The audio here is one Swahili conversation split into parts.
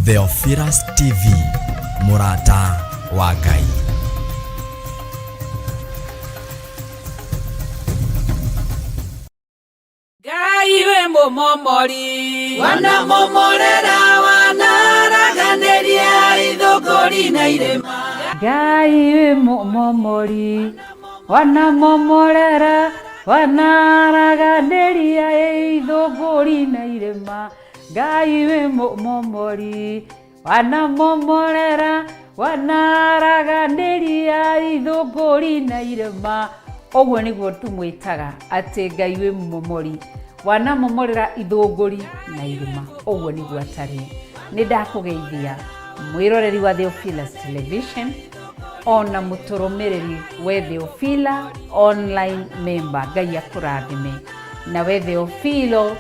Theophilus TV, Murata wa Ngai. Ngai we mumomori, wanamomorera wanaraganĩria ithũngũri na irĩma. Ngai we mumomori, wanamomorera wanaraganĩria ithũngũri na irĩma. Ngai we mumomori, wanamomorera wanaraganĩria ithũngũri na irĩma. Oguo niguo tumwitaga ati Ngai we mumomori, wanamomorera ithũngũri na irĩma. Oguo niguo atari. Nĩ ndakugeithia mwiroreri wa Theophilus Television, ona mũtũrũmĩrĩri we Theophila online member. Ngai akũrathime. Na we Theophilo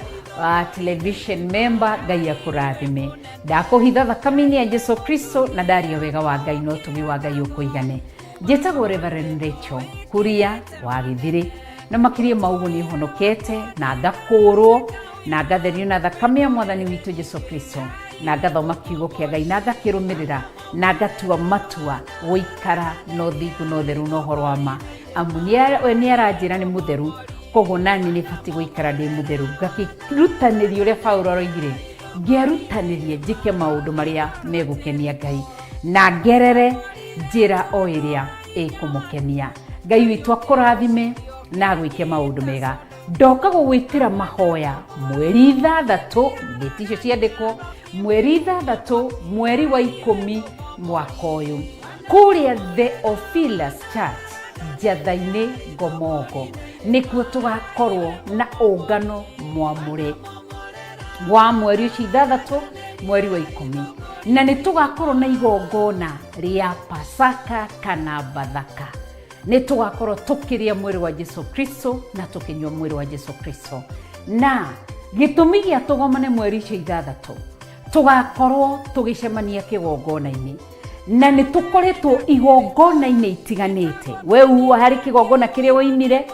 television member, Ngai akũrathime. Ndakũhitha thakame-inĩ ya Jesu Kristo na ndaria wega wa Ngai no ũtũmi wa Ngai ũkũigane. Njĩtagwo Reverend Rachel Kuria wa Gĩthiri, na makĩria mauguo nĩ honokete na ngakũrwo na ngatherio na thakame ya Mwathani witũ Jesu Kristo, na ngathoma kiugo kĩa Ngai na ngakĩrũmĩrĩra na ngatua matua gũikara no thingu no theru no ũhoro wa ma. Amu nĩ aranjĩra nĩ mũtheru, koguo nani nĩ batiĩ gũikara ndĩ mũtheru. Ngakĩrutanĩria ũrĩa Paulo aroigire, ngĩrutanĩria njĩke maũndũ marĩa megũkenia Ngai na ngerere njĩra o ĩrĩa ĩkũmũkenia. Ngai witũ akũrathime na gwĩke maũndũ mega. Ndoka gũgwĩtĩra mahoya mweri 6, ndĩti icio ciandĩkwo, mweri 6 mweri wa 10 mwaka ũyũ, kũrĩa Theophilus Church Njatha-inĩ Ngomongo, nĩkuo tũgakorwo na ũngano mwamũre wa mweri ũcio 6 mweri wa 10, na nĩ tũgakorwo na igongona rĩa Pasaka kana Bathaka. Nĩ tũgakorwo tũkĩrĩa mwĩrĩ wa Jesu Kristo na tũkĩnyua mwĩrĩ wa Jesu Kristo. Na gĩtũmi gĩa tũgomane mweri ũcio 6, tũgakorwo tũgĩcemania kĩgongona-inĩ, na nĩ tũkoretwo igongona-inĩ itiganĩte. We harĩ kĩgongona kĩrĩa woimire,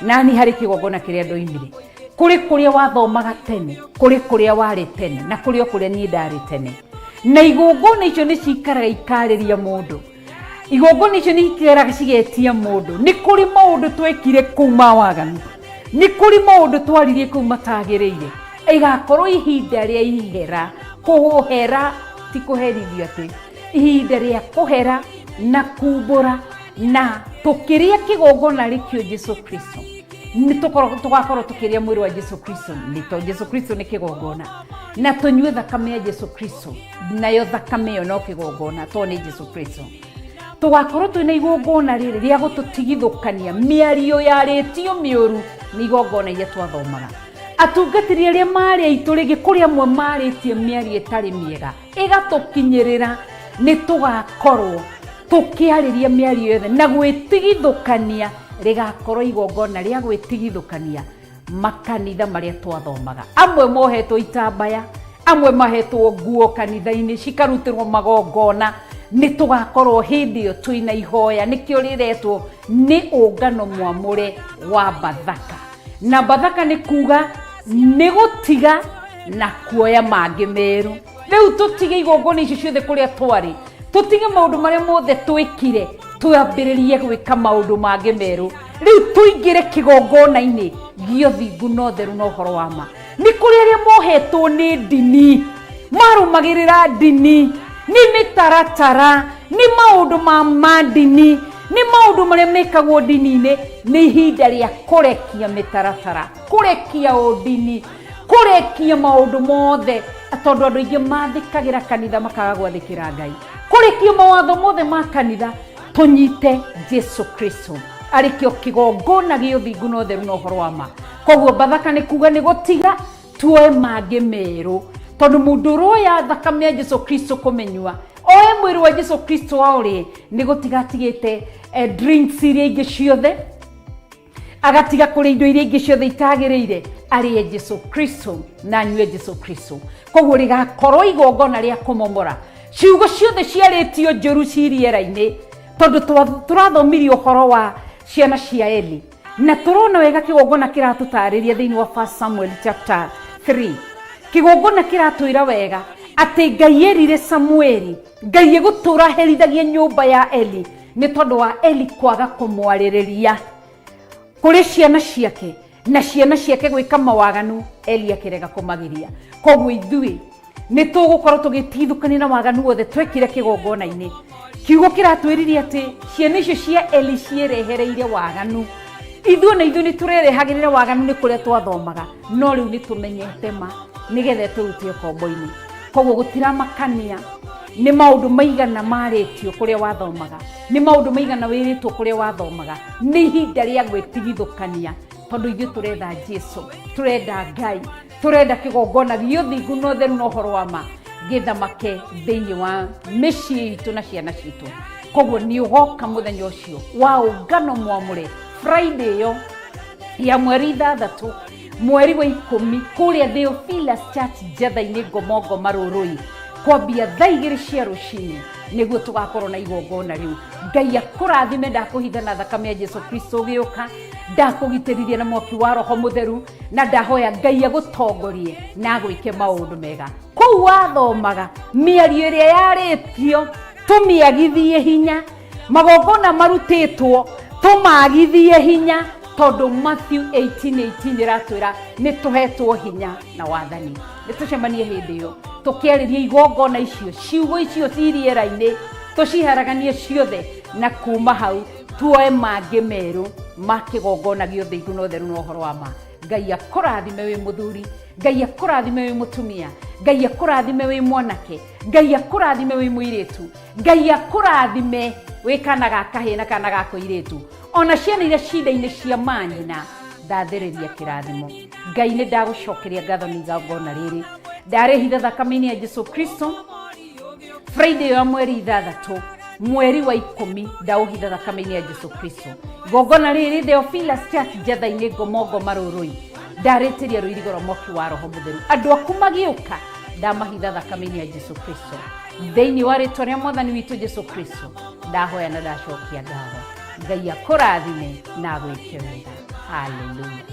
nani harĩ kĩgongona kĩrĩa ndoimire. Kũrĩ kũrĩa wathomaga tene, kũrĩ kũrĩa warĩ tene, na kũrĩ kũrĩa niĩ ndarĩ tene. Na igongona icio nĩ cikaraga ikarĩria mũndũ, igongona icio nĩ ikaraga cigetia mũndũ. Nĩ kũrĩ maũndũ twekire kũu ma waganu, nĩ kũrĩ maũndũ twaririe kũu matagĩrĩire. Igakorwo ihinda rĩa ihera, kũhera ti kũherithio atĩ, ihinda rĩa kũhera na kumbũra na tũkĩrĩa kĩgongona rĩkĩo Jesu Kristo. Nĩ tũgakorwo tũkĩrĩa mwĩrĩ wa Jesu Kristo, nĩ to Jesu Kristo nĩ kĩgongona, na tũnyue thakame ya Jesu Kristo, nayo thakame ĩyo no kĩgongona to nĩ Jesu Kristo. Tũgakorwo twĩna igongona rĩrĩ rĩa gũtũtigithũkania mĩario yarĩtio mĩũru nĩ igongona iria twathomaga. Atungatĩri arĩa marĩ aitũ rĩngĩ kũrĩ amwe marĩtie mĩario ĩtarĩ mĩega ĩgatũkinyĩrĩra, nĩ tũgakorwo tũkĩarĩria mĩario yothe na gwĩtigithũkania. Rĩgakorwo igongona rĩa gwĩtigithũkania makanitha marĩa twathomaga. Amwe mohetwo itambaya, amwe mahetwo nguo kanitha-inĩ cikarutĩrwo magongona. Nĩ tũgakorwo hĩndĩ ĩyo twĩna ihoya, nĩkĩo rĩretwo nĩ ũngano mwamũre wa Bathaka. Na Bathaka nĩ kuga nĩ gũtiga na kuoya mangĩ merũ. Rĩu tũtige igongona icio ciothe kũrĩa twarĩ, tũtige maũndũ marĩa mothe twĩkire, twambĩrĩrie gwĩka maũndũ mangĩ merũ. Rĩu tũingĩre kĩgongona-inĩ gĩa ũthingu na ũtheru na ũhoro wa ma. Nĩ kũrĩ arĩa mohetwo nĩ ndini, marũmagĩrĩra ndini, nĩ mĩtaratara, nĩ maũndũ ma ndini, nĩ maũndũ marĩa mekagwo ndini-inĩ. Nĩ ihinda rĩa kũrekia mĩtaratara, kũrekia ũndini, kũrekia maũndũ mothe, tondũ andũ aingĩ mathikagĩra kanitha makaga gwathĩkĩra Ngai. Kũrekia mawatho mothe ma kanitha, tũnyite Jesu Kristo arĩkĩo kĩgongona gĩa ũthingu na ũtheru na ũhoro wa ma. Koguo Bathaka nĩ kuga nĩ gũtiga tuoe mangĩ merũ, tondũ mũndũ ũroya thakame ya Jesu Kristo kũmenyua, oe mwĩrĩ wa Jesu Kristo waũrĩ, nĩ gũtiga atigĩte drinks iria ingĩ ciothe, agatiga kũrĩa indo iria ingĩ ciothe itagĩrĩire, arĩe Jesu Kristo na anyue Jesu Kristo. Koguo rĩgakorwo igongona rĩa kũmomora ciugo ciothe ciarĩtio njũru ciriera-inĩ, tondũ tũrathomirio ũhoro wa ciana cia Eli, na tũrona wega kĩgongona kĩratũtarĩria thĩinĩ wa 1 Samuel chapter 3. Kĩgongona kĩratwĩra wega ati Ngai erire Samueli, Ngai egutura herithagie nyumba ya Eli ni tondu wa Eli kwaga kumwaririria kuri ciana ciake na ciana ciake gwika mawaganu. Eli akirega kumagiria. Koguo ithui ni tugukorwo tugitithukania na waganu wothe twekire kigongona-ini. Kiugo kiratwiririe ati ciana icio cia Eli cierehereire waganu. Ithuĩ nĩ turerehagĩrĩra waganu nĩ kũrĩa twathomaga, no rĩu nĩ tũmenyete ma nĩgetha tũrutio kombo-inĩ. Koguo gũtiramakania nĩ maũndũ maigana marĩtio kũrĩa wathomaga, nĩ maũndũ maigana wĩrĩtwo kũrĩa wathomaga. Nĩ ihinda rĩa gwĩtigithũkania tondũ ithuĩ tũretha Jesũ, tũrenda Ngai, tũrenda kĩgongona gĩothingu na ũtheru na ũhoro wa ma gĩthamake thĩinĩ wa mĩciĩ itũ na ciana citũ. Koguo nĩ ũgoka mũthenya ũcio wa ũngano mwamũre Friday yo ya mweri 6 mweri wa 10 kũrĩa Theophilus Church Njatha-inĩ Ngomongo Marũrũi kwambia thaa 2 cia rũcinĩ nĩguo tũgakorwo na igongona rĩu. Ngai akũrathime, ndakũhitha na thakame ya Jesũ Kristo ũgĩũka, ndakũgitĩrithia na mwaki wa Roho Mũtheru, na ndahoya Ngai agũtongorie na agwĩke maũndũ mega. Kũu wathomaga mĩario ĩrĩa yarĩtio tũmĩagithie hinya, magongona marutĩtwo tũmagithie hinya, tondu Matthew 18:18 iratwira nĩ tũhetwo hinya na wathani. Nĩ tũcemanie hĩndĩ ĩyo tũkĩarĩria igongona icio, ciugo icio ciriera-inĩ, tũciharaganie ciothe, na kuma hau tuoe mangĩ merũ ma kĩgongona gĩothe igũ na ũtheru na ũhoro wa ma. Ngai akũrathime wĩ mũthuri, Ngai akũrathime wĩ mũtumia, Ngai akũrathime wĩ mwanake, Ngai akũrathime wĩ mũirĩtu, Ngai akũrathime wĩ kana ga kahĩ na kana ga koirĩtu, ona ciana iria cinda-inĩ cia manyina. Ndathĩrĩria kĩrathimo. Ngai nĩ ndagũcokeria ngatho nĩ igongona rĩrĩ, ndarĩhitha thakame-inĩ ya Jesũ Kristo. Friday ya mweri 6 mweri wa 10 ndaũhitha thakame-inĩ ya Jesũ Kristo. Igongona rĩrĩ Theophilus Church Njatha-inĩ Ngomongo Marũrũi, ndarĩtĩria rũirigo rwa mwaki wa Roho Mũtheru. Andũ aku magĩũka ndamahitha thakame-inĩ ya Jesũ Kristo thĩinĩ wa rĩtwa rĩa mwathani witũ Jesũ Kristo. Ndahoya na ndacokia ngatho. Ngai akũrathime na agwĩke wega. Hallelujah.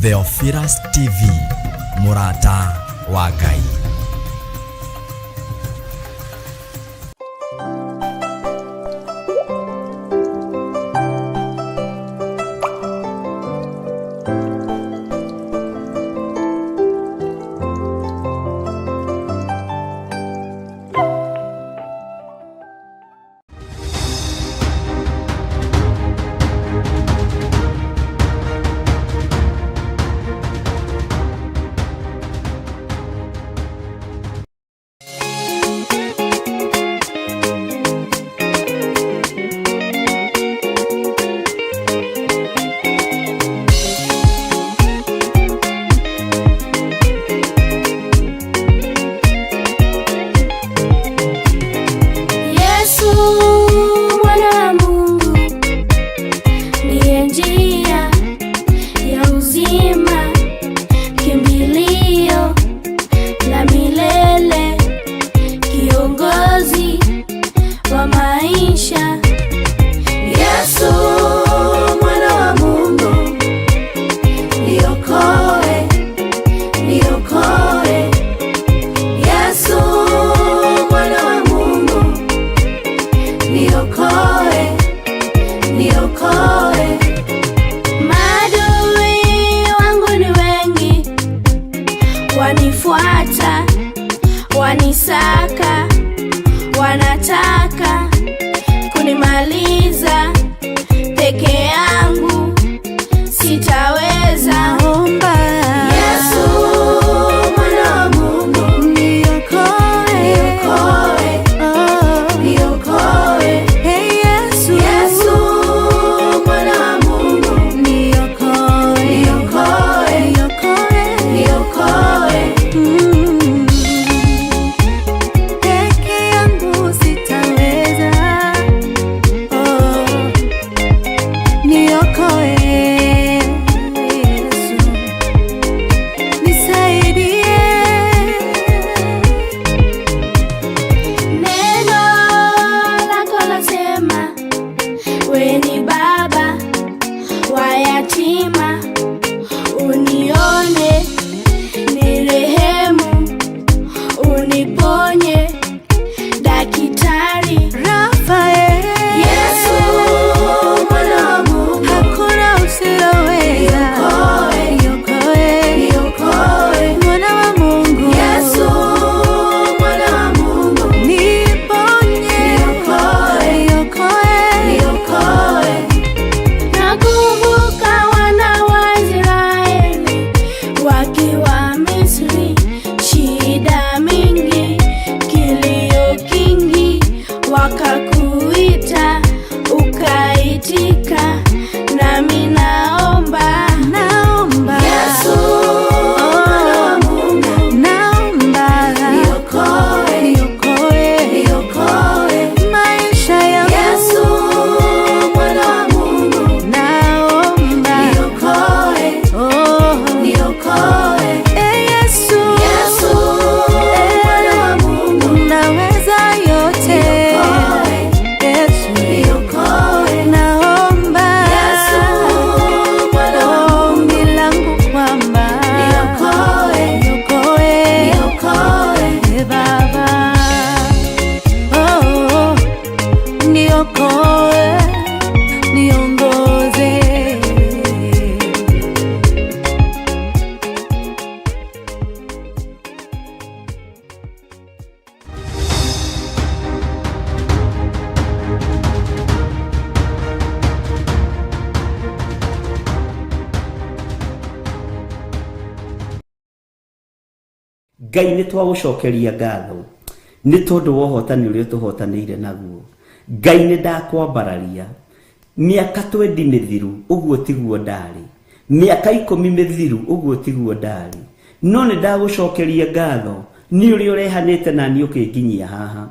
Theophilus TV, Murata wa Ngai. Wanifuata, wanisaka, wanataka kunimaliza, peke yangu sitaweza. Omba Yesu Ngai nĩ twagũcokeria ngatho nĩ tondũ wa ũhotani ũrĩa tũhotanĩire naguo. Ngai nĩ ndakwambararia mĩaka 20 mĩthiru ũguo tiguo ndarĩ, mĩaka 10 mĩthiru ũguo tiguo ndarĩ, no nĩ ndagũcokeria ngatho nĩ ũrĩa ũrehanĩte na niĩ ũkĩnginyia haha,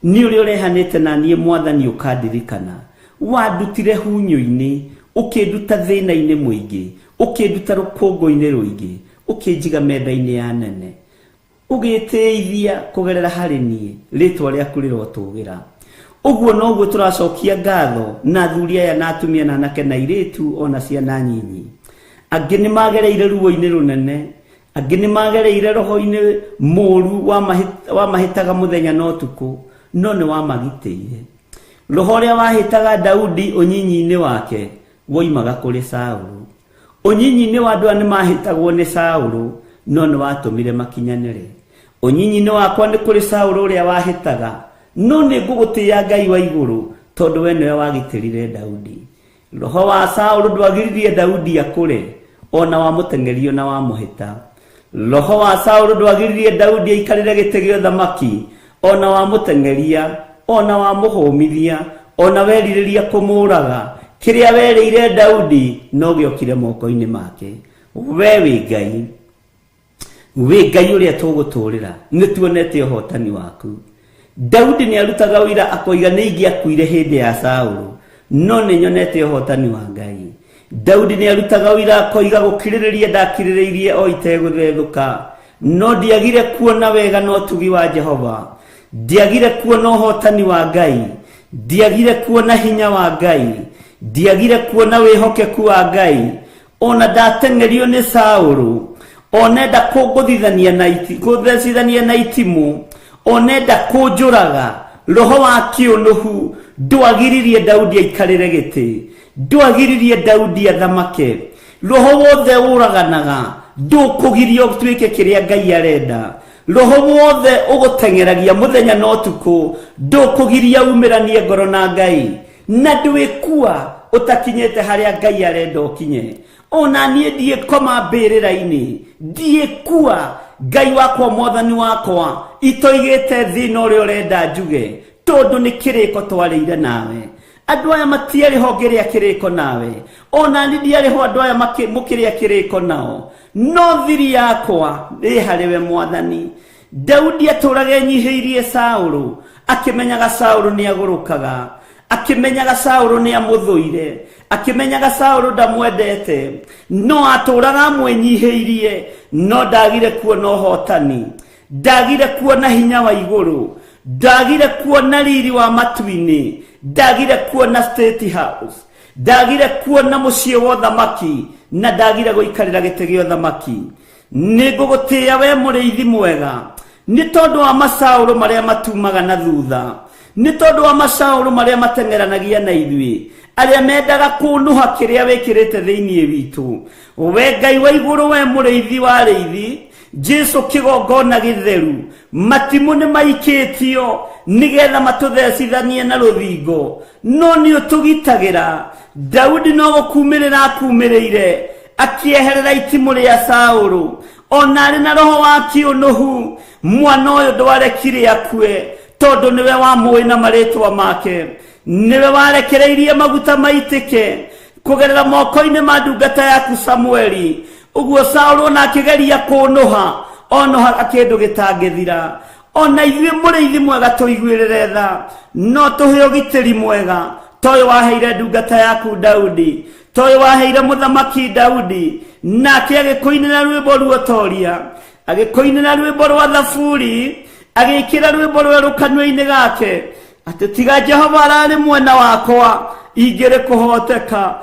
nĩ ũrĩa ũrehanĩte na niĩ Mwathani ũkandirikana, wandutire hunyo-inĩ ũkĩnduta thĩna-inĩ mũingĩ, ũkĩnduta rũkũngũ-inĩ rũingĩ, ũkĩnjiga metha-inĩ ya nene, ũgĩteithia kũgerera harĩ niĩ, rĩtwa rĩaku rĩrotũgĩra. Ũguo noguo tũracokia ngatho na athuri aya na atumia na anake na airĩtu ona ciana nyinyi. Angĩ nĩ magereire ruo-inĩ rũnene, angĩ nĩ magereire roho-inĩ mũru wa mahĩtaga mũthenya na ũtukũ, no nĩ wamagitĩire. Roho ũrĩa wahĩtaga Daudi ũnyinyi-inĩ wake woimaga kũrĩ Saũlũ. Ũnyinyi-inĩ wa andũ nĩ mahĩtagwo nĩ Saũlũ, no nĩ watũmire makinyanĩre. Ũnyinyi-inĩ wakwa nĩ kũrĩ Saũlũ ũrĩa wahĩtaga, no nĩ ngũgũtĩĩa Ngai wa igũrũ tondũ we nĩwe wagitĩrire Daudi. Roho wa Saũlũ ndwagiririe Daudi akũre, ona wamũteng'erio na wamũhĩta. Roho wa Saũlũ ndwagiririe Daudi aikarĩre gĩtĩ gĩa ũthamaki, ona wamũteng'eria, ona wamũhũmithia, ona werirĩria kũmũraga. Kĩrĩa werĩire Daudi no gĩokire moko-inĩ make. We wĩ Ngai, wĩ Ngai ũrĩa tũgũtũũrĩra, nĩ tuonete ũhotani waku. Daudi nĩ arutaga ũira akoiga nĩ ingĩakuire hĩndĩ ya Saũlũ, no nĩ nyonete ũhotani wa Ngai. Daudi nĩ arutaga ũira akoiga gũkirĩrĩria ndakirĩrĩirie o itegũthethũka, no ndiagire kuona wega no tugi wa Jehova, ndiagire kuona ũhotani wa Ngai, ndiagire kuona hinya wa Ngai, ndiagire kuona wĩhokeku wa Ngai. Ona ndateng'erio nĩ Saũlũ, onenda kũngũthithania na itimũ, onenda kũnjũraga, roho wa kĩũnũhu ndwagiririe Daudi aikarĩre gĩtĩ, ndwagiririe Daudi athamake. Roho wothe ũraganaga ndũkũgiria ũtuĩke kĩrĩa Ngai arenda. Roho wothe ũgũteng'eragia mũthenya na ũtukũ ndũkũgiria umĩranie ngoro na Ngai, na ndwĩkua ũtakinyĩte harĩa Ngai arenda ũkinye. Ona niĩ ndiĩkoma mbĩrĩra-inĩ, ndiĩkua. Ngai wakwa Mwathani wakwa itoigĩte thĩna ũrĩa ũrenda njuge, tondũ nĩ kĩrĩko twarĩire nawe. Andũ aya matiarĩ ho ngĩrĩa kĩrĩko nawe, ona niĩ ndiarĩ ho andũ aya mũkĩrĩa kĩrĩko nao, no thiri yakwa ĩ harĩ we Mwathani. Daudi atũraga enyihĩirie Saũlũ, akĩmenyaga Saũlũ nĩ agũrũkaga, akĩmenyaga Saũlũ nĩ amũthũire, akĩmenyaga Saũlũ ndamwendete, no atũraga amwenyihĩirie, no ndagire kuona ũhotani, ndagire kuona hinya wa igũrũ, ndagire kuona riri wa matu-inĩ, ndagire kuona State House, ndagire kuona mũciĩ wa ũthamaki, na ndagire gũikarĩra gĩtĩ gĩa ũthamaki. Nĩ ngũgũtĩĩa we mũrĩithi mwega, nĩ tondũ wa masaũlũ marĩa matumaga na thutha, nĩ tondũ wa masaũlũ marĩa mateng'eranagia na ithuĩ, arĩa mendaga kũnũha kĩrĩa wĩkĩrĩte thĩinĩ witũ. We Ngai wa igũrũ, we mũrĩithi wa arĩithi, Jesu kĩgongona gĩtheru, matimũ nĩ maikĩtio nĩgetha matũthecithanie na rũthingo, no nĩ ũtũgitagĩra. Daudi no gũkumĩrĩra akumĩrĩire, akĩeherera itimũ rĩa Saũlũ, ona arĩ na roho wa kĩũnũhu. Mwana ũyũ ndwarekire akue, tondũ nĩwe wamũĩ na marĩtwa make, nĩwe warekereirie maguta maitĩke kũgerera moko-inĩ ma ndungata yaku Samueli. Ũguo Saũlũ ona akĩgeria kũnũha, onoha kĩndũ gĩtangĩthira. Ona ithuĩ mũrĩithi mwega tũiguĩrĩre tha, no tũhe ũgitĩri mwega toyũ waheire ndungata yaku Daudi, toyũ waheire mũthamaki Daudi, nake agĩkũinĩra rwĩmbo ruotoria, agĩkũinĩra rwĩmbo rwa thaburi, agĩkĩra rwĩmbo rwerũ kanua-inĩ gake, atĩ tiga Jehova ararĩ mwena wakwa, ingĩrĩ kũhoteka.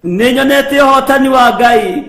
Nĩ nyonete ũhotani wa Ngai,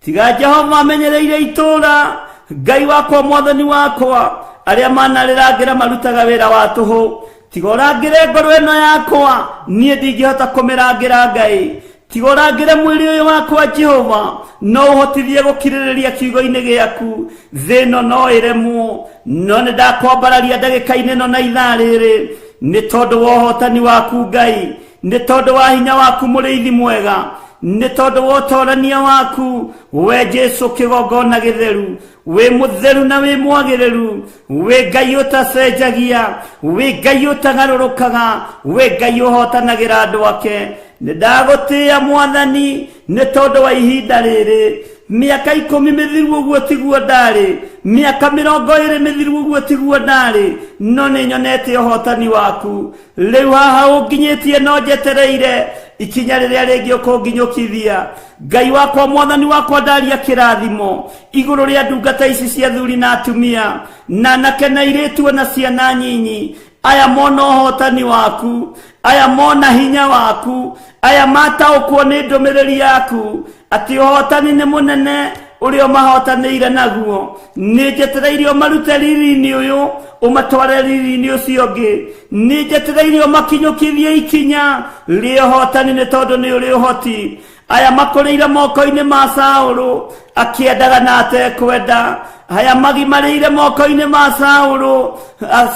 tiga Jehova amenyereire itũũra. Ngai wakwa Mwathani wakwa, arĩa manarĩrangĩra marutaga wĩra wa tũhũ. Tiga ũrangĩre ngoro ĩno yakwa, niĩ ndingĩhota kũmĩrangĩra Ngai. Tiga ũrangĩre mwĩrĩ ũyũ wakwa Jehova, no ũhotithie gũkirĩrĩria kiugo-inĩ gĩaku. Thĩ ĩno no ĩremwo, no nĩ ndakwambararia ndagĩka-inĩ ĩno na ithaa rĩrĩ, nĩ tondũ wa ũhotani waku Ngai, nĩ tondũ wa hinya waku mũrĩithi mwega, nĩ tondũ wa ũtorania waku we Jesu kĩgongona gĩtheru, we mũtheru na we mwagĩrĩru, we Ngai ũtacenjagia, we Ngai ũtagarũrũkaga, we Ngai ũhotanagĩra andũ ake. Nĩ ndagũtĩĩa Mwathani nĩ tondũ wa ihinda rĩrĩ, miaka 10 mithiru ũguo tiguo ndarĩ, miaka 20 mithiru ũguo tiguo ndarĩ, no nĩ nyonete ũhotani waku. Rĩu haha ũnginyĩtie no njetereire ikinya rĩrĩa rĩngĩ ũkũnginyũkithia. Ngai wakwa Mwathani wakwa ndaria kĩrathimo igũrũ rĩa ndungata ici cia thuri na atumia na anake na airĩtu na ciana nyinyi. Aya mona ũhotani waku, aya mona hinya waku, aya mataũkwo nĩ ndũmĩrĩri yaku atĩ ũhotani nĩ mũnene ũrĩa mahotanĩire naguo. Nĩ njetereire marute riri-inĩ ũyũ ũmatware riri-inĩ ũcio ũngĩ. Nĩ njetereire makinyũkithie ikinya rĩa ũhotani nĩ tondũ nĩ ũrĩ ũhoti. Aya makũrĩire moko-inĩ ma Saũlũ akĩendaga na atekwenda. Aya magimarĩire moko-inĩ ma Saũlũ,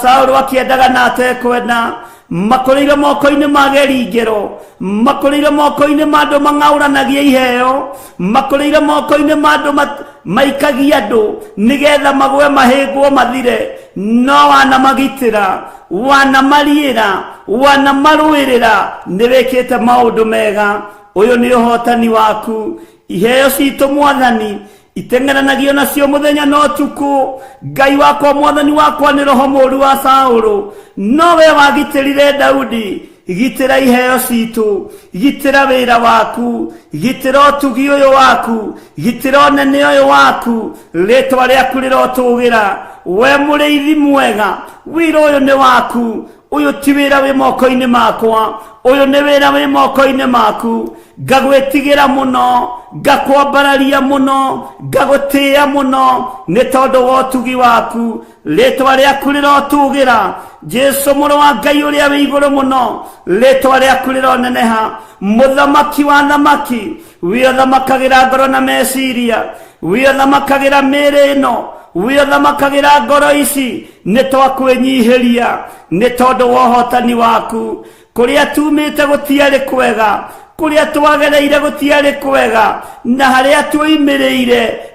Saũlũ akĩendaga na atekwenda. Makũrĩire moko-inĩ ma Geringero, makũrĩire moko-inĩ ma andũ mang'aũranagia iheo, makũrĩire moko-inĩ ma andũ maikagia andũ nĩgetha magwe mahĩngwo mathire. No wanamagitĩra, wanamariĩra, wanamarũĩrĩra, nĩ wĩkĩte maũndũ mega. Ũyũ nĩ ũhotani waku. Iheo citũ Mwathani itengeranagio nacio mũthenya na ũtukũ. Ngai wakwa Mwathani wakwa nĩ roho mũũru wa Saũlũ, no we wagitĩrire Daudi. Gitĩra iheo citũ, gitĩra wĩra waku, gitĩra ũtugi ũyũ waku, gitĩra ũnene ũyũ waku. Rĩtwa rĩaku rĩrotũgĩra. We mũrĩithi mwega, wĩra ũyũ nĩ waku. Ũyũ ti wĩra wĩ moko-inĩ makwa, ũyũ nĩ wĩra wĩ moko-inĩ maku. Ngagwĩtigĩra mũno, ngakwambararia mũno, ngagũtĩĩa mũno nĩ tondũ wa ũtugi waku. Rĩtwa rĩaku rĩrotũgĩra. Jesu mũrũ wa Ngai ũrĩa wĩ igũrũ mũno, rĩtwa rĩaku rĩroneneha. Mũthamaki wa thamaki, we ũthamakagĩra ngoro na meciria, we ũthamakagĩra mĩĩrĩ ĩno, we ũthamakagĩra ngoro ici. Nĩ twakwĩnyihĩria nĩ tondũ wa ũhotani waku. Kũrĩa tumĩte gũtiarĩ kwega, kũrĩa twagereire gũtiarĩ kwega, na harĩa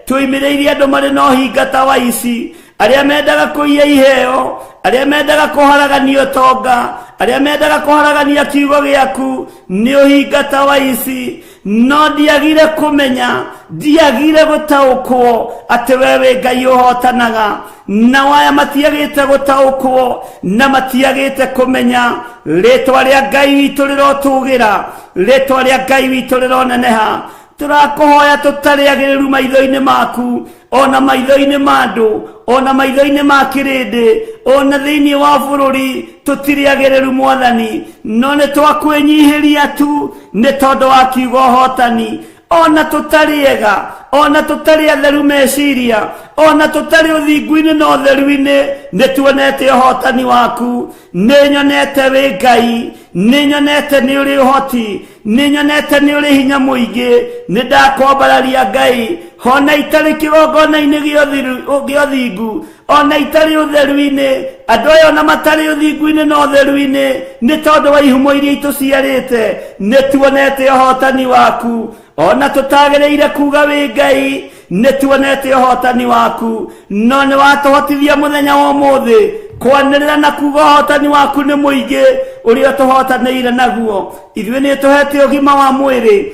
tuoimĩrĩire andũ marĩ na ũhingata wa ici, arĩa mendaga kũiya iheo, arĩa mendaga kũharagania ũtonga, arĩa mendaga kũharagania kiugo gĩaku. Nĩ ũhingata wa ici, no ndiagire kũmenya, ndiagire gũtaũkwo atĩ we wĩ Ngai ũhotanaga. Na waya matiagĩte gũtaũkwo na matiagĩte kũmenya. Rĩtwa rĩa Ngai witũ rĩrotũgĩra, rĩtwa rĩa Ngai witũ rĩroneneha. Tũrakũhoya tũtarĩ agĩrĩru maitho-inĩ maku, ona maitho-inĩ ma andũ, ona maitho-inĩ ma kĩrĩndĩ, ona thĩinĩ wa bũrũri tũtirĩ agĩrĩru Mwathani, no nĩ twakwĩnyihĩria tu nĩ tondũ wa kiugo ũhotani. Ona tũtarĩ ega, ona tũtarĩ atheru meciria, ona tũtarĩ ũthingu-inĩ na ũtheru-inĩ, nĩ tuonete ũhotani waku. Nĩ nyonete wĩ Ngai, nĩ nyonete nĩ ũrĩ ũhoti, nĩ nyonete nĩ ũrĩ hinya mũingĩ. Nĩ ndakwambararia Ngai, ona itarĩ kĩgongona-inĩ gĩa ũthingu, ona itarĩ ũtheru-inĩ, andũ aya ona matarĩ ũthingu-inĩ na ũtheru-inĩ, nĩ tondũ wa ihumo iria itũciarĩte, nĩ tuonete ũhotani waku. Ona tũtagĩrĩire kuga wĩ Ngai, nĩ tuonete ũhotani waku. No nĩ watũhotithia mũthenya wa ũmũthĩ kwanĩrĩra na kuga ũhotani waku nĩ mũingĩ ũrĩa tũhotanĩire naguo. Ithuĩ nĩ tũhete ũgima wa mwĩrĩ,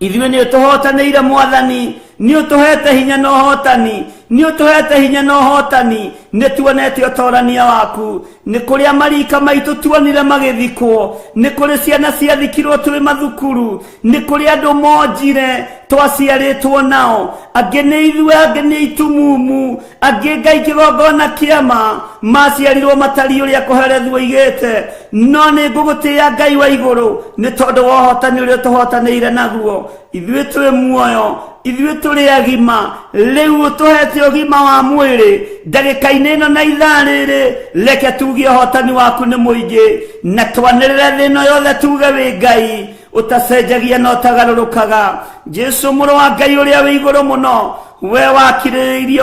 ithuĩ nĩ tũhotanĩire Mwathani, nĩ ũtũhete hinya na ũhotani, nĩ ũtũhete hinya na ũhotani. Nĩ tuonete ũtorania waku. Nĩ kũrĩa marika maitũ tuonire magĩthikwo, nĩ kũrĩ ciana ciathikirwo tũrĩ mathukuru, nĩ kũrĩ andũ monjire twaciarĩtwo nao, angĩ nĩ ithuĩ, angĩ nĩ itumumu, angĩ Ngai kĩgongona kĩama maciarirwo matari ũrĩa kũherethwo igĩte. No nĩ ngũgũtĩĩa Ngai wa igũrũ nĩ tondũ wa ũhotani ũrĩa tũhotanĩire naguo. Ithuĩ tũrĩ muoyo, ithuĩ tũrĩ agima, rĩu ũtũhete ũgima wa mwĩrĩ. Ndagĩka-inĩ ĩno na ithaa rĩrĩ, reke tuge ũhotani waku nĩ mũingĩ, na twanĩrĩre thĩ ĩno yothe tuge wĩ Ngai ũtacenjagia na ũtagarũrũkaga. Jesu mũrũ wa Ngai ũrĩa wĩ igũrũ mũno, we wakirĩrĩirie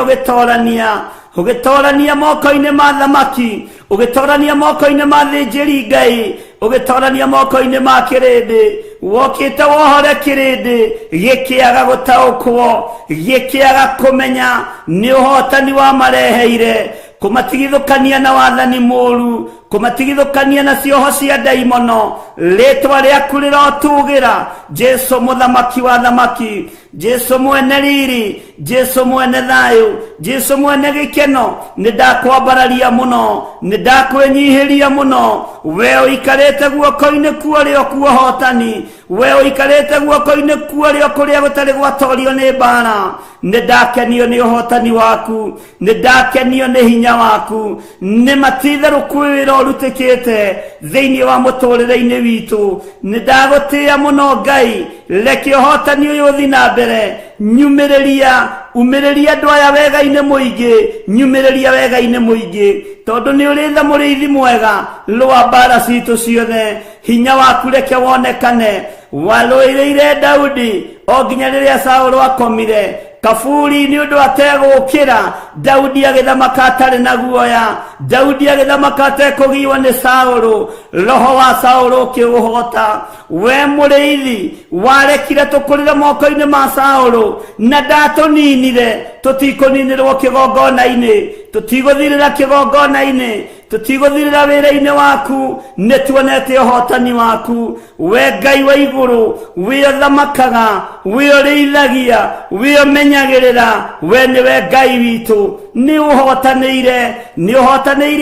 ũgĩtorania moko-inĩ ma thamaki, ũgĩtorania moko-inĩ ma thĩnjĩri Ngai, ũgĩtorania moko-inĩ ma kĩrĩndĩ, wokite wohore kirindi gikiaga gutaukwo gikiaga kumenya ni uhotani wa mareheire kumatigithukania na wathani moru kumatigithukania na cioho cia daimono ritwa riaku rirotugira Jesu muthamaki wa thamaki Jesu mwene riri Jesu mwene thayu Jesu mwene gikeno nidakwambararia muno nidakwenyihiria muno we uikarite guoko-ini kuo kuohotani we uikarite guoko-ini kuo kuria gutari gwatorio ni mbara nidakenio ni uhotani waku nidakenio ni hinya waku ni matitharuku wira urutikite thiini wa muturire-ini witu nidagutia muno Ngai reke uhotani uyu uthi na mbere nyumiriria umiriria andu aya wega-ini muingi nyumiriria wega-ini muingi tondu ni uritha muriithi mwega rwa mbara citu ciothe hinya waku reke wonekane waruireire Daudi o nginya riria Saũlũ akomire kafuri ni undu ategukira Daudi agithamaka atari na guoya Daudi agithamaka atekugiwa ni Saũlũ roho wa Saũlũ ukiuhota we muriithi warekire tukurire moko-ini ma Saũlũ na ndatuninire tutikuninirwo kigongona-ini tutiguthirira kigongona-ini tutiguthirira wira-ini waku nituonete uhotani waku we Ngai wa iguru we thamakaga we urithagia we menyagirira we niwe Ngai witu ni uhotanire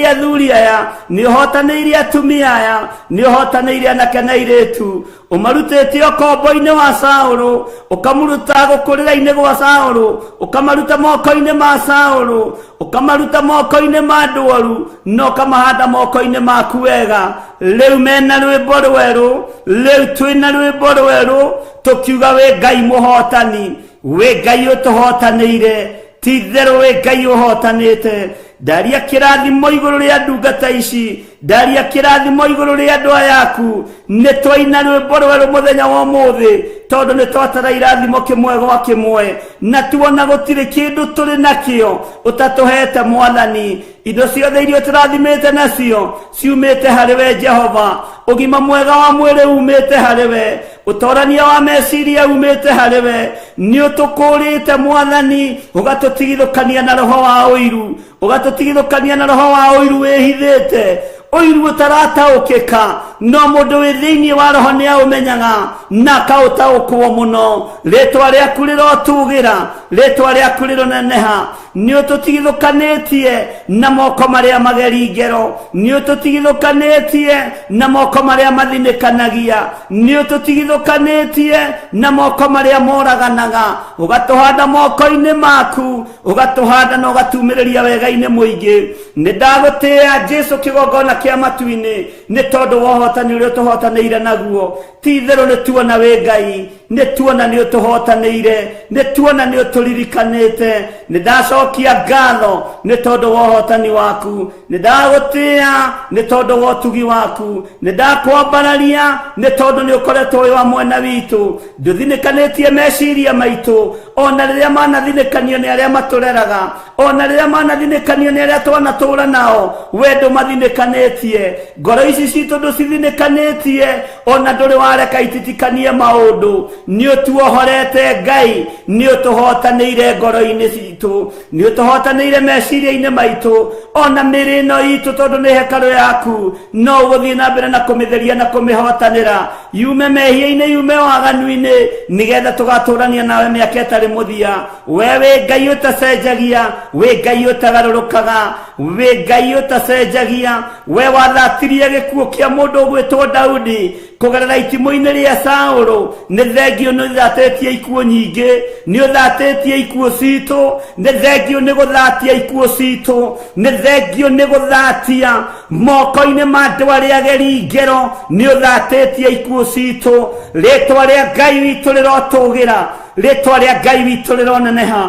athuri aya ni uhotanire atumia aya ni uhotanire anake na airitu umarutete okombo-ini wa Saũlũ ukamuruta gukurira-ini gwa Saũlũ ukamaruta moko-ini ma Saũlũ ukamaruta moko-ini ma ndwaru no kamahanda moko-ini maku wega riu mena rwimbo rweru riu twina rwimbo rweru tukiuga we Ngai muhotani we Ngai utuhotanire titheru we Ngai uhotanite daria kirathimo iguru ria ndungata ici daria kirathimo iguru ria andu ayaku nitwaina rwimbo rweru muthenya wa umuthi tondu nitwatara irathimo kimwe gwa kimwe na tuona gutiri kindu turi nakio utatuhete Mwathani indo ciothe iria turathimite nacio ciumite hari we Jehova ugima mwega wa mwiri umite hari we utorania wa meciria umite hari we ni utukurite Mwathani ugatutigithukania na roho wa uiru ugatutigithukania na roho wa uiru wihithite uiru utarataukika no mundu wi thiini wa roho ni aumenyaga na kautaukwo muno ritwa riaku rirotugira ritwa riaku rironeneha ni ututigithukanitie na moko maria mageri ngero ni ututigithukanitie na moko maria mathinikanagia ni ututigithukanitie na moko maria moraganaga ugatuhanda moko-ini maku ugatuhanda na ugatumiriria wega-ini muingi nindagutia Jesu kigongona kia matu-ini ni tondu wohotani uria tuhotanire naguo titheru nituona we Ngai nituona ni utuhotanire nituona ni uturirikanite nindacokia ngatho ni tondu wohotani waku nindagutia ni tondu wotugi waku nindakwambararia ni tondu ni ukoretwo wi wa mwena witu nduthinikanitie meciria maitu ona riria manathinikanio ni aria matureraga ona riria manathinikanio ni aria twanatura nao we ndumathinikanĩtie ngoro ici citũ ndũcithinikanĩtie ona ndũrĩ wareka ititikanie maũndũ nĩ ũtuohorete Ngai nĩ ũtũhotanĩire ngoro-inĩ citũ nĩ ũtũhotanĩire meciria-inĩ maitũ ona mĩrĩ ĩno itũ tondũ nĩ hekarũ yaku no ũgũthiĩ na mbere na kũmĩtheria na kũmĩhotanĩra yume mehia-inĩ yume waganu-inĩ nĩgetha tũgatũrania nawe mĩaka ĩtarĩ mũthia we wĩ Ngai ũtacenjagia wĩ Ngai ũtagarũrũkaga wĩ Ngai ũtacenjagia we wathatirie gĩkuũ kĩa mũndũ ũgwĩtwo Daudi kugerera itimo-inĩ rĩa Saũlũ nĩ thengio nĩ ũthatĩtie ikuũ nyingĩ nĩ ũthatĩtie ikuũ citũ nĩ thengio nĩ gũthatia ikuũ citũ nĩ thengio nĩ gũthatia moko-inĩ ma andũ arĩa ageri ngero nĩ ũthatĩtie ikuũ citũ rĩtwa rĩa Ngai witũ rĩrotũgĩra rĩtwa rĩa Ngai witũ rĩroneneha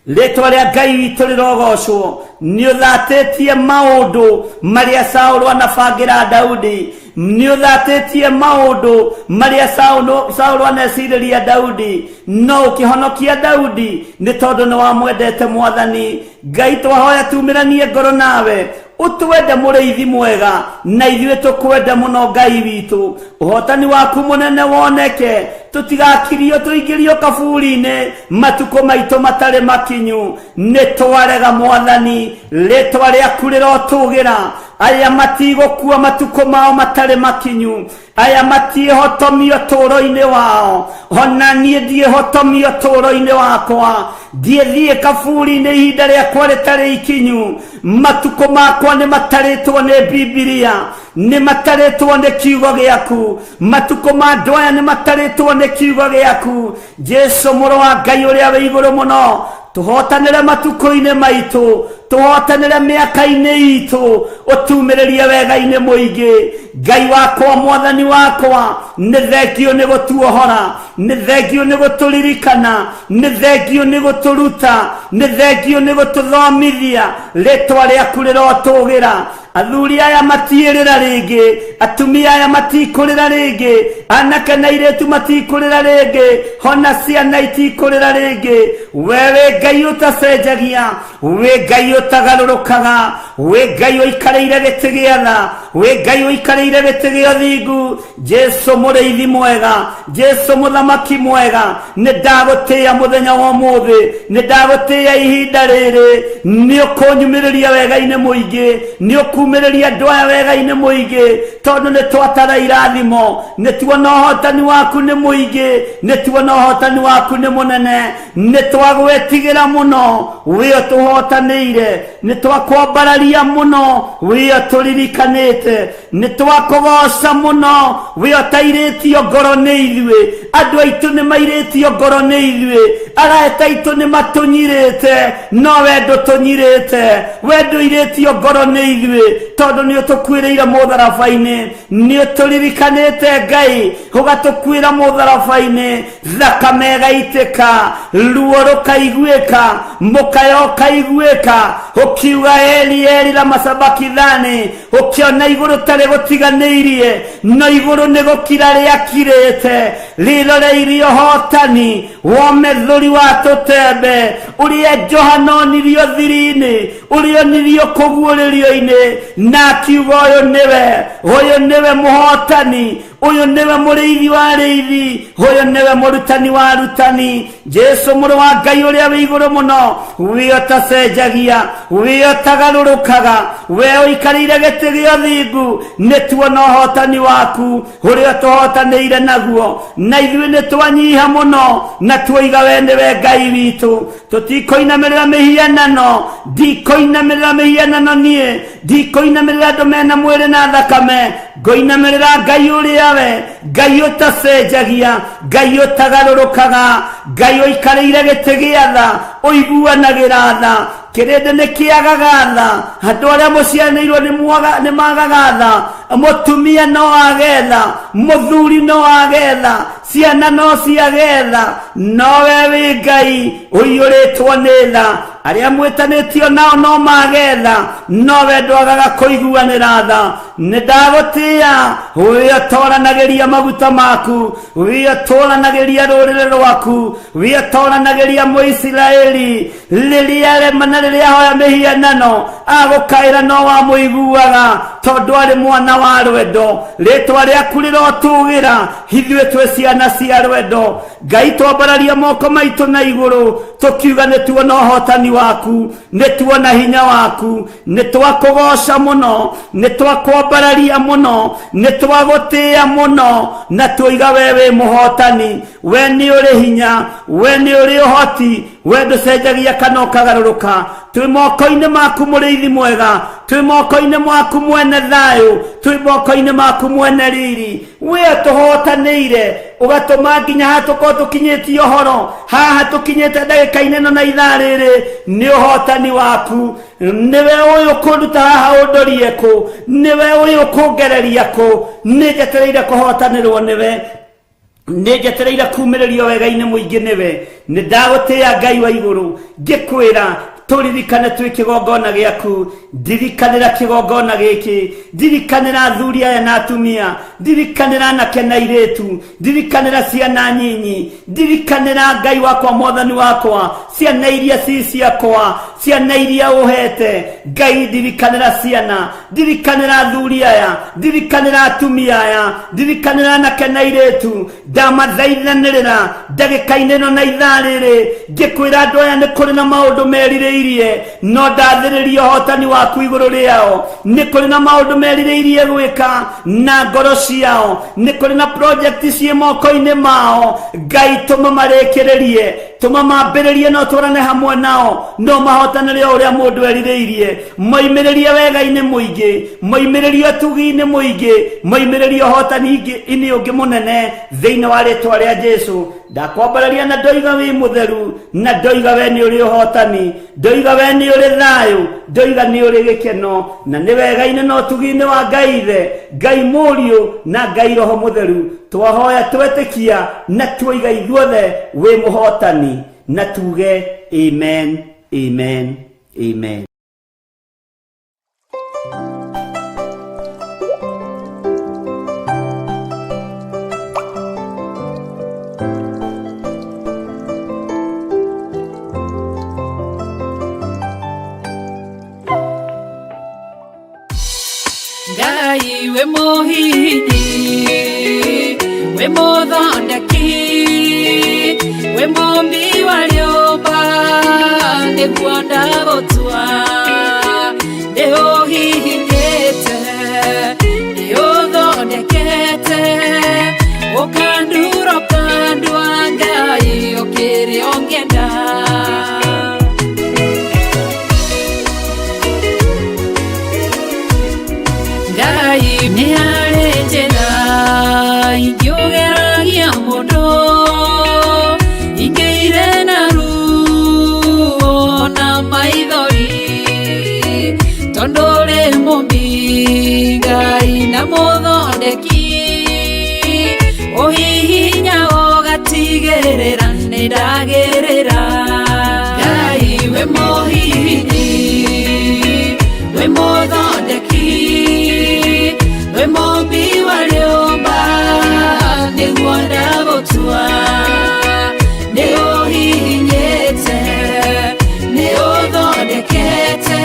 rĩtwa rĩa Ngai witũ rĩrogocwo nĩ ũthatĩtie maũndũ marĩa Saũlũ anabangira Daudi nĩ ũthatĩtie maũndũ marĩa Saũlũ anecirĩria Daudi no ũkĩhonokia Daudi nĩ tondũ nĩ wamwendete Mwathani Ngai twahoya tumĩranie ngoro nawe utuwende mureithi mwega na ithuĩ tukwenda muno Ngai witũ ũhotani waku munene woneke tutigakirio tuingĩrio kaburi-inĩ matuko maitũ matarĩ makinyu nĩ twarega Mwathani rĩtwa rĩaku rĩrotũgĩra aya matigũkua matuko mao matarĩ makinyu aya matiĩhotomio tũũro-inĩ wao ona niĩ ndiĩhotomio tũũro-inĩ wakwa thiĩ kaburi-inĩ ihinda rĩakwa rĩtarĩ ikinyu matuko makwa nĩ matarĩtwo nĩ Bibilia nĩ matarĩtwo nĩ kiugo gĩaku matuko ma andũ aya nĩ matarĩtwo nĩ kiugo gĩaku Jesu mũrũ wa Ngai ũrĩa wĩ igũrũ mũno tuhotanĩre matuko-inĩ maitũ tuhotanĩre mĩaka-inĩ itũ ũtumĩrĩrie wega-inĩ mũingĩ Ngai wakwa Mwathani wakwa nĩ thengio nĩ gũtuohora nĩ thengio nĩ gũtũririkana nĩ thengio nĩ gũtũruta nĩ thengio nĩ gũtũthomithia rĩtwa rĩaku rĩrotũgĩra athuri aya matiĩrĩra rĩngĩ atumia aya matikũrĩra rĩngĩ anake na airĩtu matikũrĩra rĩngĩ ona ciana itikũrĩra rĩngĩ we wĩ Ngai ũtacenjagia wĩ Ngai ũtagarũrũkaga wĩ Ngai ũikarĩire gĩtĩ gĩa tha wĩ Ngai ũikarĩire gĩtĩ gĩa ũthingu Jesu mũrĩithi mwega Jesu mũthamaki mwega nĩ ndagũtĩĩa mũthenya wa ũmũthĩ nĩ ndagũtĩĩa ihinda rĩrĩ nĩ ũkũnyumĩrĩria wega-inĩ mũingĩ nĩ ũkumĩrĩria andũ aya wega-inĩ mũingĩ tondũ nĩ twatara irathimo nĩ tuona ũhotani waku nĩ mũingĩ nĩ tuona ũhotani waku nĩ mũnene nĩ twagwĩtigĩra mũno wĩ ũtũhotanĩire nĩ twakwambararia mũno wĩ ũtũririkanĩte nĩ twakũgoca mũno wĩ ũtairĩtio ngoro nĩ ithuĩ andũ aitũ nĩ mairĩtio ngoro nĩ ithuĩ arata aitũ nĩ matũnyirĩte no we ndũtũnyirĩte we ndũirĩtio ngoro nĩ ithuĩ tondũ nĩ ũtũkuĩrĩire mũtharaba-inĩ nĩ ũtũririkanĩte Ngai ũgatũkuĩra mũtharaba-inĩ thakame ĩgaitĩka ruo rũkaiguĩka mũkaya ũkaiguĩka ũkiuga Eli Eli lama sabakithani ũkĩona igũrũ tarĩ gũtiganĩirie no igũrũ nĩ gũkira rĩakirĩte rĩroreirie ũhotani wa methũri wa tũtembe ũrĩa Johana onirio thiri-inĩ ũrĩa onirio kũguũrĩrio-inĩ na akiuga ũyũ nĩwe mũhotani ũyũ nĩwe mũrĩithi wa arĩithi ũyũ nĩwe mũrutani wa arutani Jesu mũrũ wa Ngai ũrĩa wĩ igũrũ mũno wĩ ũtacenjagia wĩ ũtagarũrũkaga we ũikarĩire gĩtĩ gĩa ũthingu nĩ tuona ũhotani waku ũrĩa tũhotanĩire naguo na ithuĩ nĩ twanyiha mũno na tuoiga we nĩwe Ngai witũ tũtikũinamĩrĩra mĩhianano ndikũinamĩrĩra mĩhianano niĩ ndikũinamĩrĩra andũ mena mwĩrĩ na thakame ngũinamĩrĩra Ngai ũrĩa we Ngai ũtacenjagia Ngai ũtagarũrũkaga Ngai ũikarĩire gĩtĩ gĩa tha ũiguanagĩra tha kĩrĩndĩ nĩ kĩagaga tha andũ arĩa mũcianĩirwo nĩ magaga tha mũtumia no age tha mũthuri no age tha ciana no ciage tha no we wĩ Ngai ũiyũrĩtwo nĩ tha arĩa mwĩtanĩtio nao no mage tha no we ndwagaga kũiguanĩra tha nĩ ndagũtĩĩa wĩ ũtoranagĩria maguta maku wĩ ũtoranagĩria rũrĩrĩ rwaku wĩ ũtoranagĩria Mũisiraeli rĩrĩa rema na rĩrĩa hoya mĩhianano agũkaĩra no wa mũiguaga tondũ arĩ mwana wa rwendo rĩtwa rĩaku rĩrotũgĩra ithuĩ twĩ ciana cia rwendo Ngai twambararia moko maitũ na igũrũ tũkiuga nĩ tuona ũhotani waku nĩ tuona hinya waku nĩ twakũgoca mũno nĩ twakwambararia mũno nĩ twagũtĩĩa mũno na tuoiga we wĩ mũhotani we nĩ ũrĩ hinya we nĩ ũrĩ ũhoti we ndũcenjagia kana ũkagarũrũka twĩ moko-inĩ maku mũrĩithi mwega twĩ moko-inĩ maku mwene thayũ twĩ moko-inĩ maku mwene riri we tũhotanĩire ũgatũma nginya haha tũkorwo tũkinyĩtie ũhoro haha tũkinyĩte ndagĩka-inĩ ĩno na ithaa rĩrĩ nĩ ũhotani waku nĩwe ũyũ kũruta haha ũndorie kũ nĩwe ũyũ kũngereria kũ nĩ njetereire kũhotanĩrwo nĩwe nĩ njetereire kumĩrĩrio wega-inĩ mũingĩ nĩwe nĩ ndagũtĩĩa Ngai wa igũrũ ngĩkwĩra tũririkane twĩ kĩgongona gĩaku ndirikanĩra kĩgongona gĩkĩ ndirikanĩra athuri aya na atumia ndirikanĩra anake na airĩtu ndirikanĩra ciana nyinyi ndirikanĩra Ngai wakwa Mwathani wakwa ciana iria ci ciakwa ciana iria uhete. Ngai ndirikanĩra ciana, ndirikanĩra athuri aya, ndirikanĩra atumia aya, ndirikanĩra anake na airĩtu, ndamathaithanĩrĩra ndagĩka-inĩ ĩno na ithaa rĩrĩ, ngĩkwĩra andũ aya nĩ kũrĩ na maũndũ merirĩirie, no ndathĩrĩria ũhotani waku igũrũ rĩao. Nĩ kũrĩ na maũndũ merirĩirie gwĩka na ngoro ciao, nĩ kũrĩ na project ciĩ moko-inĩ mao. Ngai tũma marĩkĩrĩrie, tũma mambĩrĩrie na ũtũrane hamwe nao, no mahotanĩre ũrĩa mũndũ erirĩirie. Moimĩrĩrie wega-inĩ mũingĩ, moimĩrĩrie ũtugi-inĩ mũingĩ, moimĩrĩrie ũhotani-inĩ ũngĩ mũnene thĩinĩ wa rĩĩtwa rĩa Jesũ. Ndakwambararia na ndoiga wĩ mũtheru, na ndoiga we nĩ ũrĩ ũhotani, ndoiga we nĩ ũrĩ thayũ, ndoiga nĩ ũrĩ gĩkeno, na nĩ wega-inĩ na ũtugi-inĩ wa Ngai Ithe, Ngai Mũriũ na Ngai Roho Mũtheru. Twahoya twetĩkia na tuoiga ithuothe wĩ mũhotani, na tuge amen, amen, amen. Ngai we mũhihinyi, we mũthondeki, we mũmbi wa rĩũmba, nĩguo ndagũtua. Nĩ ũhihinyĩte, nĩ ũthondekete, ũkandura ũkandua Ngai ũkĩrĩ ũngĩenda. Ngai nĩ harĩ njĩra ingĩũgeragia mũndũ, ingĩire na ruo na maithori, tondũ ũrĩ mũmbi Ngai na mũthondeki, ũhihinya ũgatigĩrĩra nĩ ndagĩrĩra. Ngai we mũhihinyi, we mũthondeki, we mũmbi wa rĩũmba, nĩguo ndagũtua. Nĩ ũhihinyĩte, nĩ ũthondekete,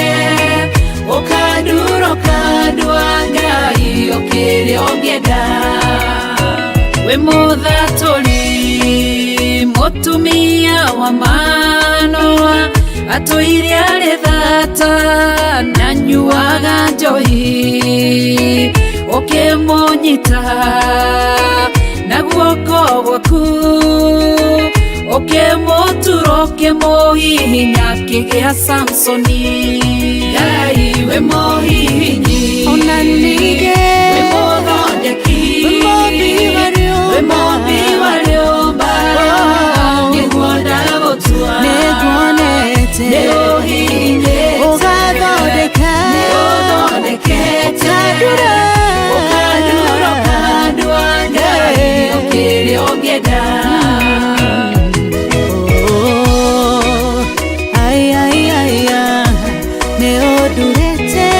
ũkandura ũkandua Ngai ũkĩrĩ ũngĩenda. We mũthatũri, mũtumia wa Manoa, atũire arĩ thata na nyuaga njohi, ũkĩmũnyita na guoko gwaku, ũkĩmũtura ũkĩmũhihinya akĩgĩa Samsoni. Ngai we mũhihinyi, ona ningĩ we mũthondeki, we mũmbi wa rĩũmba, nĩguo ndagũtua. Nĩ ũhihinyĩte, ũgathondeka, nĩ ũthondekete, ũkandura ũkandua Ngai ũkĩrĩ ũngĩenda. Nĩ ũndurĩte,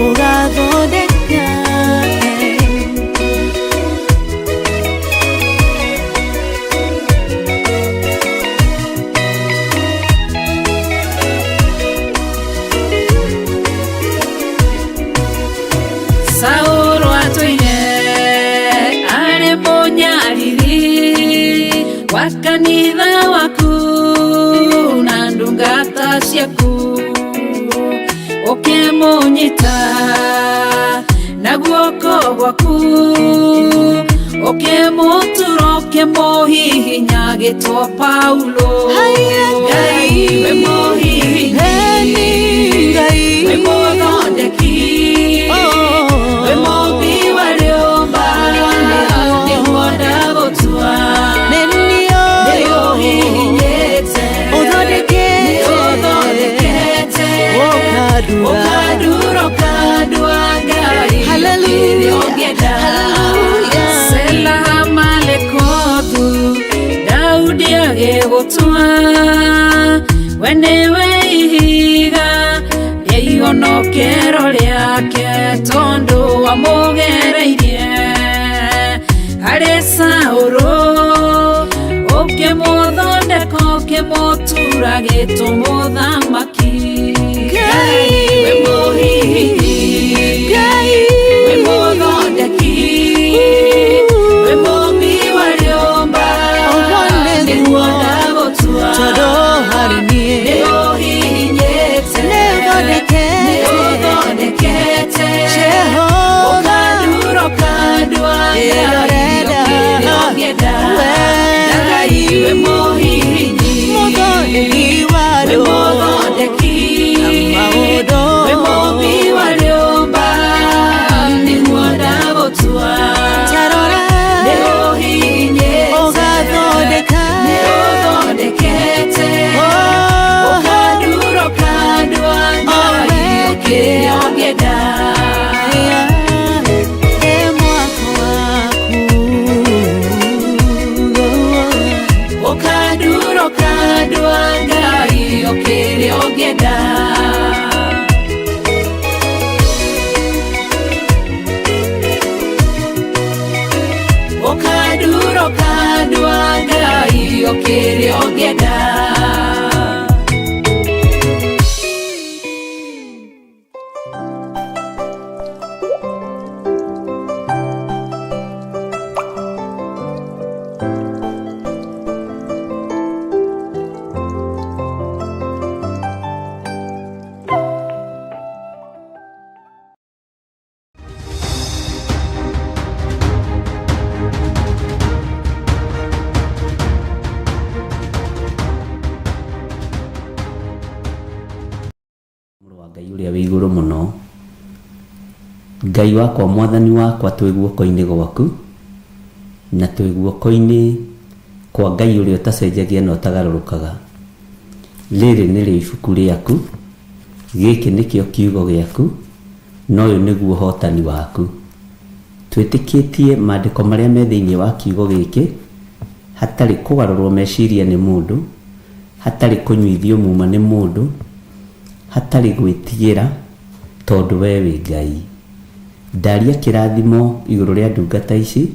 ũgathondeka. Saũlũ atũire arĩ mũnyariri wa kanitha waku na ndungata ciaku, ũkĩmũnyita na guoko gwaku, ũkĩmũtura ũkĩmũhihinya agĩtwo Paulo. Ngai we mũhihinyi, we mũthondeki, we mũmbi wa rĩũmba, nĩguo ndagũtua. Nĩ ũhihinyĩte, nĩ ũthondekete, ũkandura ũkandua Ngai ũkĩrĩ ũngĩenda. Sela malekothu, Daudi agĩgũtua, we nĩwe ihiga rĩa ihonokero rĩake, tondũ wamũgereirie harĩ Saũlũ, ũkĩmũthondeka Nake moturage tumuthamaki Ngai we muhihinyi Ngai we muthondeki we mumbi wa rĩũmba nĩguo ndagũtua Tondũ harĩ niĩ nĩũhihinyĩte nĩũthondekete Jehova ũkandurũka ndwa Ndĩrorenda ũngĩenda Ngai we mũhihinyi Mũthondeki wa we mũthondeki maũndũ we mũmbi wa rĩũmba nĩguo ndagũtua Tarora nĩũhihinyĩte ũgathondeka nĩũthondekete Oh, ũkandurũka ndwa Ngai ũkĩrĩa ũngĩenda ũkandurũka ndwa Ngai ũkĩrĩa ũngĩenda ũkandurũka ndwa Ngai ũkĩrĩa ũngĩenda Ngai ũrĩa wĩ igũrũ mũno, Ngai wakwa mwathani wakwa twĩ guoko-inĩ gwaku na twĩ guoko-inĩ kwa Ngai ũrĩa ũtacenjagia na ũtagarũrũkaga. Rĩrĩ nĩrĩo ibuku rĩaku, gĩkĩ nĩkĩo kiugo gĩaku, na ũyũ nĩguo ũhotani waku. Twĩtĩkĩtie maandĩko marĩa me thĩinĩ wa kiugo gĩkĩ hatarĩ kũgarũrwo meciria nĩ mũndũ, hatarĩ kũnyuithio muma nĩ mũndũ, hatarĩ gwĩtigĩra, tondũ we wĩ Ngai. Ndaria kĩrathimo igũrũ rĩa ndungata ici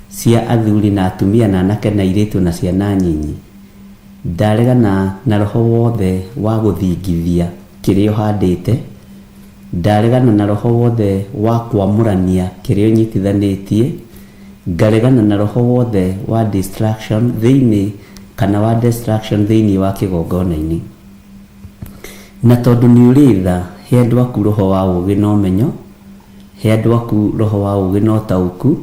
cia athuri na atumia na anake na airĩtu na ciana nyinyi. Ndaregana na roho wothe wa gũthingithia kĩrĩa ũhandĩte, ndaregana na roho wothe wa kwamũrania kĩrĩa ũnyitithanĩtie, ngaregana na roho wothe wa distraction thĩinĩ kana wa distraction thĩinĩ wa kĩgongona-inĩ. Na tondũ nĩ ũrĩ tha, he andũ aku roho wa ũũgĩ na ũmenyo, he andũ aku roho wa ũũgĩ na ũtaũku,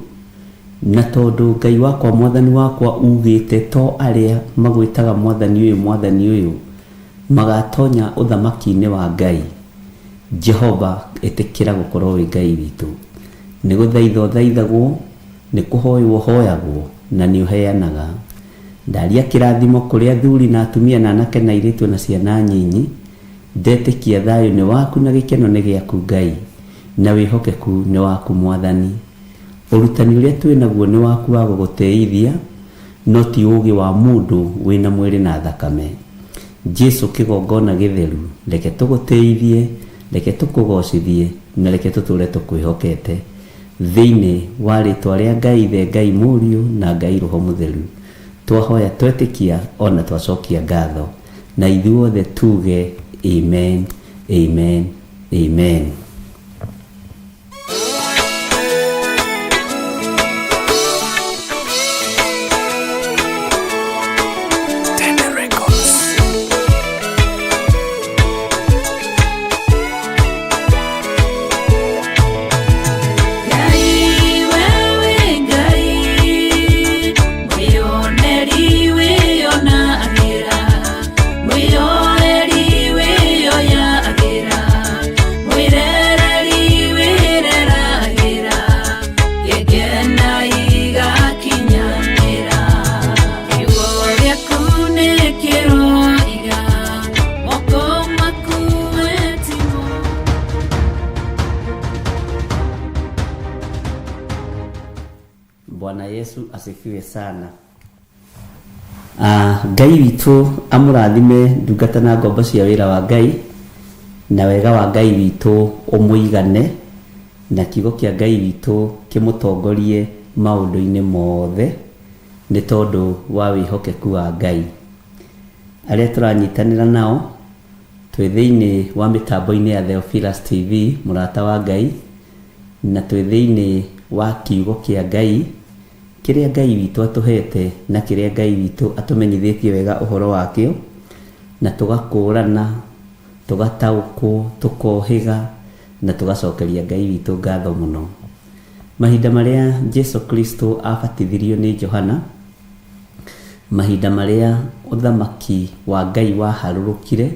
na tondũ Ngai wakwa mwathani wakwa ugĩte to arĩa magwĩtaga mwathani ũyũ magatonya ũthamaki-inĩ wa Ngai. Jehova ĩtĩkĩra gũkorwo wĩ Ngai witũ. Nĩ gũthaitha ũthaithagwo, nĩ kũhoywo hoyagwo, na nĩ ũheanaga. Ndaria kĩrathimo kũrĩ athuri na atumia na anake na airĩtu na ciana nyinyi, ndetĩkia thayũ nĩ waku na gĩkeno nĩ gĩaku Ngai, na wĩhokeku nĩ waku mwathani. Ũrutani ũrĩa twĩ naguo nĩ waku wa gũgũteithia, no ti ũũgĩ wa mũndũ wĩna mwĩrĩ na thakame. Jesu kĩgongona gĩtheru, reke tũgũteithie, reke tũkũgocithie, na reke tũtũre tũkwĩhokete thĩinĩ wa rĩtwa rĩa Ngai Ithe, Ngai Mũriũ na Ngai Roho Mũtheru. Twahoya twetĩkia ona twacokia ngatho, na ithuothe tuge amen, amen, amen. Bwana Yesu asifiwe sana. Ngai witũ amũrathime ndungata na ngombo cia wĩra wa Ngai, na wega wa Ngai witũ ũmũigane, na kiugo kĩa Ngai witũ kĩmũtongorie maũndũ-inĩ mothe, nĩ tondũ wa wĩhokeku wa Ngai. aria turanyitanira nao twi thiini wa mitambo-ini ya Theophilus TV murata wa Ngai, na twi thiini wa kiugo kia Ngai kiria Ngai witu atuhete na kiria Ngai witu atumenyithitie wega uhoro wakio, na tugakurana tugataukwo tukohiga na tugacokeria Ngai witu ngatho muno. Mahinda maria Jesu Kristo abatithirio ni Johana, mahinda maria uthamaki wa Ngai waharurukire,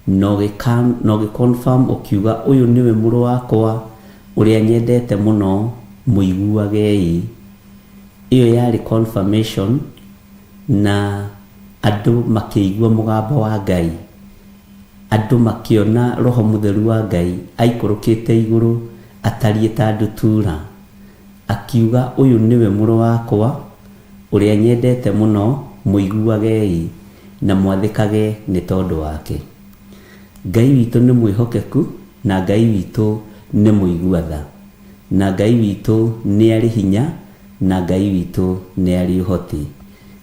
no giconfirm ukiuga uyu niwe muru wakwa uria nyendete muno, muiguagei. Iyo yari confirmation, na andu makiigua mugambo wa Ngai, andu makiona Roho Mutheru wa Ngai aikurukite iguru atarie ta ndutura, akiuga uyu niwe muru wakwa uria nyendete muno, muiguagei na mwathikage ni tondu wake. Ngai witu ni mwihokeku, na Ngai witu ni muiguatha, na Ngai witu ni ari hinya, na Ngai witu ni ari uhoti.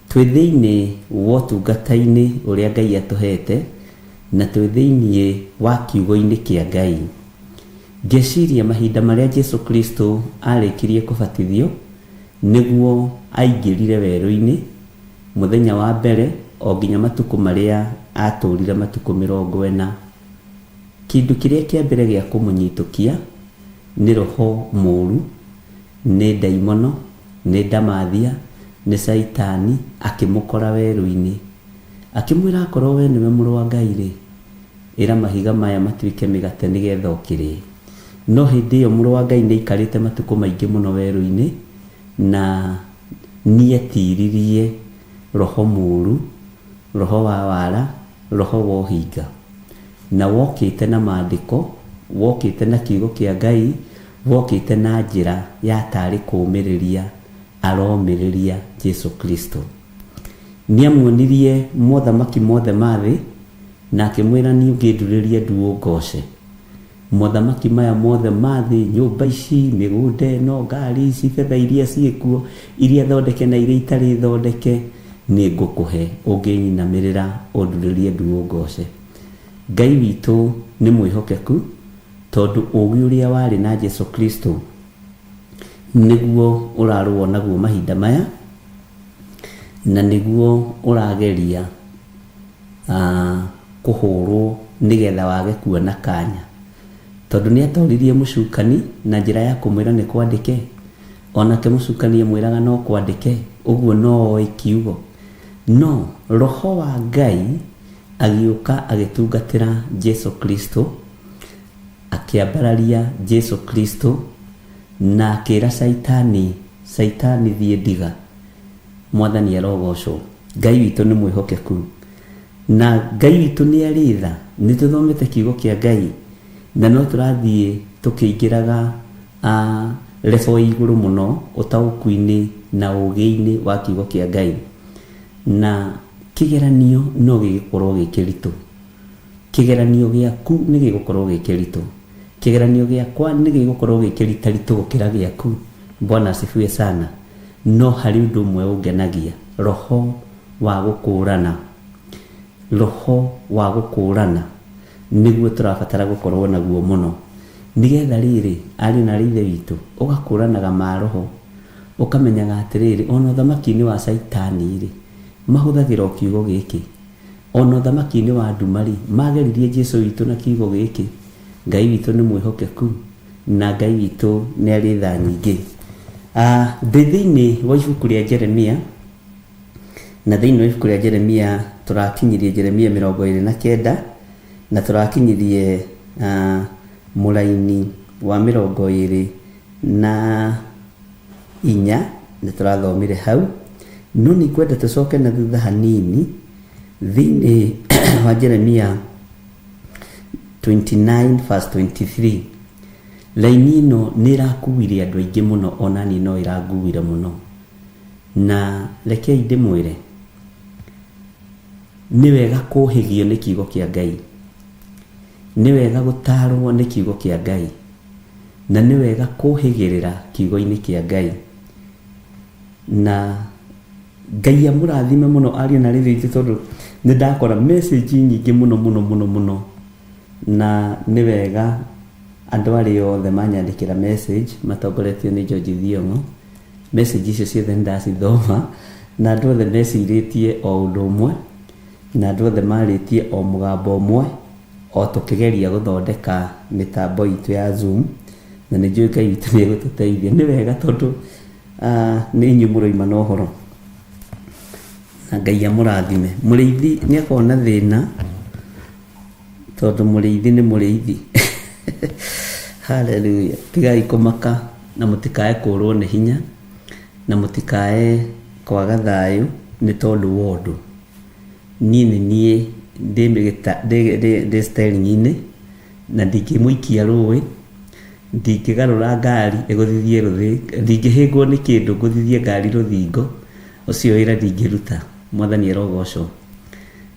Twi thiini wa utungata-ini uria Ngai atuhete, na twi thiini wa kiugo-ini kia Ngai. Ngeciria mahinda maria Jesu Kristo arikirie kubatithio niguo aingirire weru-ini muthenya wa mbere o nginya matuku maria aturire matuku 40. Kindu kiria kia mbere gia kumunyitukia ni roho muru, ni daimono, ni ndamathia, ni saitani akimukora weru-ini, akimwira akorwo we niwe muru wa Ngai ri, ira mahiga maya matuike migate nigetha ukirie. No hindi iyo muru wa Ngai ni ikarite matuku maingi muno weru-ini, na nietiririe roho muru, roho wa wara, roho wa uhinga, na wokite na maandiko, wokite na kiugo kia Ngai, wokite na njira ya tari kumiriria aromiriria Jesu Kristo. Niamuonirie mothamaki mothe mathi, na akimwira ni unginduririe ndu ngoce. Mothamaki maya mothe mathi, nyumba ici, migunde no, ngari ici, fedha iria ciikuo, iria thondeke na iria itari thondeke, ni ngukuhe unginyinamirira unduririe ndu ngoce. Ngai witu ni mwihokeku, tondu ugi uria wari na Jesu Kristo niguo urarwo naguo mahinda maya, na niguo urageria kuhurwo nigetha wage kuona kanya, tondu ni atoririe mucukani na njira ya kumwira ni kwandike, onake mucukani amwiraga no kwandike, uguo no ikiugo. No roho wa Ngai agiuka agitungatira Jesu Kristo, akiambararia Jesu Kristo, na akira saitani thie ndiga. Mwathani arogocwo. Ngai witu ni mwihokeku, na Ngai witu ni aritha. Ni tuthomete kiugo kia Ngai, na no turathie tukiingiraga level iguru muno utauku-ini na ugi-ini wa kiugo kia Ngai, na kigeranio no gigikorwo gikiritu. Kigeranio giaku ni gigukorwo gikiritu, kigeranio giakwa ni gigukorwo gikiritu gukira giaku. Bwana asifiwe sana. No hari undu umwe ungenagia, roho wa gukurana. Roho wa gukurana niguo turabatara gukorwo naguo muno, nigetha riri ari na rithe witu ugakuranaga maroho, ukamenyaga atiriri ona thamaki-ini wa saitani ri mahuthagira kiugo giki, ona thamaki-ini wa ndumari mageririe Jesu witu na kiugo giki. Ngai witu ni mwihokeku, na Ngai witu ni ari tha nyingi. Thiini wa ibuku ria Jeremia, na thiini wa ibuku ria Jeremia turakinyirie Jeremia 29 na turakinyirie muraini wa 24 na turathomire hau. No ni kwenda tucoke na thutha hanini thiini wa Jeremia 29 verse 23. Laini ino ni irakuwire andu aingi muno, ona ni no iraguwire muno, na rekei ndimwire ni wega kuhigio ni kiugo kia Ngai, ni wega gutarwo ni kiugo kia Ngai, na ni wega kuhigirira kiugo-ini kia Ngai. Na Ngai amurathime muno ari na rithithi tondu nĩ ndakora message nyingĩ mũno na nĩ wega andũ arĩa othe manyandĩkĩra message matongoretio nĩ George Thiong'o. Message icio ciothe ndacithoma na andũ othe mecirĩtie o ũndũ ũmwe na andũ othe marĩtie o mũgambo ũmwe o tũkĩgeria gũthondeka mĩtambo itũ ya Zoom, na nĩ njũĩ Ngai witũ nĩ egũtũteithia. Nĩ wega tondũ nĩ inyuĩ mũroima na ũhoro, na Ngai amũrathime. Mũrĩithi nĩ akorwo na thĩna tondũ mũrĩithi nĩ mũrĩithi. Haleluya. Tigai kũmaka na mũtikae kũrwo nĩ hinya na mũtikae kwaga thayũ nĩ tondũ wa ũndũ. Niĩ ndĩ steering-inĩ na ndingĩmũikia rũĩ, ndingĩgarũra ngari ĩgũthithie rũthĩ, ndingĩhĩngwo nĩ kĩndũ ngũthithie ngari rũthingo, ũcio wĩra ndingĩruta. Mwathani erogocwo.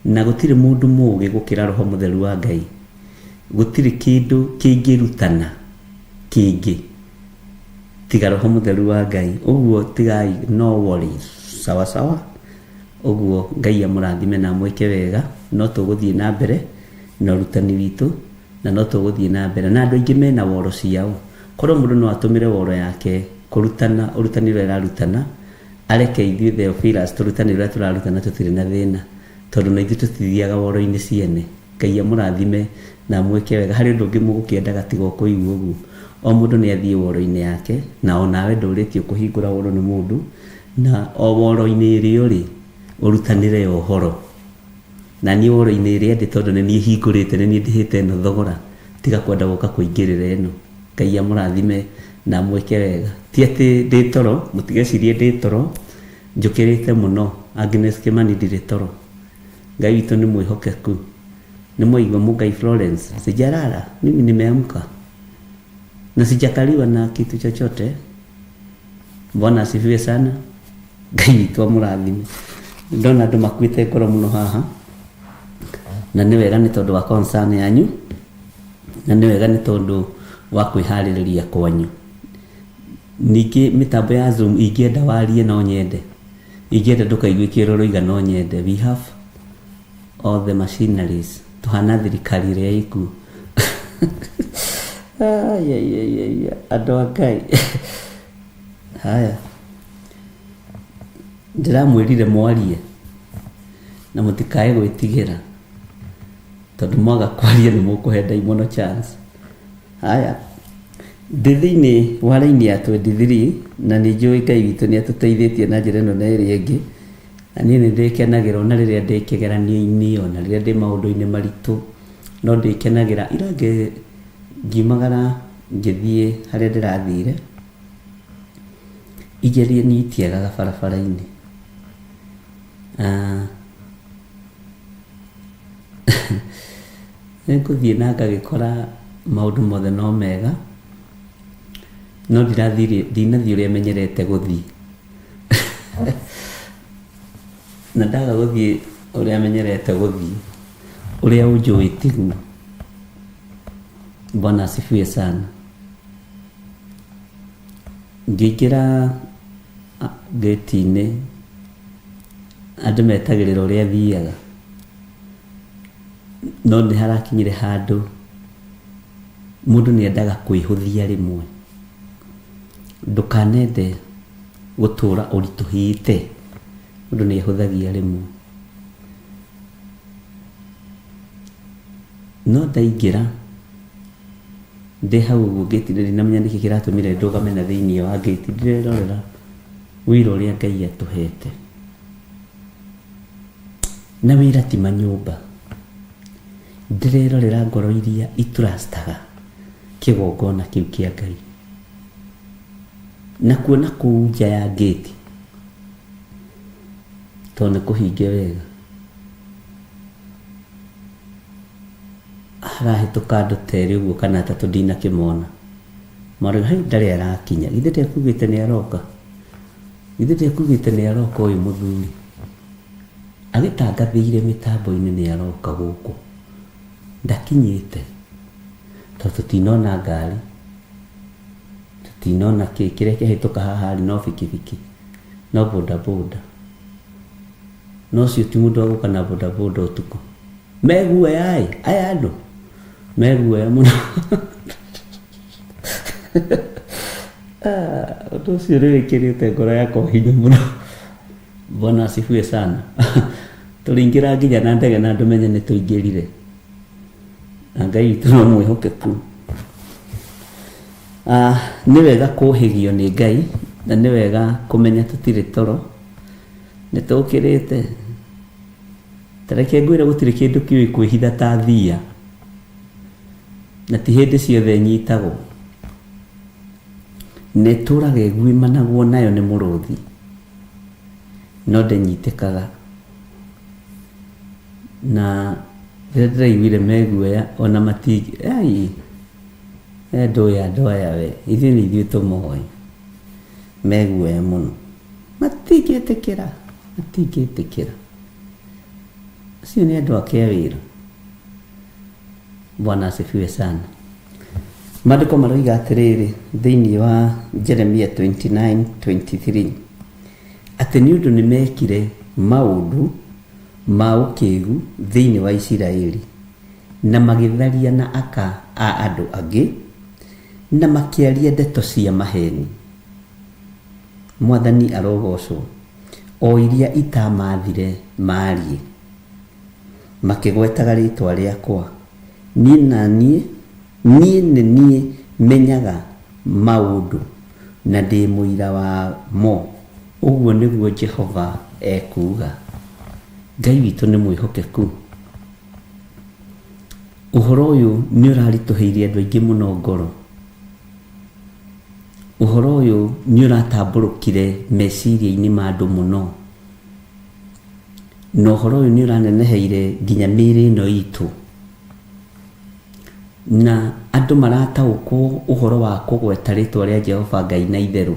Na gũtirĩ mũndũ mũũgĩ gũkĩra Roho Mũtheru wa Ngai. Gũtirĩ kĩndũ kĩngĩrutana kĩngĩ tiga Roho Mũtheru wa Ngai. Ũguo tigai no worries. Sawa sawa. Ũguo Ngai amũrathime na mwĩke wega, no tũgũthiĩ na mbere na ũrutani witũ, na no tũgũthiĩ na mbere na andũ aingĩ mena woro ciao. Korwo mũndũ no atũmĩre woro yake kũrutana ũrutani ũrĩa ararutana, areke ithuĩ Theophilus tũrutani ũrĩa tũrarutana tũtirĩ na thĩna, tondũ na ithuĩ tũtithiaga woro-inĩ ciene. Ngai amũrathime na mwĩke wega. Harĩ ũndũ ũngĩ mũgũkĩendaga tiga kũigua ũguo. O mũndũ nĩ athiĩ woro-inĩ yake, na o nawe ndũrĩtio kũhingũra woro nĩ mũndũ, na o woro-inĩ ĩrĩ ũrĩ ũrutanĩre ũhoro. Na niĩ woro-inĩ ĩrĩa ndĩ tondũ nĩ niĩ hingũrĩte, nĩ niĩ ndĩhĩte ĩno thogora, tiga kwenda gũka kũingĩrĩra ĩno. Ngai amũrathime na mwĩke wega. Ti atĩ ndĩ toro, mũtigecirie ndĩ toro, njũkĩrĩte mũno. Agnes Kimani ndirĩ toro. Ngai witũ nĩ mwĩhokeku. Nĩ mwaigua Mũngai Florence, sijalala, mimi nimeamka na sijakaliwa na kitu chochote. Bwana asifiwe sana. Ngai witũ amũrathime. Ndona andũ makuĩte ngoro mũno haha, na nĩ wega nĩ tondũ wa concern yanyu, na nĩ wega nĩ tondũ wa kwĩharĩrĩria kwanyu. Ningĩ mĩtambo ya Zoom ingĩenda warie no nyende, ingĩenda ndũkaigue kĩroro igana no nyende. We have all the machineries. Tuhana thirikari ĩrĩa ĩkuo. Andũ a Ngai. Haya, ndĩramwĩrire mwarie na mũtikae gwĩtigĩra, tondũ mwaga kwaria nĩ mũkũhe ndaimono chance. Haya, ndĩ thĩinĩ wa raini ya 23 na nĩ njũĩ Ngai witũ nĩ atũteithĩtie na njĩra ĩno na ĩrĩa ĩngĩ. Na niĩ nĩ ndĩkenagĩra ona rĩrĩa ndĩ kĩgeranio-inĩ, ona rĩrĩa ndĩ maũndũ-inĩ maritũ, no ndĩkenagĩra. Ira ngiumagara ngĩthiĩ harĩa ndĩrathire, igerie nĩ itiagaga barabara-inĩ. Nĩngũthiĩ na ngagĩkora maũndũ mothe no mega, no ndinathiĩ ũrĩa menyerete gũthiĩ. Na ndaga gũthiĩ ũrĩa menyerete gũthiĩ, ũrĩa ũnjũĩ tiguo. Bwana asifiwe sana. Ngĩingĩra gate-inĩ, andũ metagĩrĩra ũrĩa thiaga, no nĩ harakinyire handũ mũndũ nĩ endaga kwĩhũthia rĩmwe. Ndũkanende gũtũra ũritũhĩte, mũndũ nĩ ehũthagia rĩmwe. No ndaingĩra ndĩ hau ũguo gate-inĩ, ndinamenya nĩkĩ kĩratũmire ndũgame na thĩinĩ wa gate. Ndĩrerorera wĩra ũrĩa Ngai atũhete, na wĩra ti manyũmba. Ndĩrerorera ngoro iria iturastaga kĩgongona kĩu kĩa Ngai, na kuona kũu nja ya gate tondũ nĩ kũhinge wega. Harahĩtũka andũ terĩ ũguo kana atatũ ndinakĩmona. Marauga hei ndarĩ arakinya, githĩ ndekugĩte nĩ aroka, githĩ ndekugĩte nĩ aroka ũyũ mũthuri. Agĩtangathĩire mĩtambo-inĩ nĩ aroka gũkũ, ndakinyĩte tondũ tũtinona ngari, tũtinona kĩrĩa kĩahĩtũka haha no bikibiki, no bodaboda. no cio ti mundu aguka na bodaboda utuku meguoya aya andu meguoya muno undu ucio rä wikirite ngoro yakwa hinya muno. Bwana asifiwe sana. Turingira nginya na ndege na andu menye ni tuingirire na Ngai witũ no mwĩhokeku. Nĩ wega kũhĩgio nĩ Ngai na nĩ wega kũmenya tũtirĩ toro nĩ tũkĩrĩte. Tareke ngwĩre gũtirĩ kĩndũ kĩũĩ kwĩhitha ta thia na ti hĩndĩ ciothe nyitagwo. Nĩ tũraga ĩguĩmanagwo nayo nĩ mũrũthi no ndĩnyitĩkaga. Na rĩrĩa ndĩraiguire meguoya ona matingi andũ aya we ithuĩ nĩ ithuĩ tũmoĩ meguoya mũno matingĩtĩkĩra. Acio nĩ andũ ake a wĩra. Bwana asifiwe sana. Maandĩko maroiga atĩrĩrĩ thĩinĩ wa Jeremia 29:23 atĩ nĩ ũndũ nĩ mekire maũndũ ma ũkĩĩgu thĩinĩ wa Isiraeli na magĩtharia na aka a andũ angĩ na makĩaria ndeto cia maheni. Mwathani arogocwo. O iria itamathire maarie makĩgwetaga rĩĩtwa rĩakwa. Niĩ nĩ niĩ menyaga maũndũ na ndĩ mũira wamo. Ũguo nĩguo Jehova ekuuga. Ngai witũ nĩ mwĩhokeku. Ũhoro ũyũ nĩ ũraritũhĩire andũ aingĩ mũno ngoro. Ũhoro ũyũ nĩ ũratambũrũkire meciria-inĩ ma andũ mũno. Na ũhoro ũyũ nĩ ũraneneheire nginya mĩĩrĩ ĩno itũ. Na andũ marataũkwo ũhoro wa kũgweta rĩĩtwa rĩa Jehova Ngai na itherũ.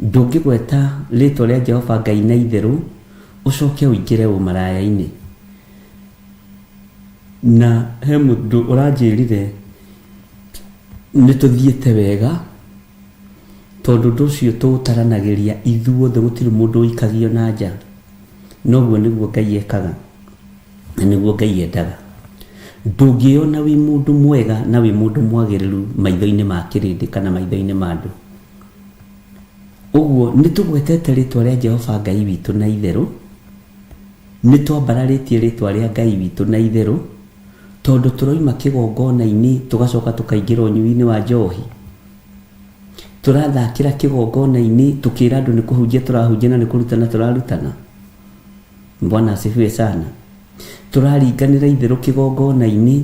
Ndũngĩgweta rĩĩtwa rĩa Jehova Ngai na itherũ ucoke uingire umaraya-inĩ. Na he mũndũ ũranjĩrire nĩ tũthiĩte wega tondũ ũndũ ũcio tũũtaranagĩria ithuothe gũtirĩ mũndũ ũikagio na nja. Noguo nĩguo Ngai ekaga na nĩguo Ngai endaga. Ndũngĩona wĩ mũndũ mwega na wĩ mũndũ mwagĩrĩru maitho-inĩ ma kĩrĩndĩ kana maitho-inĩ ma andũ. Ũguo nĩ tũgwetete rĩĩtwa rĩa Jehova Ngai witũ na itherũ. Nĩ twambararĩtie rĩĩtwa rĩa Ngai witũ na itherũ tondũ tũroima kĩgongona-inĩ tũgacoka tũkaingĩra ũnyui-inĩ wa njohi. Tũrathakĩra kĩgongona-inĩ tũkĩra andũ nĩ kũhunjia tũrahunjia na nĩ kũrutana tũrarutana. Bwana asifiwe sana. Tũraringanĩra itherũ kĩgongona-inĩ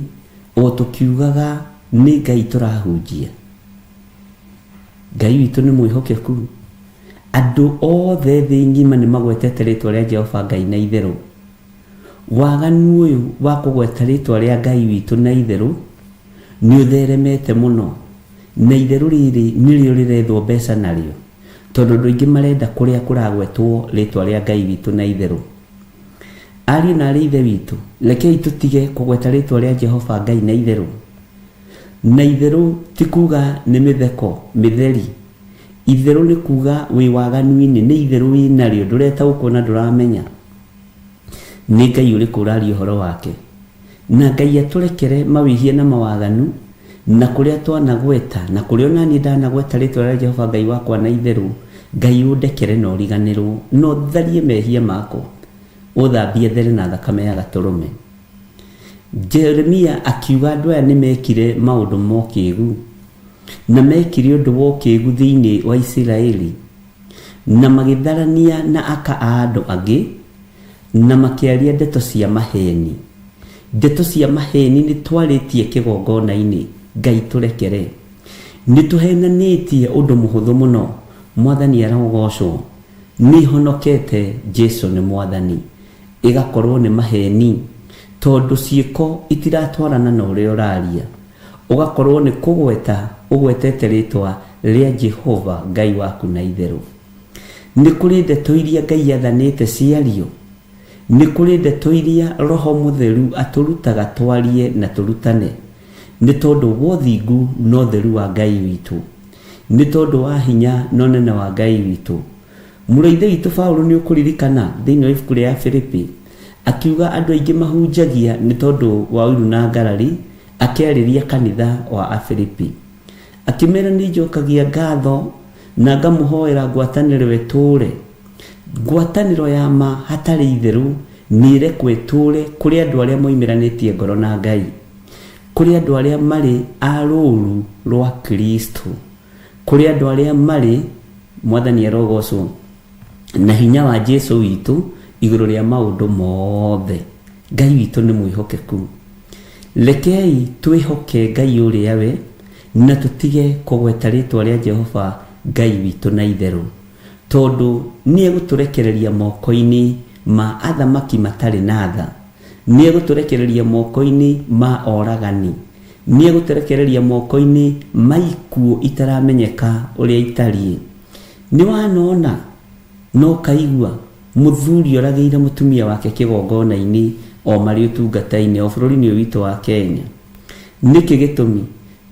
o tũkiugaga nĩ Ngai tũrahunjia. Ngai witũ nĩ mwĩhokeku. Andũ othe thĩ ng'ima nĩ magwetete rĩĩtwa rĩa Jehova Ngai na itherũ. Waganu ũyũ wa kũgweta rĩĩtwa rĩa Ngai witũ na itherũ nĩ ũtheremete mũno. Na itherũ rĩrĩ nĩrĩo rĩrethwo mbeca narĩo tondũ andũ aingĩ marenda kũrĩa kũragwetwo rĩĩtwa rĩa Ngai witũ na itherũ. Ariũ na aarĩ ithe witũ, rekei tũtige kũgweta rĩĩtwa rĩa Jehova Ngai na itherũ. Na itherũ ti kuga nĩ mĩtheko mĩtheri. Itherũ nĩ kuga wĩ waganu-inĩ, nĩ itherũ wĩ narĩo ndũretaũkwo na ndũramenya nĩ Ngai ũrĩkũ ũraria ũhoro wake. Na Ngai atũrekere mawĩhia na mawaganu na kũrĩa twanagweta na kũrĩa onaniĩ ndanagweta rĩĩtwa rĩa Jehova Ngai wakwa na itherũ. Ngai ũndekere na ũriganĩrwo no tharie mehia makwa ũthambie there na thakame ya gatũrũme. Jeremia akiuga andũ aya nĩ mekire maũndũ ma ũkĩĩgu na mekire ũndũ wa ũkĩĩgu thĩinĩ wa Isiraeli na magĩtharania na aka a andũ angĩ na makĩaria ndeto cia maheni. Ndeto cia maheni nĩ twarĩtie kĩgongona-inĩ. Ngai tũrekere. Nĩ tũhenanĩtie ũndũ mũhũthũ mũno. Mwathani arogocwo. Nĩ honokete Jesu nĩ Mwathani. Ĩgakorwo nĩ maheni tondũ ciĩko itiratwarana na ũrĩa ũraria. Ũgakorwo nĩ kũgweta ũgwetete rĩĩtwa rĩa Jehova Ngai waku na itherũ. Nĩ kũrĩ ndeto iria Ngai athanĩte ciario. Nĩ kũrĩ ndeto iria Roho Mũtheru atũrutaga twarie na tũrutane. Nĩ tondũ wa ũthingu na ũtheru wa Ngai witũ. Nĩ tondũ wa hinya na ũnene wa Ngai witũ. Mũraithe witũ Paulo nĩ ũkũririkana thĩinĩ wa ibuku rĩa Filipi akiuga andũ aingĩ mahunjagia nĩ tondũ wa ũiru na ngarari, akĩarĩria kanitha wa Afilipi akĩmera nĩ njokagia ngatho na ngamũhoera ngwatanĩro ĩtũũre, ngwatanĩro ya ma hatarĩ itherũ nĩ irekwo ĩtũũre kũrĩ andũ arĩa moimĩranĩtie ngoro na Ngai, kũrĩ andũ arĩa marĩ a rũũru rwa Kristo, kũrĩ andũ arĩa marĩ Mwathani arogocwo na hinya wa Jesũ witũ igũrũ rĩa maũndũ mothe. Ngai witũ nĩ mwĩhokeku. Rekei twĩhoke Ngai ũrĩa we na tũtige kũgweta rĩtwa rĩa Jehova Ngai witũ na itherũ, tondũ nĩ egũtũrekereria moko-inĩ ma athamaki matarĩ na tha, nĩ egũtũrekereria moko-inĩ ma oragani, nĩ egũtũrekereria moko-inĩ ma ikuũ itaramenyeka ũrĩa itariĩ. Nĩ wanona no kaigua mũthuri oragĩire mũtumia wake kĩgongona-inĩ o marĩ ũtungata-inĩ o bũrũri-inĩ ũyũ witũ wa Kenya. Nĩkĩ gĩtũmi?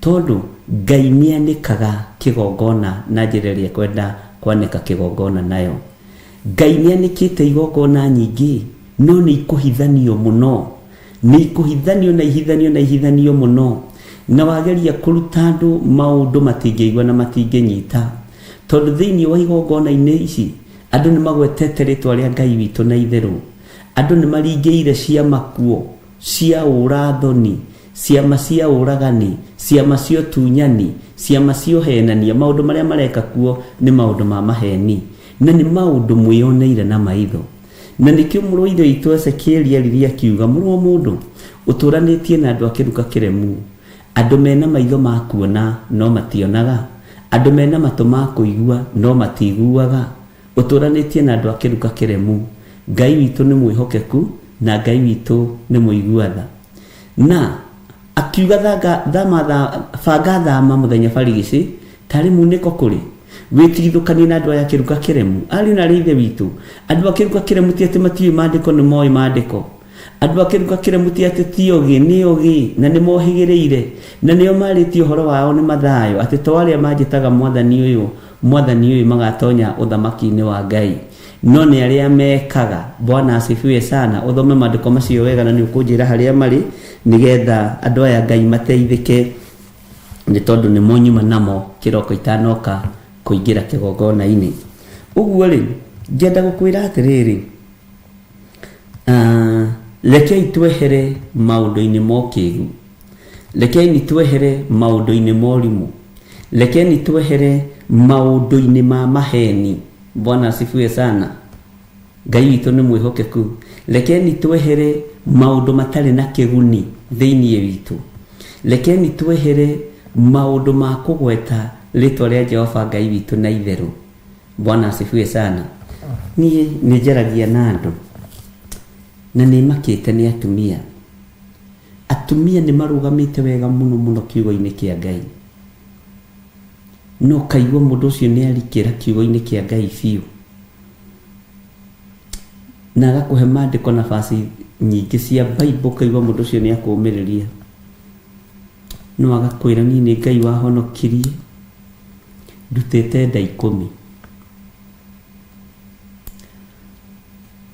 Tondũ Ngai nĩanĩkaga kĩgongona na njĩra ĩrĩa kwenda kwanĩka kĩgongona nayo. Ngai nĩanĩkĩte igongona nyingĩ no nĩ ikũhithanio mũno, nĩ ikũhithanio na ihithanio mũno, na wageria kũruta andũ maũndũ matingĩigua na matingĩnyita, tondũ thĩinĩ wa igongona-inĩ ici andũ nĩ magwetete rĩtwa rĩa Ngai witũ na itherũ, andũ nĩ maringĩire ciama kuo cia ũrathoni, ciama cia ũragani, ciama cia ũtunyani, ciama cia ũhenania. Maũndũ marĩa mareka kuo nĩ maũndũ ma maheni na nĩ maũndũ mwĩoneire na maitho. Na nĩkĩo mũrũithe witũ Ezekieli aririe akiuga, mũrũ wa mũndũ ũtũranĩtie na andũ a kĩruka kĩremu, andũ mena maitho ma kuona no mationaga, andũ mena matũ ma kũigua no matiguaga, ũtũranĩtie na andũ a kĩruka kĩremu. Ngai witũ nĩ mwĩhokeku na Ngai witũ nĩ mũiguatha. Na akiuga banga thama mũthenya barigici tarĩ munĩko kũrĩ wĩtigithũkanie na andũ aya kĩruka kĩremu. Ariũ na ithe witũ, andũ a kĩruka kĩremu ti atĩ matiũĩ maandĩko, nĩ moĩ maandĩko. Andũ a kĩruka kĩremu ti atĩ ti ogĩ, nĩ ogĩ na nĩ mohĩgĩrĩire na nĩo marĩtie ũhoro wao nĩ mathayo, atĩ to arĩa manjĩtaga mwathani ũyũ magatonya ũthamaki-inĩ wa Ngai, no nĩ arĩa mekaga. Bwana asifiwe sana. Ũthome maandĩko macio wega na nĩ ũkũnjĩra harĩa marĩ nĩgetha andũ aya Ngai mateithĩke, nĩ tondũ nĩ monyuma namo kĩroko itanoka kũingĩra kĩgongona-inĩ. Ũguo rĩ, ngenda gũkwĩra atĩrĩrĩ, rekei twehere maũndũ-inĩ mokĩgu, rekei twehere maũndũ-inĩ morimũ, rekei twehere maũndũ-inĩ ma maheni. Bwana asifiwe sana. Ngai witũ nĩ mwĩhokeku. Rekei twehere maũndũ matarĩ na kĩguni thĩinĩ witũ, rekei twehere maũndũ ma kũgweta rĩtwa rĩa Jehova Ngai witũ na itherũ. Bwana asifiwe sana. Niĩ nĩ njaragia na andũ na nĩ makĩte nĩ atumia. Atumia nĩ marũgamĩte wega mũno mũno kiugo-inĩ kĩa Ngai, no kaigua mũndũ ũcio nĩ arikĩra kiugo-inĩ kĩa Ngai biũ na agakũhe maandĩko na basi nyingĩ cia Bible, kaigua mũndũ ũcio nĩ akũmĩrĩria, no agakwĩra niĩ nĩ Ngai wahonokirie, ndutĩte nda 10.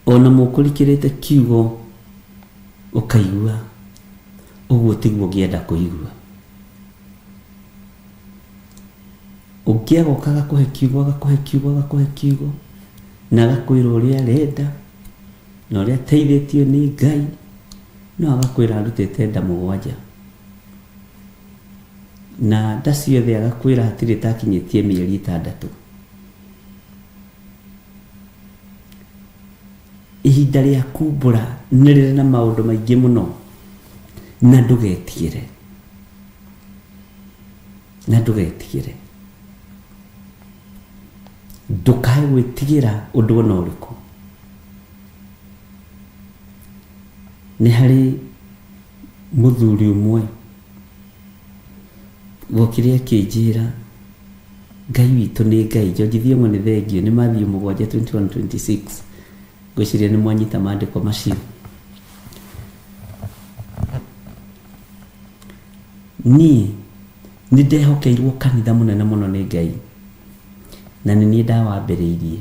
Ona mũkũrikĩrĩte kiugo ũkaigua ũguo tiguo ngĩenda kũigua. Ũngĩaga ũkagakũhe kiugo na agakwĩra ũrĩa arenda na ũrĩa ateithĩtio nĩ Ngai, no agakwĩra arutĩte nda 7 na nda ciothe agakwĩra hatirĩ takinyĩtie mĩeri 6. Ihinda rĩa kumbũra nĩ rĩrĩ na maũndũ maingĩ mũno, na ndũgetigĩre, ndũkae gwĩtigĩra ũndũ ona ũrĩkũ. Nĩ harĩ mũthuri ũmwe wokire akĩnjĩra, Ngai witũ nĩ Ngai. Njonjithie mwe nĩ thengio, nĩ Matthew 7:21-26. Ngwĩciria nĩ mwanyita maandĩko macio. Niĩ nĩ ndehokeirwo kanitha mũnene mũno nĩ Ngai, na nĩ niĩ ndawambĩrĩirie,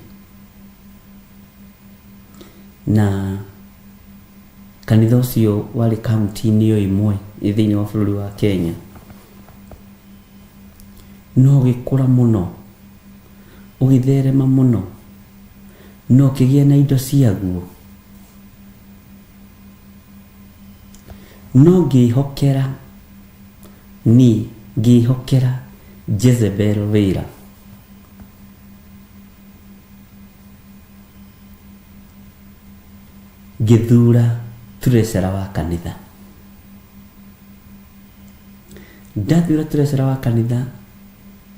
na kanitha ũcio warĩ kaunti-inĩ o ĩmwe thĩinĩ wa bũrũri wa Kenya, no ũgĩkũra mũno, ũgĩtherema mũno, no ũkĩgĩa na indo ciaguo, no ngĩhokera Jezebel wĩra. Ngĩthura treasurer wa kanitha. Ndathura treasurer wa kanitha,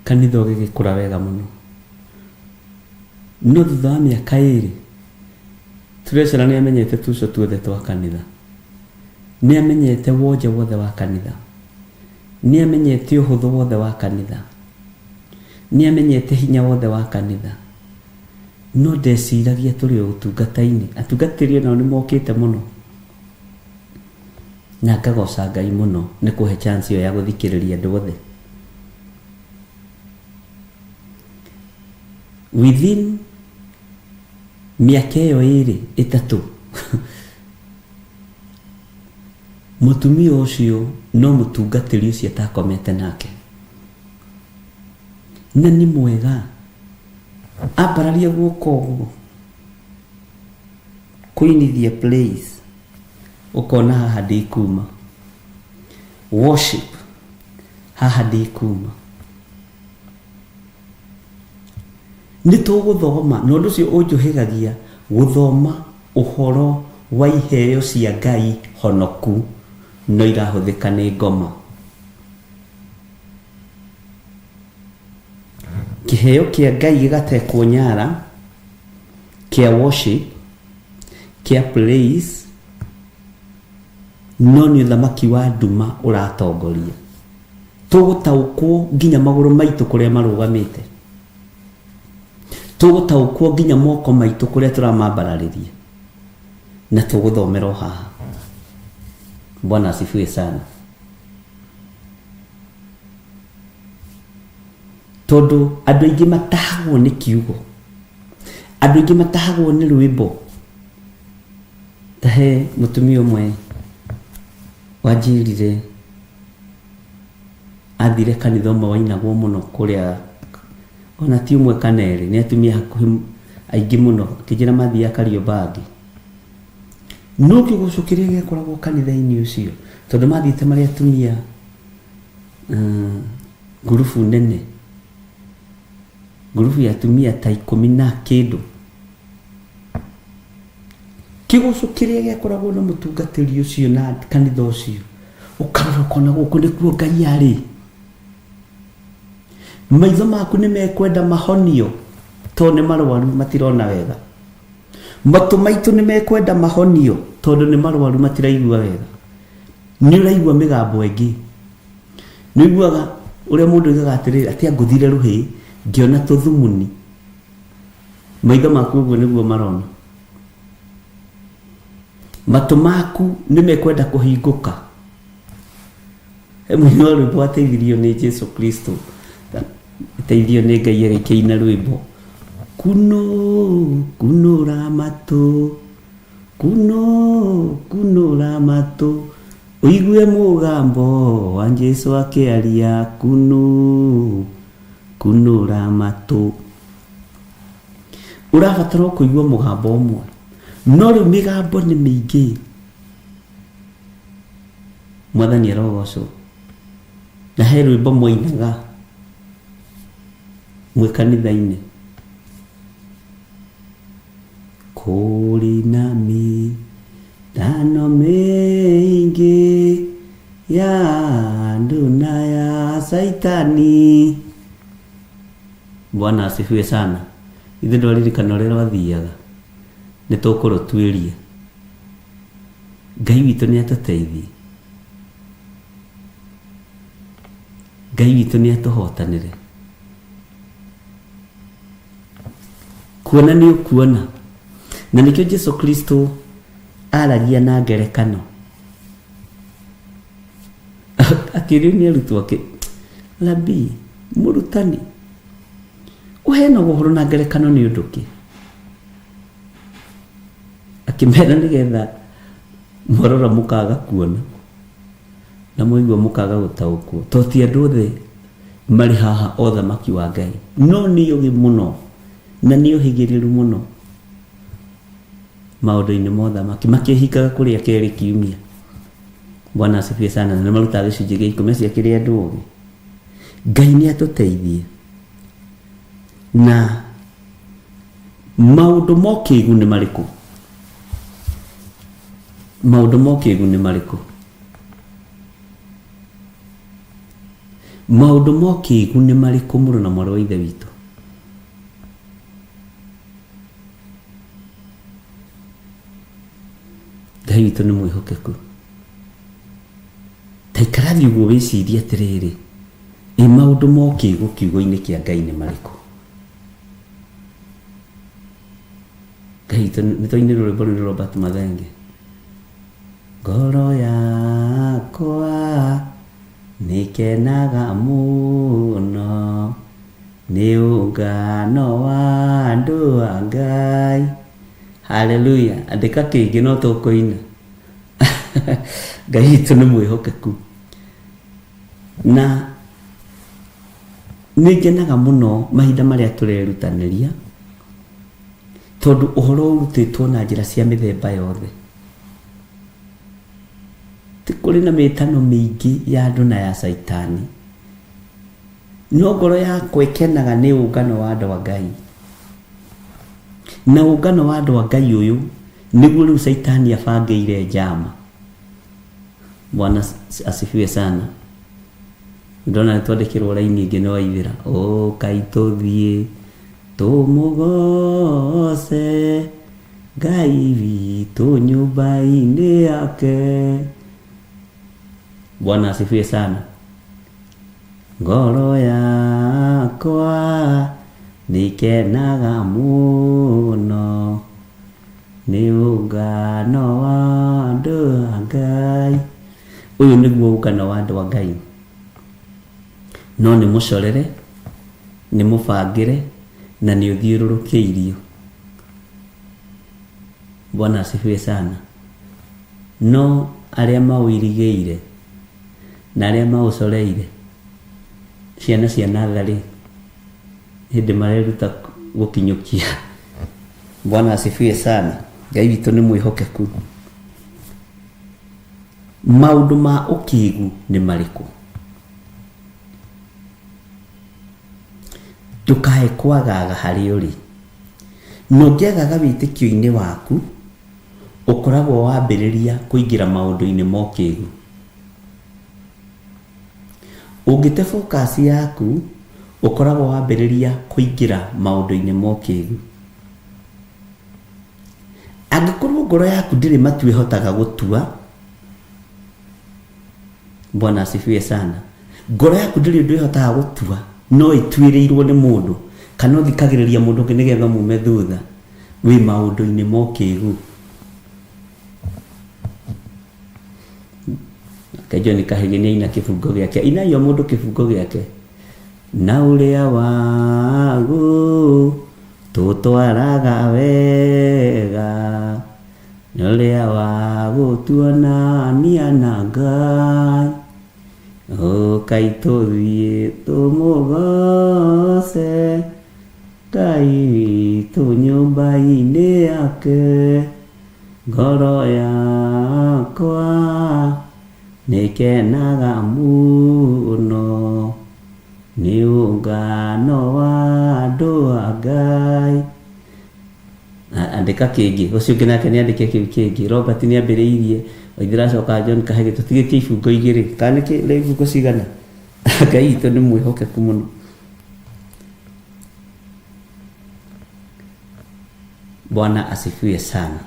kanitha ũgĩgĩkũra wega mũno. No thutha wa mĩaka 2 treasurer nĩ amenyete tuco tuothe twa kanitha, nĩ amenyete wonje wothe wa kanitha, nĩ amenyete ũhũthũ wothe wa kanitha, nĩ amenyete hinya wothe wa kanitha. No ndeciragia tũrĩ o ũtungata-inĩ, atungatĩri nao nĩ mokĩte mũno, na ngagoca Ngai mũno nĩ kũhe chance ĩyo ya gũthikĩrĩria andũ othe. Within mĩaka ĩyo 2-3 mũtumia ũcio no mũtungatĩri ũcio atakomete nake, na nĩ mwega. Ambararia guoko ũguo kũinithia place, ũkona haha ndikuma, worship haha ndikuma. Nĩ tũgũthoma, na ũndũ ũcio ũnjũhĩgagia gũthoma ũhoro wa iheo cia Ngai honoku no irahũthĩka nĩ ngoma. Kĩheo kĩa Ngai gĩgatekwo nyara, kĩa worship, kĩa praise, no nĩ ũthamaki wa nduma ũratongoria. Tũgũtaũkwo nginya magũrũ maitũ kũrĩa marũgamĩte, tũgũtaũkwo nginya moko maitũ kũrĩa tũramambararĩria, na tũgũthomera haha. Bwana asifiwe sana. Tondũ andũ aingĩ matahagwo nĩ kiugo, andũ aingĩ matahagwo nĩ rwĩmbo. Tahe mũtumia ũmwe wanjĩrire athire kanitha ũmwe wainagwo mũno kũrĩa, ona ti ũmwe kana erĩ, nĩ atumia hakuhĩ aingĩ mũno, kĩnjĩra mathiaga Kariobangi. No kĩgoco kĩrĩa gĩakoragwo kanitha-inĩ ũcio, tondũ mathiĩte marĩ atumia ngurubu nene, ngurubu ya atumia ta 10 na kĩndũ. Kĩgoco kĩrĩa gĩakoragwo na mũtungatĩri ũcio na kanitha ũcio, ũkarora ũkona gũkũ nĩkuo Ngai arĩ. Maitho maku nĩ mekwenda mahonio, tondũ nĩ marwaru matirona wega. Matũ maitũ nĩ mekwenda mahonio, tondũ nĩ marwaru matiraigua wega. Nĩ ũraigua mĩgambo ĩngĩ, nĩ ũiguaga ũrĩa mũndũ oigaga atĩrĩrĩ, atĩ ngũthire rũhĩ ngĩona tũthumuni. Maitho maku ũguo nĩguo marona. Matũ maku nĩ mekwenda kũhingũka. Mũini wa rwĩmbo ateithirio nĩ Jesu Kristo, ateithio nĩ Ngai agĩkĩina rwĩmbo, kunũra matũ, kunũra matũ, ũigue mũgambo wa Jesu akĩaria, kunũra matũ. Ũrabatara kũigua mũgambo ũmwe, no rĩu mĩgambo nĩ mĩingĩ. Mwathani arogocwo. Na he rwĩmbo mwainaga mwĩ kanitha-inĩ, kũrĩ na mĩthano mĩingĩ ya andũ na ya Saitani. Bwana asifiwe sana. Ithe ndwaririkana ũrĩa rwathiaga, nĩ tũkũrũtuĩria. Ngai witũ nĩ atũteithie, Ngai witũ nĩ atũhotanĩre. Kuona nĩ ũkuona, na nĩkĩo Jesu Kristo aragia na ngerekano. Akĩrĩu nĩ arutwo ake, Rabii, mũrutani, ũheana ũhoro na ngerekano nĩ ũndũ kĩ? akimera nigetha morora mukaga kuona na muigua mukaga gutaukwo to ti andu othe mari haha o thamaki wa Ngai no ni ugi muno na ni uhigiriru muno maundu-ini mothe makihikaga kuria keri kiumia. Bwana asifiwe sana. Na maruta gicunji gia 10 cia kiri andu ugi. Ngai ni atuteithie na maundu mokigu ni mariku. Maundu mokigu ni mariku. Maundu mokigu ni mariku muru na moro ithe witu. Ngai witu ni mwihokeku. Taikarathi uguo wiciria atiriri. Maundu mokigu kiugo-ini kia Ngai ni mariku. Ngai witu ni toine rwimbo ni Robert Mathenge. Ngoro yakwa nikenaga muno ni ungano wa andu a Ngai. Haleluya. Andika kingi no tukoina. Ngai witu ni mwihokeku na ningenaga muno mahinda maria turerutaniria tondu uhoro urutitwo na njira cia mithemba yothe. Tikuri na mitano mingi ya andu na ya saitani no ngoro yakwa ikenaga ni ungano wa andu a Ngai na ungano wa andu a Ngai uyu niguo riu saitani abangeire njama. Bwana asifiwe sana. Ndona twandikirwo raini ingi no aithira o Ngai tuthie tumugose Ngai witu nyumba-ini yake. Bwana asifiwe sana. Ngoro yakwa nikenaga muno ni ungano wa andu a Ngai. Uyu niguo ungano wa andu a Ngai no ni mucorere ni mubangire na ni uthiururukiirio. Bwana asifiwe sana. No aria mawirigeire na aria maucoreire ciana cia nathari hindi mareruta gukinyukia. Bwana asifiwe sana. Ngai witu ni mwihokeku. Maundu ma ukigu ni mariku. Ndukae kwagaga hari uri. No ngiagaga witikio-ini waku ukoragwo wambiriria kuingira maundu-ini mokigu. Ungite focus yaku ukoragwo wambiriria kuingira maundu-ini mokigu. Angikorwo ngoro yaku ndiri matu ihotaga gutua. Bwana asifiwe sana. Ngoro yaku ndiri ndu ihotaga gutua no ituirirwo ni mundu kana uthikagiriria mundu ngi nigetha mume thutha wi maundu-ini mokigu. Kajo ni kahegenia ina kifungo giake ina yo mundu kifungo giake na uria wagu tutwaraga wega na uria wagu tuonania na Ngai. O Ngai tuthie tumugose Ngai witu nyumba-ini yake. Ngoro yakwa nikenaga muno ni ungano wa andu a Ngai. Andika kingi ucio ngi nake ni andike kiu kingi. Robert ni ambiriirie oithira coka John kahege tutigitie ifungo igiri kana ki le ifungo cigana. Ngai witu ni mwihokeku muno. Bwana asifiwe sana.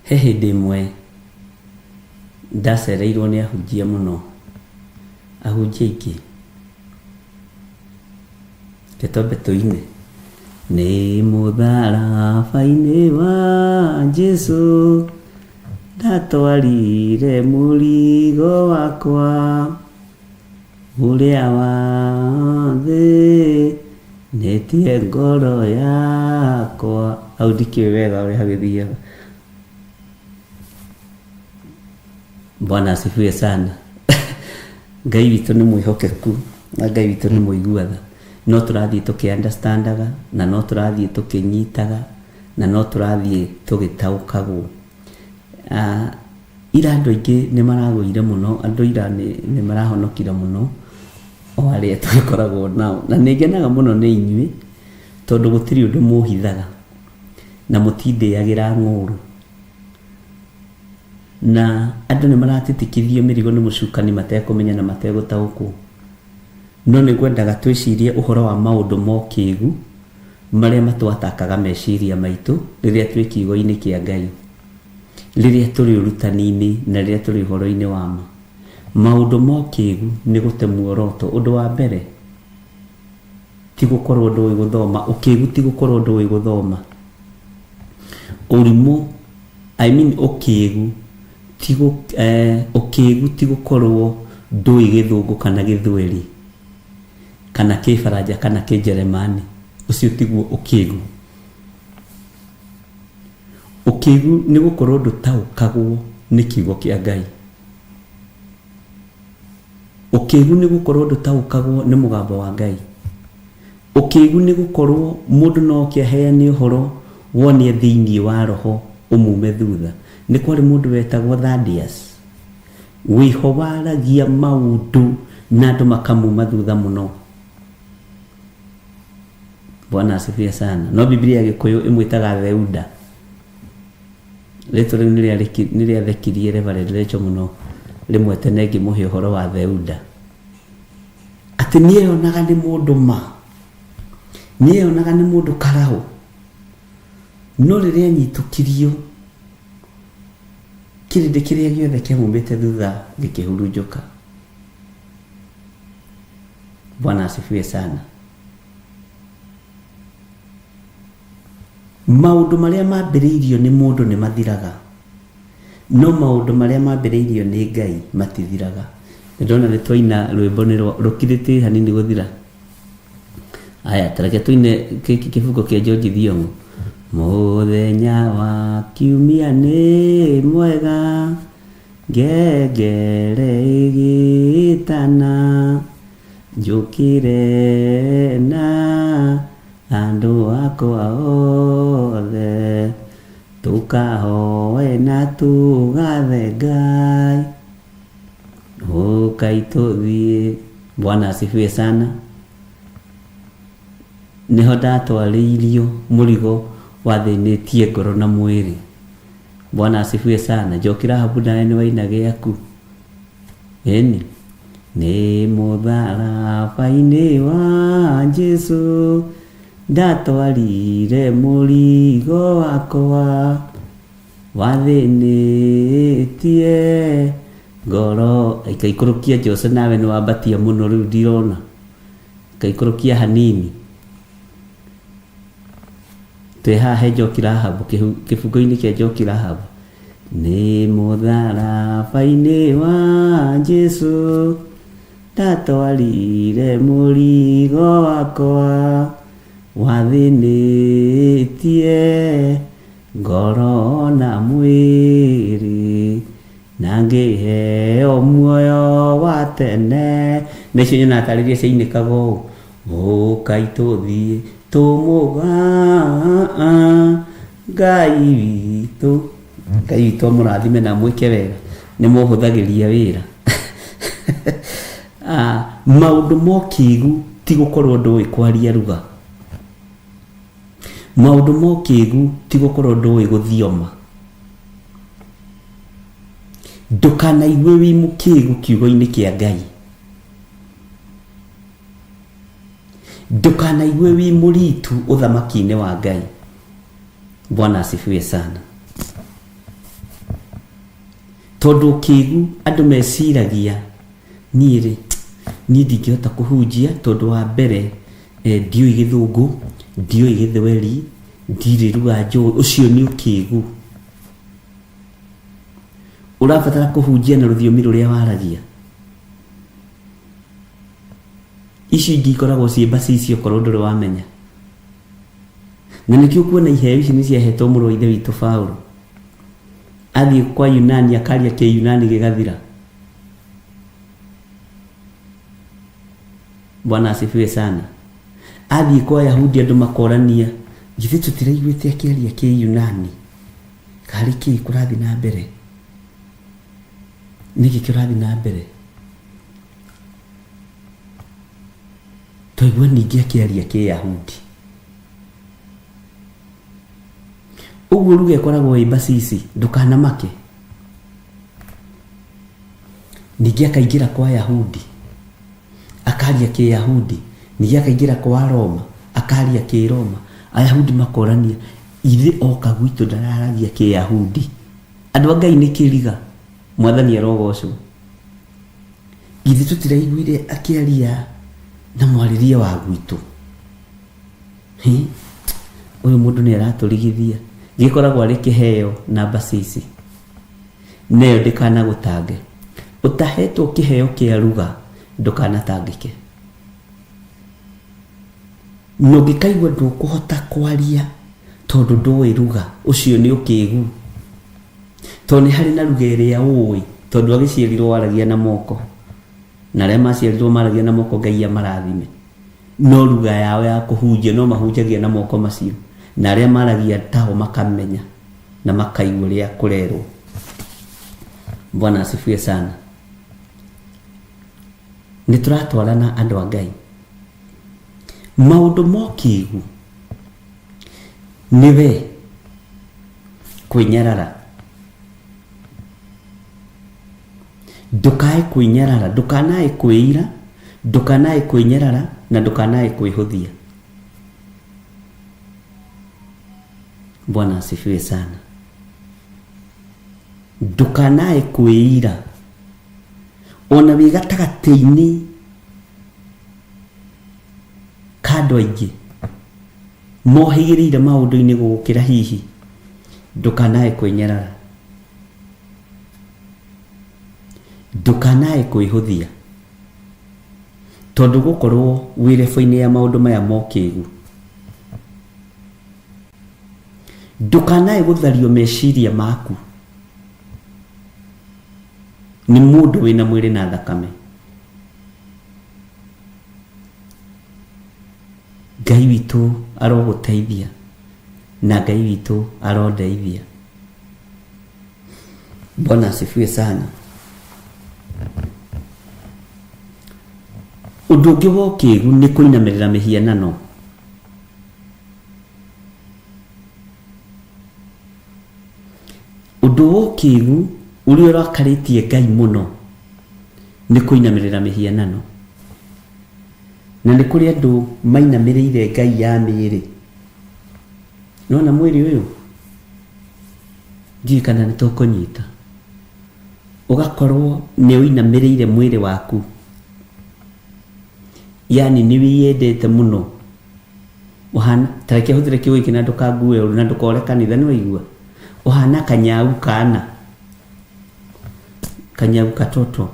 He hindi imwe ndacereirwo ni ahunjia muno. Ahunjia ingi ketombe-ini ni mutharaba-ini wa Jesu ndatwarire murigo wakwa uria wa thi ni tie ngoro yakwa au ndikiwe wega uri hagithia. Bwana asifiwe sana. Ngai witũ nĩ mwĩhokeku na Ngai witũ nĩ mũiguatha, no tũrathiĩ tũkĩunderstandaga na no tũrathiĩ tũkĩnyitaga na no tũrathiĩ tũgĩtaũkagwo. Ira andũ aingĩ nĩ maragũire mũno, andũ ira nĩ marahonokire mũno o arĩa tũkoragwo nao, na nĩ ngenaga mũno nĩ inyuĩ tondũ gũtirĩ ũndũ mũhithaga na mũtindĩagĩra ng'ũrũ, na andũ nĩ maratĩtĩkithio mĩrigo nĩ mũcukani matekũmenya na mategũtaũkwo. No nĩ ngwendaga twĩcirie ũhoro wa maũndũ mokĩgu marĩa matwatakaga meciria maitũ rĩrĩa twĩ kiugo-inĩ kĩa Ngai, rĩrĩa tũrĩ ũrutani-inĩ na rĩrĩa tũrĩ ũhoro-inĩ wa ma. Maũndũ mokĩgu nĩ gũte muoroto. Ũndũ wa mbere ti gũkorwo ndũĩ gũthoma. Ũkĩgu ti gũkorwo ndũĩ gũthoma. Ũrimũ ũkĩgu ti gũkorwo ndũĩ gĩthũngũ kana gĩthweri kana kĩbaranja kana kĩnjeremani. Ũcio tiguo ũkĩgu. Ũkĩgu nĩ gũkorwo ndũtaũkagwo nĩ kiugo kĩa Ngai. Ũkĩgu nĩ gũkorwo ndũtaũkagwo nĩ mũgambo wa Ngai. Ũkĩgu nĩ gũkorwo mũndũ no kĩaheane ũhoro wonie thĩinĩ wa roho ũmume thutha. Nĩ kwarĩ mũndũ wetagwo Thaddeus, wĩho waragia maũndũ na andũ makamuma thutha mũno. Bwana asifiwe sana. No Biblia ya Gĩkũyũ ĩmwĩtaga Theuda. Rĩtwa rĩu nĩ rĩathekirie Reverend Rachel mũno rĩmwe tene ngĩmũhe ũhoro wa Theuda, atĩ nĩeyonaga nĩ mũndũ ma, nĩeyonaga nĩ mũndũ karahũ, no rĩrĩa anyitũkirio kĩrĩndĩ kĩrĩa gĩothe kĩamumĩte thutha gĩkĩhurunjũka. Bwana asifiwe sana. Maũndũ marĩa mambĩrĩirio nĩ mũndũ nĩ mathiraga, no maũndũ marĩa mambĩrĩirio nĩ Ngai matithiraga. Ndona nĩ twaina rwĩmbo nĩ rũkirĩte hanini gũthira. Aya tareke tũine kĩbungo kĩa George Thiong'o. Mũthenya wa kiumia nĩ mwega, ngengere ĩgĩtana, njũkĩre na andũ akwa othe, tũkahoe na tũgathe Ngai, ũkai tũthiĩ. Bwana asifiwe sana. Nĩho ndatwarĩirio mũrigo wathĩnĩtie ngoro na mwĩrĩ. Bwana asifiwe sana. Njokĩra habu nawe nĩ waina gĩaku. Eni nĩ mũtharaba-inĩ wa Jesũ ndatwarire mũrigo wakwa wathĩnĩtie ngoro. Ikaikũrũkia Jose, nawe nĩ wambatia mũno rĩu ndirona. Ikaikũrũkia hanini. Twehahe Njoki Rahabu kĩbungo-inĩ kĩa Njoki Rahabu. Nĩ mũtharaba-inĩ wa Jesũ ndatwarire mũrigo wakwa wathĩnĩtie ngoro na mwĩrĩ, na ngĩheo muoyo wa tene. Nĩcio nyona tarĩria ciainĩkaga ũũ. Ũkai tũthiĩ tũmũga Ngai witũ. Ngai witũ mũrathime na mwĩke wega, nĩ mũhũthagĩria wĩra. Maũndũ mokĩgu ti gũkorwo ndũĩ kwaria ruga. Maũndũ mokĩgu ti gũkorwo ndũĩ gũthioma. Ndũkanaigue wĩ mũkĩgu kiugo-inĩ kĩa Ngai. Ndũkanaigue wĩ mũritu ũthamaki-inĩ wa Ngai. Bwana asifiwe sana. Tondũ ũkĩgu andũ meciragia niĩ ndingĩhota kũhunjia tondũ wa mbere ndiũĩ gĩthũngũ, ndiũĩ gĩthweri, ndirĩ ruga njũĩ. Ũcio nĩ ũkĩgu. Ũrabatara kũhunjia na rũthiomi rũrĩa waragia. Icio ingĩ ikoragwo ciĩ mbaci icio korwo ndũrĩ wamenya. Na nikio kuona iheo ici ni ciahetwo mũrũ wa ithe witũ Paulo athiĩ kwa Yunani akaria Kĩyunani gĩgathira. Bwana asifiwe sana. Athiĩ kwa Yahudi andũ makorania, githĩ tũtiraiguĩte akĩaria Kĩyunani? Karĩ kĩĩ kũrathiĩ na mbere? Nĩkĩ kĩrathiĩ na mbere? Twaigua ningĩ akĩaria Kĩyahudi. Ũguo ruga ĩkoragwo ĩ basisi, ndũkanamake. Ningĩ akaingĩra kwa Yahudi akaria Kĩyahudi, ningĩ akaingĩra kwa Roma akaria Kĩroma. Ayahudi makorania, ithe oka gwitũ ndararagia Kĩyahudi. Andũ a Ngai nĩ kĩriga, Mwathani arogocwo. Githĩ tũtiraiguire akĩaria na mwarĩria wa gwitũ? Ũyũ mũndũ nĩ aratũrigithia. Gĩkoragwo arĩ kĩheo na basisi. Neyo ndĩkanagũtange. Ũtahetwo kĩheo kĩa ruga, ndũkanatangĩke. No ngĩkaigua ndũkũhota kwaria tondũ ndũĩ ruga, ũcio nĩ ũkĩĩgu. Tondũ nĩ harĩ na ruga ĩrĩa ũĩ, tondũ agĩciarirwo waragia na moko. Na arĩa maciarirwo maragia na moko Ngai amarathime. No ruga yao ya kũhunjia no mahunjagia na moko macio. Na arĩa maragia tao makamenya na makaigua rĩa kũrerwo. Bwana asifiwe sana. Nĩ tũratwarana andũ a Ngai. Maũndũ mokĩgu nĩwe kwĩnyarara. Ndũkae kwĩnyarara, ndũkanae kwĩira, ndũkanae kwĩnyarara na ndũkanae kwĩhũthia. Bwana asifiwe sana. Ndũkanae kwĩira. Ona wĩ gatagatĩ-inĩ ka andũ aingĩ mohĩgĩrĩire maũndũ-inĩ gũgũkĩra hihi, ndũkanae kwĩnyarara, ndũkanae kwĩhũthia, tondũ gũkorwo wĩ rebu-inĩ ya maũndũ maya mokĩgu. Ndũkanae gũthario meciria maku nĩ mũndũ wĩna mwĩrĩ na thakame. Ngai witũ arogũteithia na Ngai witũ arondeithia. Bwana asifiwe sana. Ũndũ ũngĩ wokĩgu nĩ kũinamĩrĩra mĩhianano. Ũndũ wokĩgu ũrĩa ũrakarĩtie Ngai mũno nĩ kũinamĩrĩra mĩhianano. Na nĩ kũrĩ andũ mainamĩrĩire Ngai ya mĩĩrĩ. Nona mwĩrĩ ũyũ ndiũĩ kana nĩ tũkũnyita. Ũgakorwo nĩ ũinamĩrĩire mwĩrĩ waku, yani nĩ wĩyendete mũno. Ũhana ta reke hũthĩre kiugo gĩkĩ na ndũkangue ũru na ndũkore kanitha, nĩ waigua? Ũhana kanyau kana, kanyau katoto.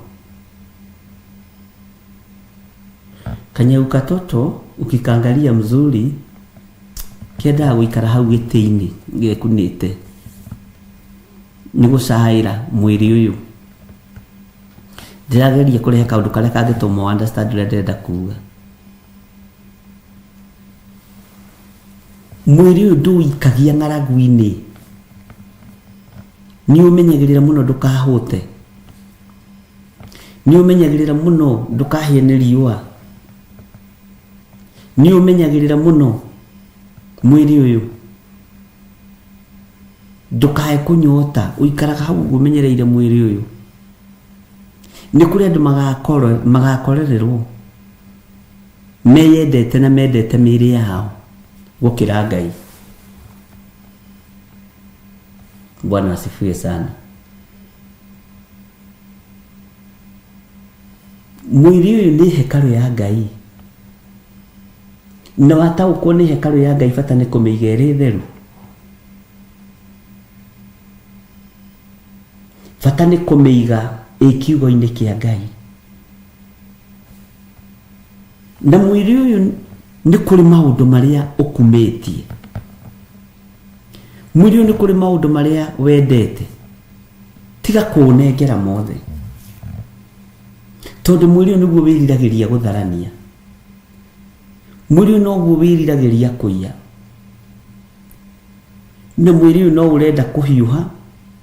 Kanyau katoto ukikangalia mzuri kenda gũikara hau gĩtĩ-inĩ gĩkunĩte nĩ gũcaĩra mwĩrĩ ũyũ. Ndĩrageria kũrehe kaũndũ karĩa kangĩtũma understand ũrĩa ndĩrenda kuga. Mwĩrĩ ũyũ ndũikagia ng'aragu-inĩ, nĩ ũmenyagĩrĩra mũno ndũkahũte, nĩ ũmenyagĩrĩra mũno ndũkahĩe nĩ riũa, nĩ ũmenyagĩrĩra mũno mwĩrĩ ũyũ ndũkae kũnyota, ũikaraga hau ũmenyereire mwĩrĩ ũyũ. Nĩ kũrĩ andũ magakorererwo meyendete na mendete mĩĩrĩ yao gũkĩra Ngai. Bwana asifiwe sana. Mwĩrĩ ũyũ nĩ hekarũ ya Ngai, na wataũkwo nĩ hekarũ ya Ngai bata nĩ kũmĩiga ĩrĩ theru. Bata nĩ kũmĩiga ĩ kiugo-inĩ kĩa Ngai. Na mwĩrĩ ũyũ nĩ kũrĩ maũndũ marĩa ũkumĩtie. mwili ni kuri maundu maria wendete tiga kunengera mothe tondu mwili niguo wiriragiria gutharania mwili noguo wiriragiria kuiya na mwili no urenda kuhiuha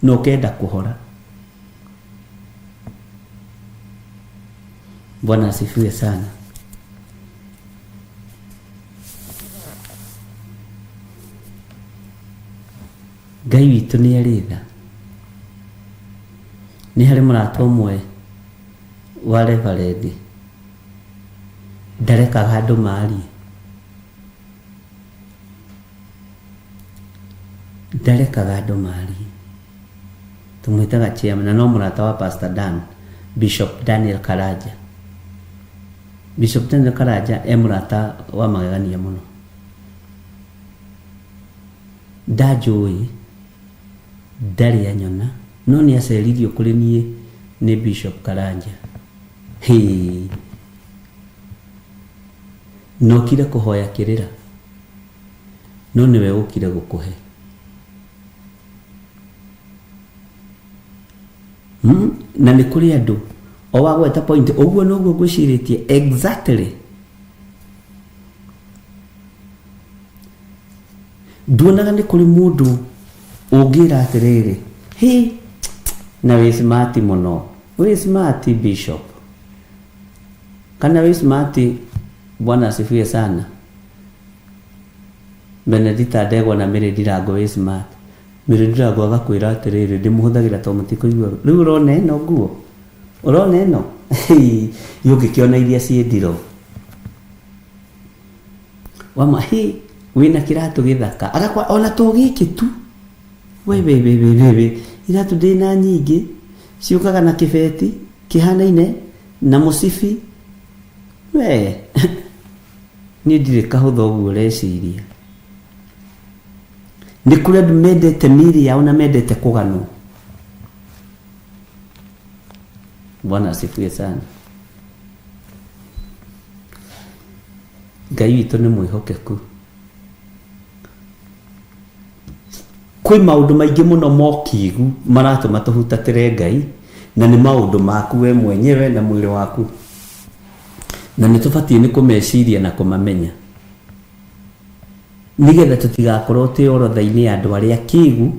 no kenda kuhora. Bwana asifiwe sana. Ngai witũ nĩ arĩ tha. Nĩ harĩ mũrata ũmwe wa Reverend ndarekaga andũ maarie. Ndarekaga andũ maarie. Tũmwĩtaga chairman na no mũrata wa Pastor Dan, Bishop Daniel Karaja. Bishop Daniel Karaja mũrata wa magegania mũno. Ndajũĩ ndarĩ anyona no nĩ aceririo kũrĩ niĩ nĩ Bishop Karaja. Nokire kũhoya kĩrĩra no nĩwe ũkire gũkũhe. Na nĩ kũrĩ andũ o wagweta point ũguo noguo ngwĩcirĩtie exactly. Nduonaga nĩ kũrĩ mũndũ ũngĩra atĩrĩrĩ na wĩ smart mũno, wĩ smart Bishop kana wĩ smart. Bwana asifiwe sana. Benedita Ndegwa na Mary Ndirango wĩ smart. Mary Ndirango agakwĩra atĩrĩrĩ ndĩmũhũthagĩra to mũtikũigua. Rĩu ũrona ĩno nguo, ũrona ĩno yũngĩkĩona iria ciĩ ndiro wama wĩna kĩratũ gĩthaka agakwa ona to gĩkĩ tu we iratũ ndĩna nyingĩ ciũkaga na kĩbeti kĩhanaine na mũcibi we niĩ ndirĩ kahũtha ũguo reciria. Nĩ kũrĩ andũ mendete mĩĩrĩ yao na mendete kũganwo. Bwana asifiwe sana. Ngai witũ nĩ mwĩhokeku. Kwĩ maũndũ maingĩ mũno mokigu maratũma tũhutatĩre Ngai na nĩ maũndũ maku we mwenyewe na mwĩrĩ waku na nĩ tũbatiĩ nĩ kũmeciria na kũmamenya nigetha tũtigakorwo twĩ orodha-inĩ ya andũ arĩa kĩgu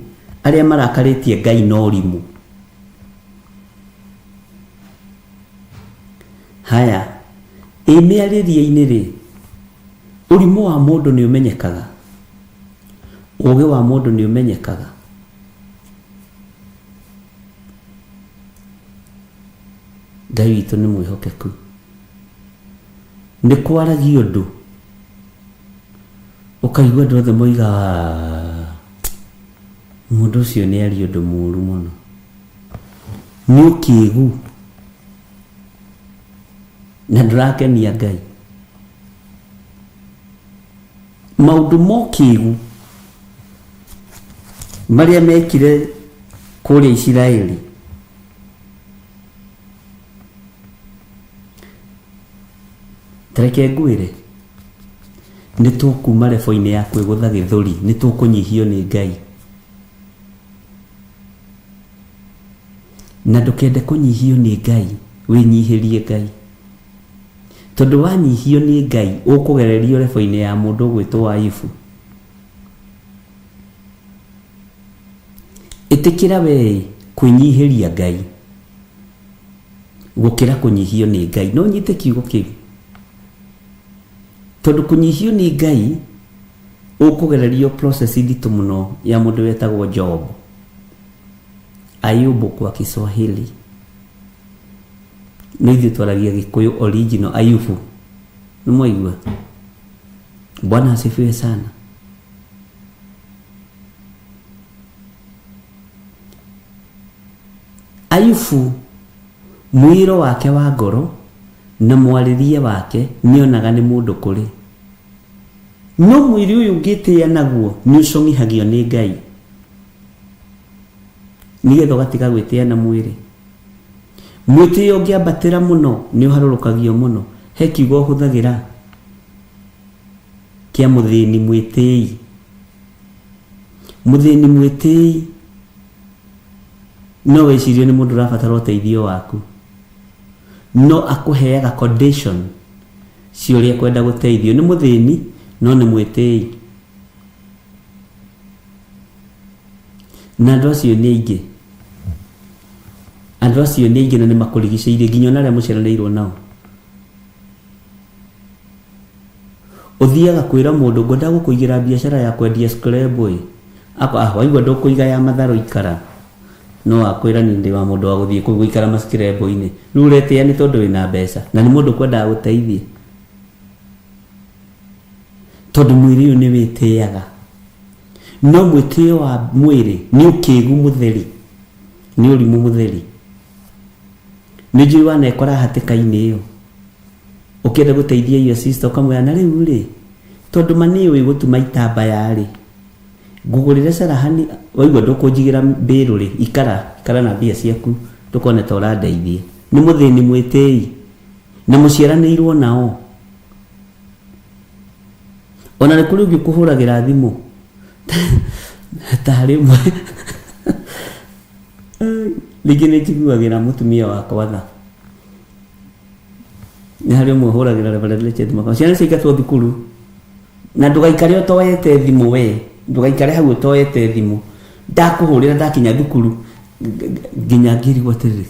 arĩa marakarĩtie Ngai na ũrimũ. Haya mĩarĩrie-inĩ rĩ ũrimũ wa mũndũ nĩ ũmenyekaga, ũgĩ wa mũndũ nĩ ũmenyekaga. Ngai witũ nĩ mwĩhokeku. Nĩ kwaragio ũndũ ũkaigua andũ othe moiga mũndũ ũcio nĩ ari ũndũ mũũru mũno, nĩ ũkĩĩgu na ndũrakenia Ngai. Maũndũ mokĩĩgu marĩa mekire kũrĩa Isiraeli tareke ngwĩre nĩ tũkuma rebo-inĩ ya kwĩgũtha gĩthũri, nĩ tũkũnyihio nĩ Ngai. Na ndũkende kũnyihio nĩ Ngai, wĩnyihĩrie Ngai. Tondũ wanyihio nĩ Ngai ũkũgererio rebo-inĩ ya mũndũ ũgwĩtwo Ayubu. Ĩtĩkĩra we kwĩnyihĩria Ngai gũkĩra kũnyihio nĩ Ngai. No nyite kiugo kĩu. Tondũ kũnyihio nĩ Ngai ũkũgererio process nditũ mũno ya mũndũ wetagwo Job. Ayubu kwa Kiswahili. Nĩ ithuĩ twaragia Gĩkũyũ original Ayubu. Nĩ mwaigua? Bwana asifiwe sana. Ayubu mwĩro wake wa ngoro na mwarĩrie wake nĩonaga nĩ mũndũ kũrĩ. No mwĩrĩ ũyũ ũngĩtĩa naguo nĩ ũcong'ihagio nĩ Ngai. Nĩgetha ũgatiga gwĩtĩa na mwĩrĩ. Mwĩtĩo ũngĩambatĩra mũno nĩ ũharũrũkagio mũno. He kiugo hũthagĩra kĩa mũthĩni mwĩtĩi. muthini mwiti no wecirio ni mundu rabatara uteithio waku no akuheaga condition ciuria kwenda guteithio ni muthini no ni mwiti na andu acio ni aingi na ni makurigicĩirie nginya na aria muceranĩirwo nao uthiaga kwira mundu ngwenda gukuigira biashara ya kwendia scrap waigua ndukuiga ya matharu ikara no akwira ni ndi wa mundu wa guthie kuikara mascrap-ini riu uretia ni tondu wina mbeca na ni mundu kwenda guteithie tondu mwiri uyu ni witiaga no mwitio wa mwiri ni ukigu mutheri ni urimu mutheri ni njui wanekora hatika-ini iyo ukienda guteithia iyo sister ukamwira na riu ri tondu mani uyu gutuma itambaya ri ngugurire Sarahani waigua ndukunjigira mbiru ri ikara na mbia ciaku tukone ta urandeithie ni muthini mwitei na muciaranĩirwo nao ona ni kuri ngikuhuragira thimu tari mwe lingi ni njiguagira mutumia wakwa tha ni hari mwe huragira reverend thimu kwa ciana ciikatwo thukuru na ndugaikare utoyete thimu we ndugaikare hau utoyete thimu ndakuhurira ndakinya thukuru nginya ngirigwo atiri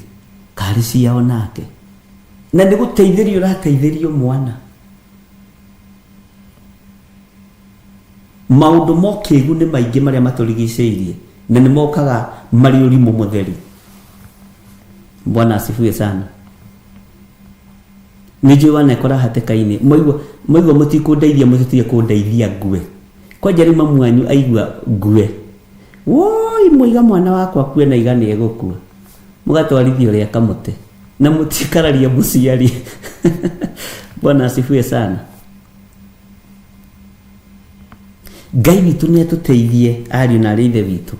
kari ciao nake na ni guteithirio urateithirio mwana maundu mokigu ni maingi maria maturigicĩirie na ni mokaga mari urimu mutheri Bwana asifiwe sana nije wanekora hateka-ini moigwa mutikundeithia mutitie kundeithia ngue kwa jari mamwanyu aigua ngue woi muiga mwana wakwa kue na igani egukua mugatwarithio ria kamute na mutikararia muciari Bwana asifiwe sana Ngai witu ni atuteithie ariu na arithe witu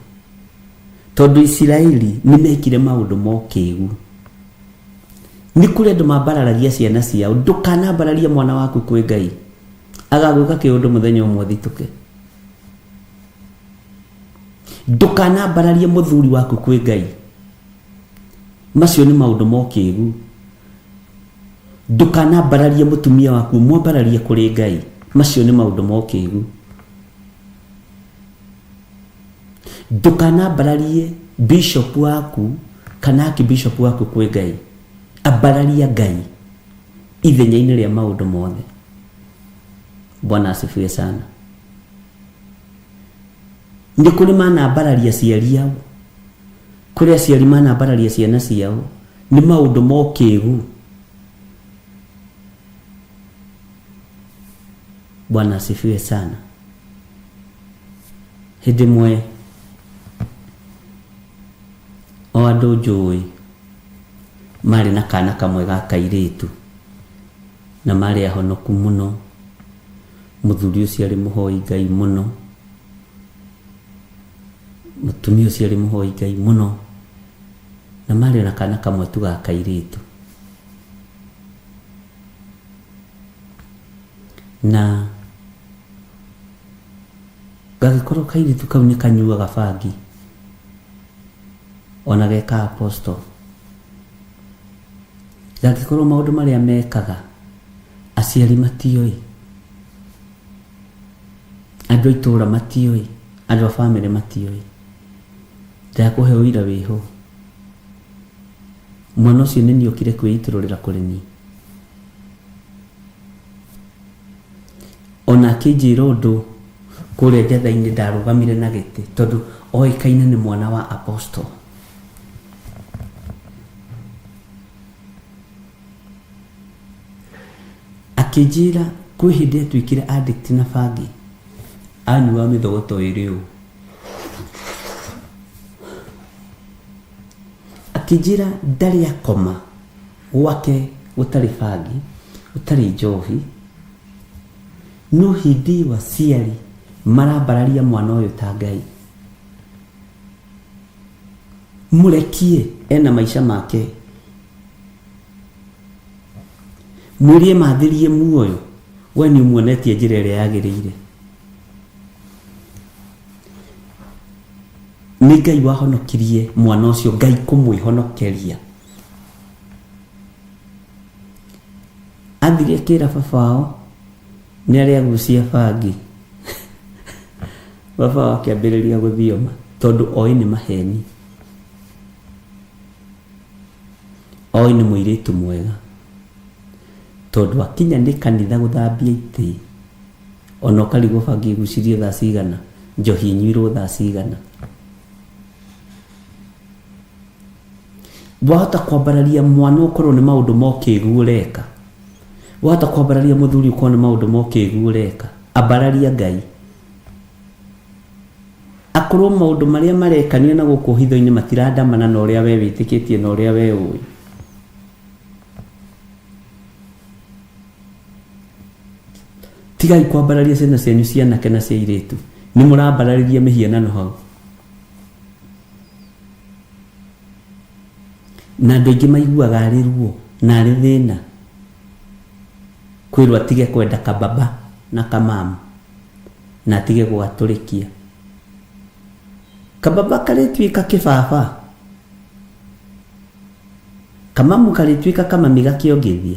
tondu Israeli ni mekire maundu mokigu ni kuri andu mabararagia ciana ciao ndukanabararia mwana waku kwi Ngai agagwika kiundu muthenya umwe thituke ndukanabararia muthuri waku kwi Ngai macio ni maundu mokigu ndukanabararia mutumia waku mwabararia kuri Ngai macio ni maundu mokigu ndukanabararie bishop waku kana bishop waku kwi Ngai abararia Ngai ithenya-ini ria maundu mothe Bwana asifiwe sana ndi kuri mana bararia ciari ao kuri aciari mana bararia ciana ciao ni maundu mokigu Bwana asifiwe sana hindi mwe o andu njui mari na kana kamwe ga kairitu na mari ahonoku muno muthuri ucio ari muhoi Ngai muno mutumia ucio ari muhoi Ngai muno na mari na kana kamwe tu ga kairitu na gagikorwo kairitu kau ni kanyuaga bangi ona geka apostle gagikorwo maundu maria mekaga aciari matioi andu itura matioi andu a family matioi ndakuhe uira wiho mwana ucio ni niokire kwiitirurira kuri ni ona kinjira undu kuria njatha-ini ndarugamire na giti tondu oikaine ni mwana wa apostle akijira kwi hindi atwikire addict na bangi anyua mithogoto iriu akijira ndari akoma gwake gutari bangi gutari njohi no hindi wa ciari marabararia mwana uyu ta Ngai murekie ena maisha make murie mathirie muoyo we ni muonetie njira iria yagirire nĩ Ngai wahonokirie mwana ũcio, Ngai kũmwĩhonokeria. Athire akĩra baba wao nĩ arĩa gucia bangi. Baba wao akĩambĩrĩria gũthioma tondũ oĩ nĩ maheni, oĩ nĩ mũirĩtu mwega, tondũ akinya nĩ kanitha gũthambia itĩ, ona ũkarigwo bangi ĩgucirio thaa cigana, njohi inyuirwo thaa cigana. Wahota kwambararia mwana ũkorwo nĩ maũndũ ma ũkĩĩgu ũreka, wahota kwambararia mũthuri ũkorwo nĩ maũndũ ma ũkĩĩgu ũreka, ambararia Ngai. Akorwo maũndũ marĩa marekanio na gũkũ hitho-inĩ matirandamana na ũrĩa we wĩtĩkĩtie na ũrĩa we ũĩ. Tigai kwambararia ciana cianyu cianake na cia airĩtu, nĩ mũrambarariria mĩhianano hau. Na andũ aingĩ maiguaga arĩ ruo na arĩ thĩna kwĩrwo atige kwenda kababa na kamamu na atige gũgatũrĩkia. Kababa karĩtuĩka kĩbaba, kamamu karĩtuĩka kamami gakĩongithia.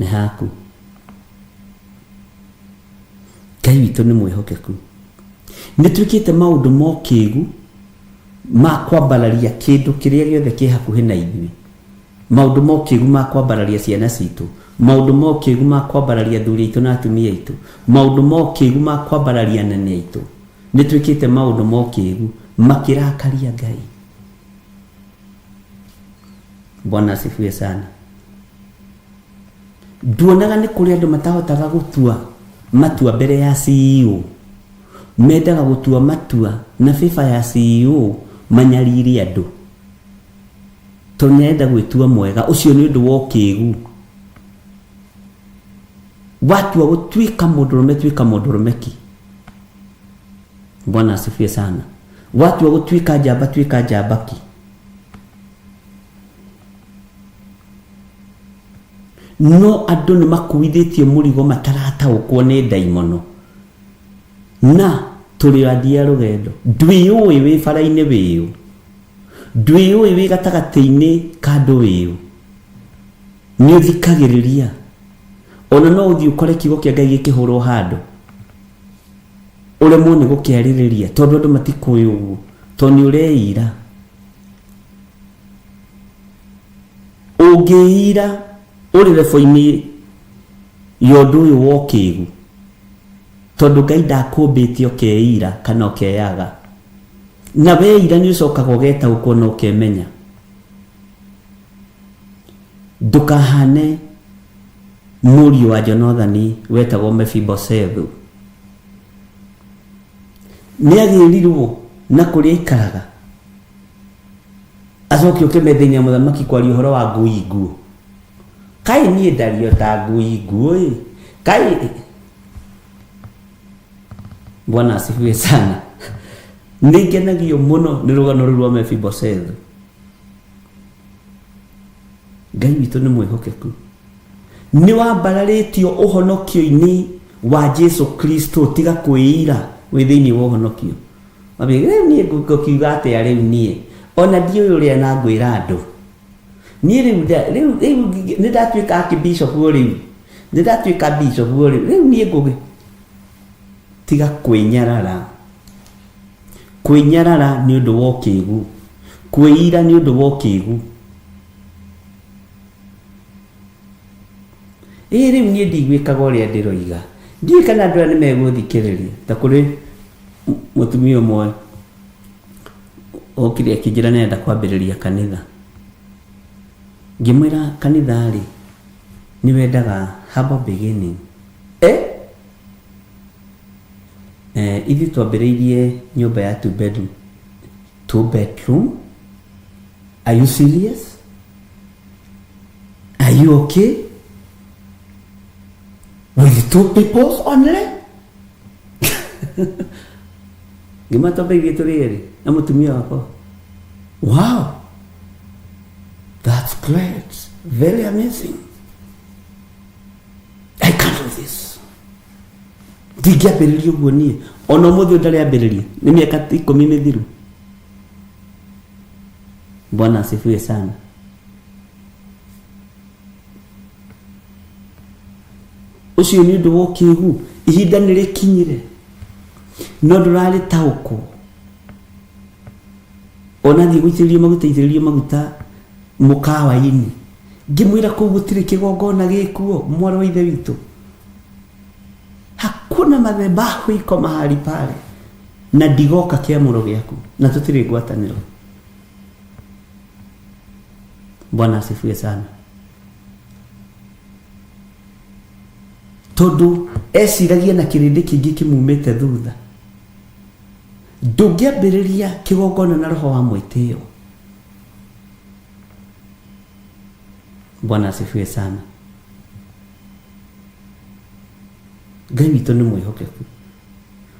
Nĩ haku. Ngai witũ nĩ mwĩhokeku. Nĩ twĩkĩte maũndũ ma ũkĩĩgu ma kwambararia kĩndũ kĩrĩa gĩothe kĩ hakuhĩ na ithuĩ. Maũndũ ma ũkĩĩgu ma kwambararia ciana citũ, maũndũ ma ũkĩĩgu ma kwambararia athuri aitũ na atumia aitũ, maũndũ ma ũkĩĩgu ma kwambararia anene aitũ. Nĩ twĩkĩte maũndũ ma ũkĩĩgu makĩrakaria Ngai. Bwana asifiwe sana. Nduonaga nĩ kũrĩ andũ matahotaga gũtua matua mbere ya CEO, mendaga gũtua matua na FIFA ya CEO manyarire andũ, tondũ nĩarenda gwĩtua mwega. Ũcio nĩ ũndũ wa ũkĩĩgu. Watua gũtuĩka mũndũrũme, tuĩka mũndũrũme ki. Bwana asifiwe sana. Watua gũtuĩka njamba, tuĩka njamba ki. No andũ nĩ makuithĩtie mũrigo matarataũkwo nĩ ndaimono, na tũrĩ athia rũgendo. Ndwĩũĩ wĩ bara-inĩ wĩũ, ndwĩũĩ wĩ gatagatĩ-inĩ ka andũ wĩũ, nĩ ũthikagĩrĩria. Ona no ũthiĩ ũkore kiugo kĩa Ngai gĩkĩhũrwo handũ ũremwo nĩ gũkĩarĩrĩria tondũ andũ matikũĩ ũguo, tondũ nĩ ũreira. Ũngĩira ũrĩ rebo-inĩ ya ũndũ ũyũ wa ũkĩĩgu, tondũ Ngai ndakũmbĩte ũkeira kana ũkeyaga. Na weira nĩ ũcokaga ũgetaũkwo na ũkemenya. Ndũkahane mũriũ wa Jonathani wetagwo Mephibosethu. Nĩ agĩrirwo na kũrĩa aikaraga, acoke ũke metha-inĩ ya mũthamaki kwaria ũhoro wa ngui nguo. Kaĩ niĩ ndario ta ngui nguo ĩ? Kaĩ Bwana asifiwe sana. Nĩ ngenagio mũno nĩ rũgano rũu rwa Mephibosethu. Ngai witũ nĩ mwĩhokeku. Nĩ wambararĩtio ũhonokio-inĩ wa Jesu Kristo, tiga kwĩira wĩ thĩinĩ wa ũhonokio. Rĩu niĩ ngũkiuga atĩa rĩu niĩ? Ona ndiũĩ ũrĩa na ngwĩra andũ. Niĩ rĩu nĩ ndatuĩka archbishop rĩu, nĩ ndatuĩka bishop rĩu niĩ ngũgĩ. Tiga kwĩnyarara. Kwĩnyarara nĩ ũndũ wa ũkĩĩgu, kwĩira nĩ ũndũ wa ũkĩĩgu. Rĩu niĩ ndigwĩkaga ũrĩa ndĩroiga. Ndiũĩ kana andũ aya nĩ megũthikĩrĩria. Ta kũrĩ mũtumia ũmwe okire akĩnjĩra nĩenda kwambĩrĩria kanitha. Ngĩmwĩra kanitha rĩ, nĩ wendaga humble beginning. Ithuĩ twambĩrĩirie nyũmba ya 2 bedroom. Are you serious? Are you okay? With 2 people only? Gima twambĩrĩirie tũrĩ erĩ na mũtumia wakwa. Wow, that's great, very amazing. I can't do this. ndingĩambĩrĩria ũguo niĩ ona ũmũthĩ ndarĩ ambĩrĩria nĩ mĩaka 10 mĩthiru. Bwana asifiwe sana. Ucio nĩ ũndũ wa ũkĩĩgu, ihinda nĩ rĩkinyire no ndũrarĩtaũkwo. Ona thiĩ gũitĩrĩrio maguta mũkawa-inĩ ngĩmwĩra kũu gũtirĩ kĩgongona gĩkuo mwarĩ wa ithe witũ. Hakuna madhabahu iko mahali pale na ndigoka kĩamũro gĩaku na tũtirĩ ngwatanĩro. Bwana asifiwe sana. Tondu eciragia na kĩrĩndĩ kĩngĩ kĩmumĩte thutha. Ndũngĩambĩrĩria kĩgongona na roho wa mwĩtĩo. Bwana asifiwe sana. Ngai witũ nĩ mwĩhokeku.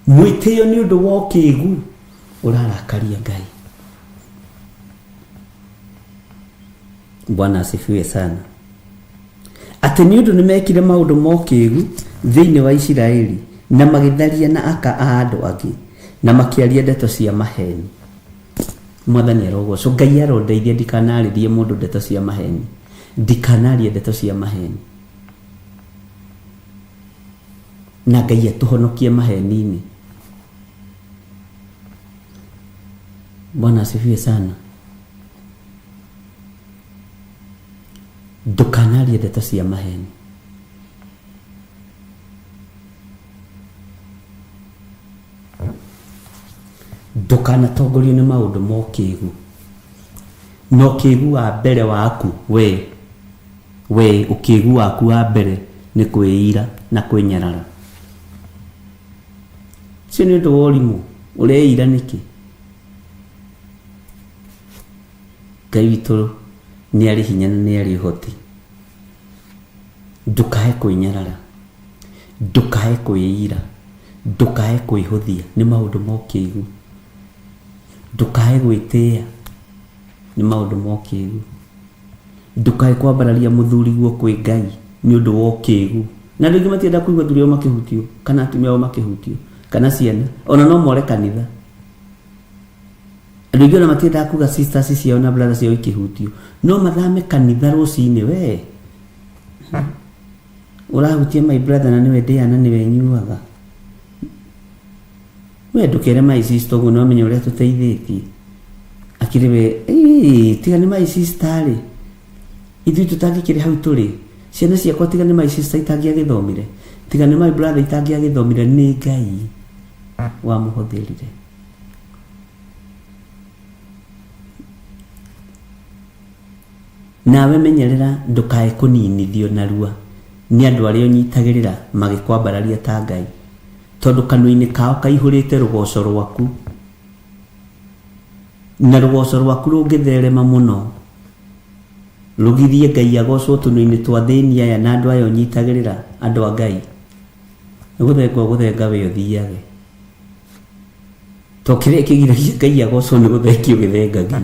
Mwĩtĩo nĩ ũndũ wa ũkĩĩgu ũrarakaria Ngai. Bwana asifiwe sana. Atĩ nĩ ũndũ nĩmekire maũndũ ma ũkĩĩgu thĩinĩ wa Isiraeli na magĩtharia na aka a andũ angĩ na makĩaria ndeto cia maheni. Mwathani arogocwo. Ngai arondeithia ndikanarĩrie mũndũ ndeto cia maheni, ndikanarie ndeto cia maheni, na Ngai atuhonokie maheni-inĩ. Bwana asifiwe sana. Ndukanarie ndeto cia maheni. Ndukanatongorio nĩ maũndũ ma ũkĩĩgu. No ũkĩĩgu wa mbere waku we ũkĩĩgu waku wa mbere nĩ kwĩira na kwĩnyarara. Cio nĩ ũndũ wa ũrimũ. Ũreira nĩkĩ? Ngai witũ nĩ arĩ hinya na nĩ arĩ ũhoti. Ndukae kwĩnyarara, ndukae kwĩira, ndukae kwĩhũthia nĩ maũndũ ma ũkĩĩgu, ndukae gwĩtĩĩa nĩ maũndũ ma ũkĩĩgu, ndukae kwambararia mũthuri guo kwĩ Ngai nĩ ũndũ wa ũkĩĩgu. Na andũ aingĩ matienda kũigua athuri ao makĩhutio kana atumia ao makĩhutio kana ciana, ona no more kanitha. Andũ aingĩ ona matienda kuga sisters ciao na brothers ciao ikĩhutio, no mathame kanitha rũcinĩ. We ũrahutia my brother na niwe ndĩana niwe nyuaga. We ndũkere my sister ũguo no menye ũrĩa tũteithĩtie. Akĩrĩ we tiga nĩ my sister rĩ, ithuĩ tũtangĩkĩrĩ hau tũrĩ. Ciana ciakwa tiga nĩ my sister itangĩagĩthomire, tiga nĩ my brother itangĩagĩthomire, nĩ Ngai wamũhũthĩrire. Nawe menyerera ndukae kũninithio narua nĩ andũ arĩa ũnyitagĩrĩra magĩkwambararia ta Ngai, tondũ kanua-inĩ kao kaihũrĩte rũgoco rwaku, na rũgoco rwaku rũngĩtherema mũno rũgithie Ngai agocwo tũnua-inĩ twa thĩini aya na andũ aya ũnyitagĩrĩra andũ a Ngai, nĩ gũthenga we ũthiage. To kĩrĩa kĩgiragia Ngai agocwo nĩ gũthengio gĩthengagio.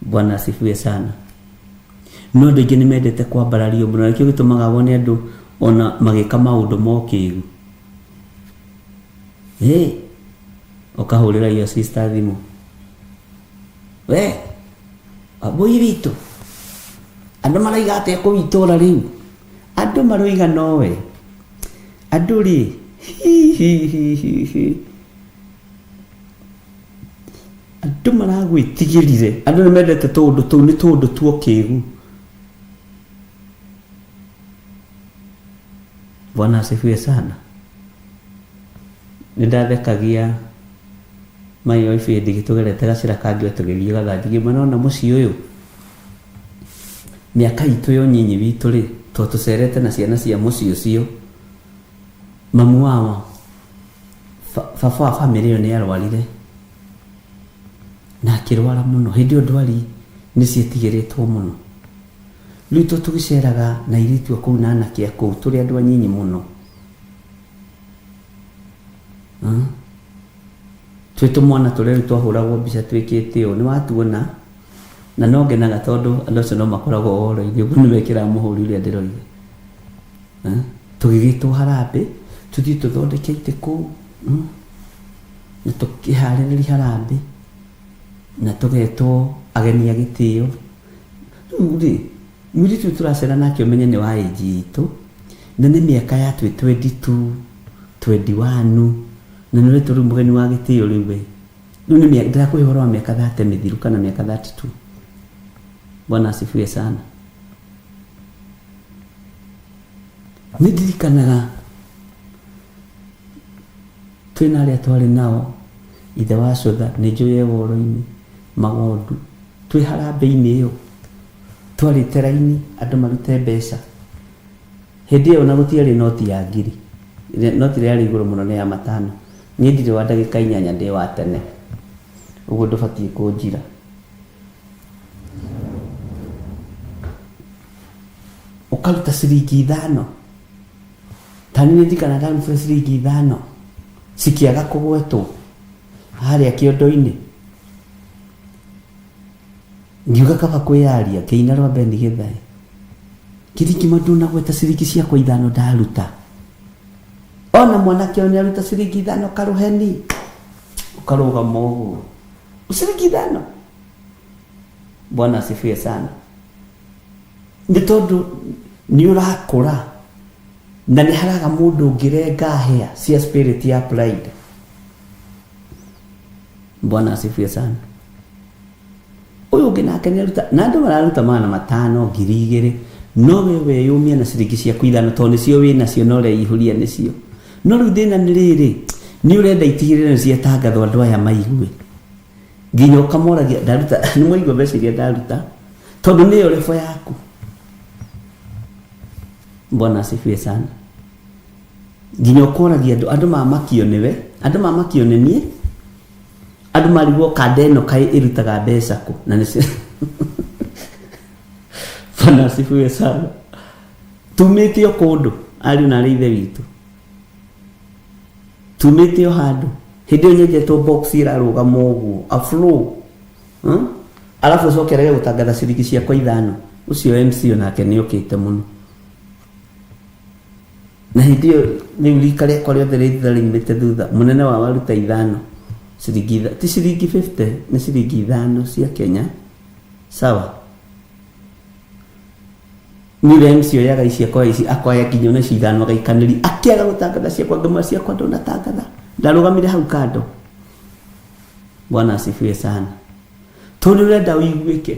Bwana asifiwe sana. No andũ aingĩ nĩ mendete kwambarario mũno, na kĩo gĩtũmaga wone andũ ona magĩka maũndũ ma ũkĩĩgu. Ũkahũrĩra your sister thimũ. We abũi witũ andũ maraiga atĩa kũu itũũra rĩu? Andũ maroiga nowe. Andũ rĩ andũ maragwĩtigĩrire. Andũ nĩ mendete tũũndũ tũu, nĩ tũũndũ twa ũkĩĩgu. Bwana asifiwe sana. Nĩndathekagia my wife ndigĩtũgerete gacĩra kangĩ tũgĩthiĩ gathanji ngĩmwe, nona mũciĩ ũyũ mĩaka itũ yo nyinyi witũ rĩ, to tũcerete na ciana cia mũciĩ ũcio. Mamu wao baba wa famĩlĩ ĩyo nĩ arwarire na akĩrwara mũno. Hĩndĩ ĩyo ndwari nĩ ciĩtigĩrĩtwo mũno. Rĩu tũgĩceraga na airĩtu kũu na anake a kũu, tũrĩ andũ anyinyi mũno. Twĩ tũmwana tũrĩa twahũragwo mbica twĩkĩte ũũ, nĩ watuona na no ngenaga tondũ andũ acio no makoragwo oro-inĩ, ũguo nĩ wekĩra mũhũri ũrĩa ndĩroige. tugigitwo harambe tuthii tuthondeke ite kuu na tukiharĩrĩria harambe na tugetwo ageni a gĩtĩo rĩu mũirĩtu turacera nake ũmenye nĩ wa age itũ na nĩ mĩaka ya 22 21 na nĩ rĩtũ rĩu mũgeni wa gĩtĩo rĩu we rĩu nĩ mĩaka ndĩrakũhe ũhoro wa mĩaka 30 mĩthiru kana mĩaka 32. Bwana asifiwe sana. Nĩ ndirikanaga twĩna arĩa twarĩ nao ithe wa Cotha nĩ njũĩ Woro-inĩ Magondu twĩ harambe-inĩ ĩyo twarĩte raini andũ marute mbeca hĩndĩ ĩyo na gũtiarĩ noti ya ngiri noti rĩarĩ igũrũ mũno nĩ ya 5 niĩ ndirĩ wa ndagĩka 8 ndĩ wa tene ũguo ndũbatiĩ kũnjira ũkaruta ciringi 5 tani nĩ ndikana ndaruta ciringi 5 cikiaga kũgwetwo harĩa kĩondo-inĩ ngiuga kaba kwĩyaria kĩina rwa Beni Gĩthai kĩriki mũndũ na gweta ciringi ciakwa 5 ndaruta ona mwanake ũyũ nĩaruta ciringi 5 karũheni ũkarũgama ũguo ciringi 5. Bwana asifiwe sana. Nĩ tondũ nĩ ũrakũra na nĩ haraga mũndũ ũngĩrenga hĩa cia spirit ya pride. Bwana asifiwe sana. Ũyũ ũngĩ nake nĩaruta na andũ mararuta 500 2,000 no wewe yumia na ciringi ciaku 5 tondũ nĩcio wĩ nacio no ũreihũria nĩcio no rĩu thĩna nĩ rĩrĩ nĩ ũrenda itigĩrĩre ciatangathwo andũ aya maigue nginya ũkamoragia ndaruta nĩ mwaigua mbeca iria ndaruta tondũ nĩyo rebo yaku. Bwana asifiwe sana. Nginya ũkoragia andũ mamakio nĩwe andũ mamakio nĩ niĩ andũ marigwo kanda ĩno kaĩ ĩrutaga mbeca kũ na nĩ Bwana asifiwe sana. Tumĩte o kũndũ ariũ na arĩ ithe witũ tumĩte o handũ hĩndĩ ĩyo nyenjetwo box ĩrarũgama ũguo a flow alafu ũcokerage gũtangatha ciringi ciakwa 5 ũcio MC onake nĩ okĩte mũno na hĩndĩ ĩyo rĩu rika rĩakwa rĩothe rĩimĩte thutha mũnene wa waruta 5 ciringi ti ciringi 50 nĩ ciringi 5 cia Kenya sawa. Niwe MC oyaga iciakwa ici akoya nginya na cigano agaikanĩri akĩaga gũtangatha ciakwa ngama ciakwa ndonatangatha ndarũgamire hau kando. Bwana asifiwe sana. Tondũ ũrenda ũiguĩke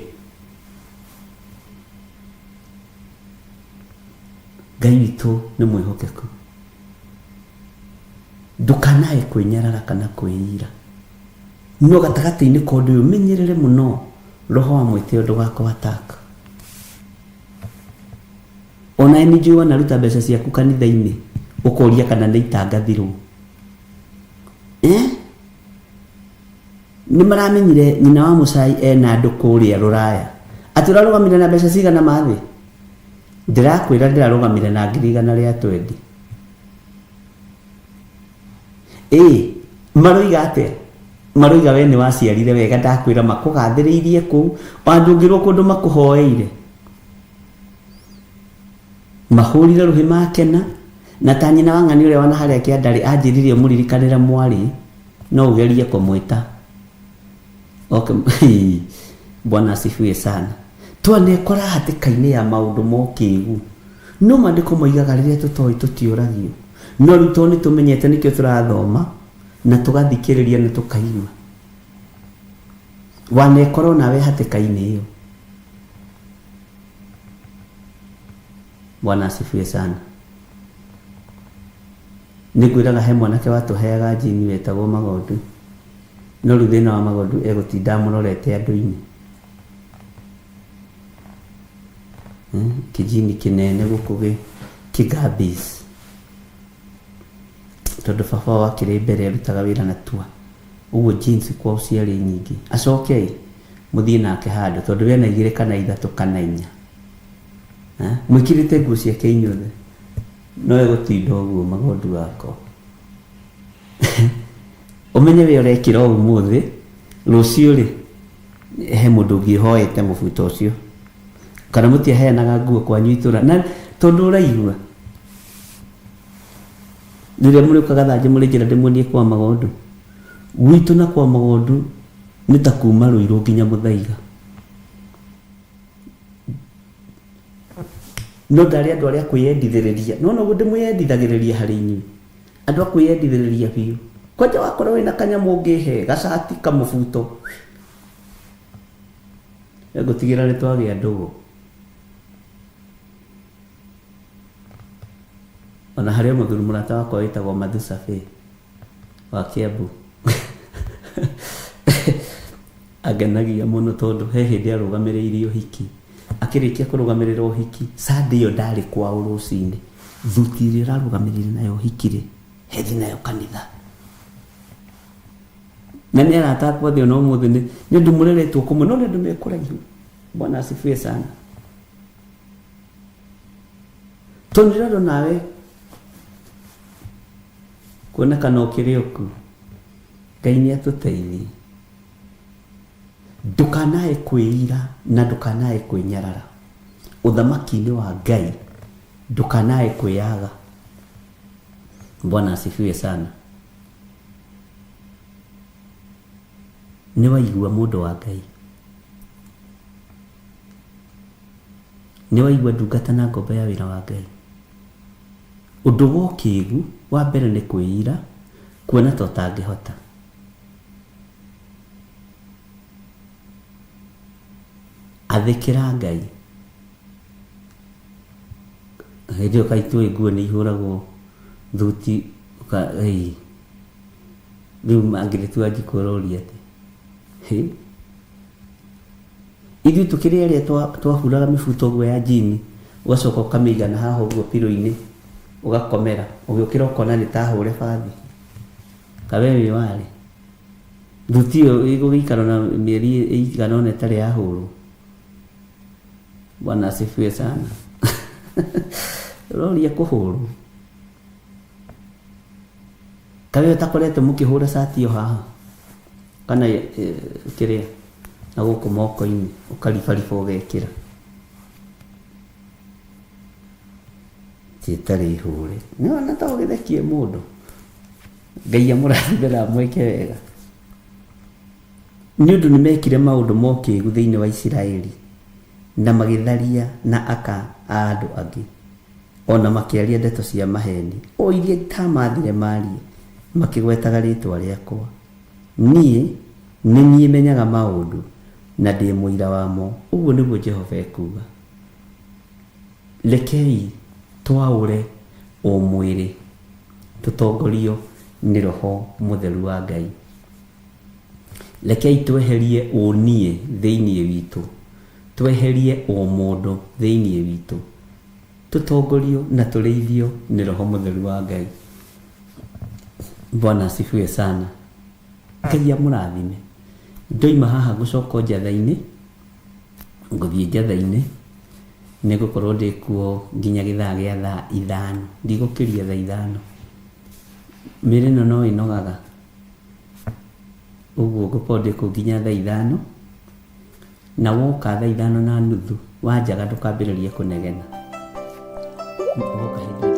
Ngai witũ nĩ mwĩhokeku ndũkanae kwĩnyarara kana kwĩira no gatagatĩ-inĩ ka ũndũ ũyũ menyerere mũno roho wa mwĩtĩo ndũgakũataka. Ona nĩ njũĩ wanaruta mbeca ciaku kanitha-inĩ ũkoria kana nĩ itangathirwo nĩ maramenyire nyina wa Mũcai ena andũ kũrĩa Rũraya atĩ ũrarũgamire na mbeca cigana mathĩ ndĩrakwĩra ndĩrarũgamire na 120 maroiga atĩa maroiga we nĩ waciarire wega ndakwĩra makũgathĩrĩirie kũu andũngĩrwo kũndũ makũhoeire mahũrire rũhĩ makena na ta nyina wa ng'ani ũrĩa wana harĩa kĩandarĩ anjĩrire mũririkanĩra mwarĩ no ũgerie kũmwĩta okay. Bwana asifiwe sana. Twanekora hatĩka-inĩ ya maũndũ mokĩgu no maandĩko moigaga rĩrĩa tũtoĩ tũtiũragio no rĩu tondũ nĩtũmenyete nĩkĩo tũrathoma na tũgathikĩrĩria na tũkaigua wanekorwo nawe hatĩka-inĩ ĩyo. Bwana asifiwe sana. Nĩngwĩraga he mwanake watũheaga njini wetagwo Magondu no rĩu thĩna wa Magondu egũtinda mũrorete andũ-inĩ kĩjini kĩnene gũkũ kĩgambis tondũ baba wakĩrĩ mbere arutaga wĩra na tua ũguo jeans kwa ciarĩ nyingĩ acoke mũthiĩ nake handũ tondũ wena 2 kana 3 kana 4 mwĩkĩrĩte nguo ciake inyuothe no egũtinda ũguo Magondu wako ũmenye we ũrekĩra ũmũthĩ rũciũ rĩ he mũndũ ũngĩhoete mũbuto ũcio kana mũtiaheanaga nguo kwanyu itũra na tondũ ũraigua Rĩrĩa mũrĩ ũkagathanjĩ mũrĩ njĩra ndĩmuonie kwa Magondu. Gwitũ na kwa Magondu nĩ ta kuma Rũirũ nginya Mũthaiga. No ndarĩ andũ arĩa kwĩyendithĩrĩria. No ũguo ndĩmwĩyendithagĩrĩria harĩ inyuĩ. Andũ a kwĩyendithĩrĩria biũ. Kwanja wakorwo wĩna kanyamũ ũngĩhe gacati kamũbuto. Ngũtigĩra nĩ twagĩa ndũgũ. Ona harĩ mũthuri mũrata wakwa wĩtagwo Mathusa Faye wa Kiambu. Agenagia mũno tondũ he hĩndĩ arũgamĩrĩire ũhiki. Akĩrĩkia kũrũgamĩrĩra ũhiki, Sunday ĩyo ndarĩ kwao rũcinĩ. Thuti ĩrĩa ararũgamĩrĩire nayo ũhiki-rĩ, hethi nayo kanitha. Na nĩ aratakwo thĩ ona ũmũthĩ nĩ ũndũ mũreretwo kũmwe, no nĩ andũ me kũraihu. Bwana asifiwe sana. Tondũ nawe kuonekana ũkĩrĩ ũku, Ngai nĩ atũteithie. Ndũkanae kwĩira na ndũkanae kwĩnyarara. Ũthamaki-inĩ wa Ngai ndũkanae kwĩyaga. Bwana asifiwe sana. Nĩ waigua mũndũ wa Ngai. Nĩ waigua ndungata na ngombo ya wĩra wa Ngai. Ũndũ wokĩgu wa mbere nĩ kwĩira, kuona ta ũtangĩhota. Athĩkĩra Ngai. Hĩndĩ ĩyo kaĩ tũĩ nguo nĩ ihũragwo thuti rĩu mangĩrĩtua njikũrũria atĩ. Ithuĩ tũkĩrĩ arĩa twahuraga mĩbuto ũguo ya njini, ũgacoka ũkamĩigana haha ũguo piro-inĩ, ũgakomera, ũgĩũkĩra ũkona nĩ ta hũre bathi. Kawe wĩ warĩ. Thuti ĩyo ĩgũgĩikara na mĩeri ĩigana ũna ĩtarĩ yahũrwo. Bwana asifiwe sana. Roria kũhũrwo. Kawe ũtakoretwo mũkĩhũra cati ĩyo haha. Kana kĩrĩa na gũkũ moko-inĩ ũkaribariba ũgekĩra. Citarĩ hũre. Nĩ ona ta ũgĩthekie mũndũ. Ngai amũrathimĩra mweke wega. Nĩ ũndũ nĩ mekire maũndũ mokĩgu thĩinĩ wa Isiraeli na magĩtharia na aka a andũ angĩ. Ona makĩaria ndeto cia maheni. O iria itamathire marie makĩgwetaga rĩtwa rĩakwa. Niĩ nĩ niĩ menyaga maũndũ na ndĩ mũira wamo. Ũguo nĩguo Jehova ekuga. Rekei twaũre o mwĩrĩ, tũtongorio nĩ Roho Mũtheru wa Ngai. Rekei tweherie ũniĩ thĩinĩ witũ, tweherie o mũndũ thĩinĩ witũ, tũtongorio na tũrĩithio nĩ Roho Mũtheru wa Ngai. Bwana asifiwe sana. Ngai amũrathime. Ndoima haha gũcoka njatha-inĩ, ngũthiĩ njatha-inĩ, nĩ gũkorwo ndĩ kuo nginya gĩthaa gĩa thaa 5, ndigũkĩria thaa 5. Mĩrĩ ĩno no ĩnogaga. Ũguo ngũkorwo ndĩ kuo nginya thaa 5, na woka thaa 5:30 wanjaga ndũkambĩrĩrie kũnegena. Woka hĩndĩ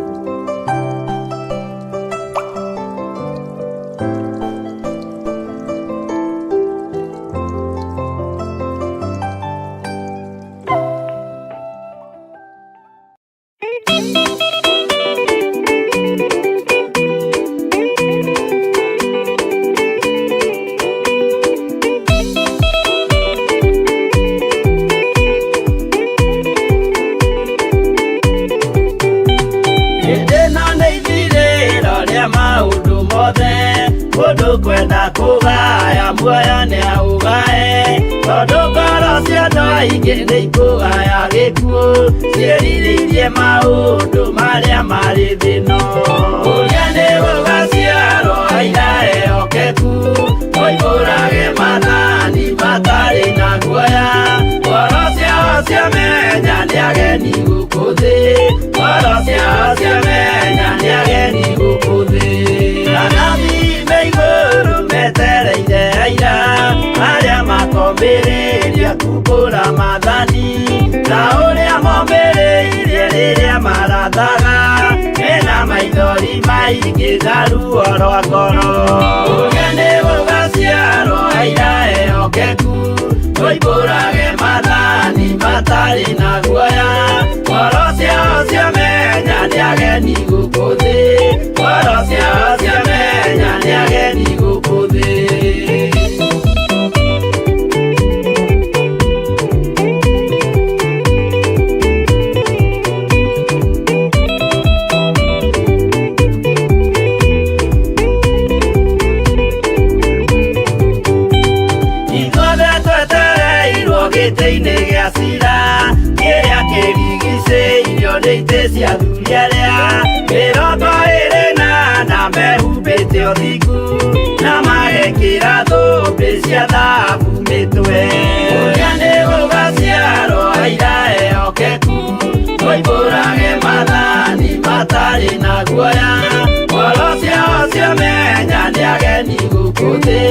kwenda kugaya muoyo nĩ augae tondũ ngoro cia andũ aingĩ nĩ ikũgaya gĩkuũ ciĩrirĩirie maũndũ marĩa marĩ thĩno. Ũrĩa nĩ gũgaciarwo aira ehokeku moimbũrage mathani matarĩ na guoya. Ngoro ciao ciamenya nĩ ageni gũkũ thĩ, ngoro ciao ciamenya nĩ ageni gũkũ thĩ. Anabii igũrũ metereire aira arĩa makombĩrĩria kumbũra mathani, na ũrĩa mombĩrĩirie rĩrĩa marathaga mena maithori ingĩna ruo rwa ngoro. Ũgeni gũgaciarwo aira ehokeku, tũimbũrage mathani matarĩ na guoya. Ngoro ciao ciamenya nĩ ageni gũkũ thĩ, ngoro ciao ciamenya nĩ ageni gũkũ thĩ. Gĩtĩ-inĩ gĩa cira kĩrĩa kĩrigicĩirio nĩ itĩ cia athuri arĩa 28 mehumbĩte ũthingu na magekĩra thũmbĩ cia thahabu mĩtwe. Ũgeni gũgaciarwo aira ehokeku, tũimbũrage mathani matarĩ na guoya. Ngoro ciao ciamenya nĩ ageni gũkũ thĩ,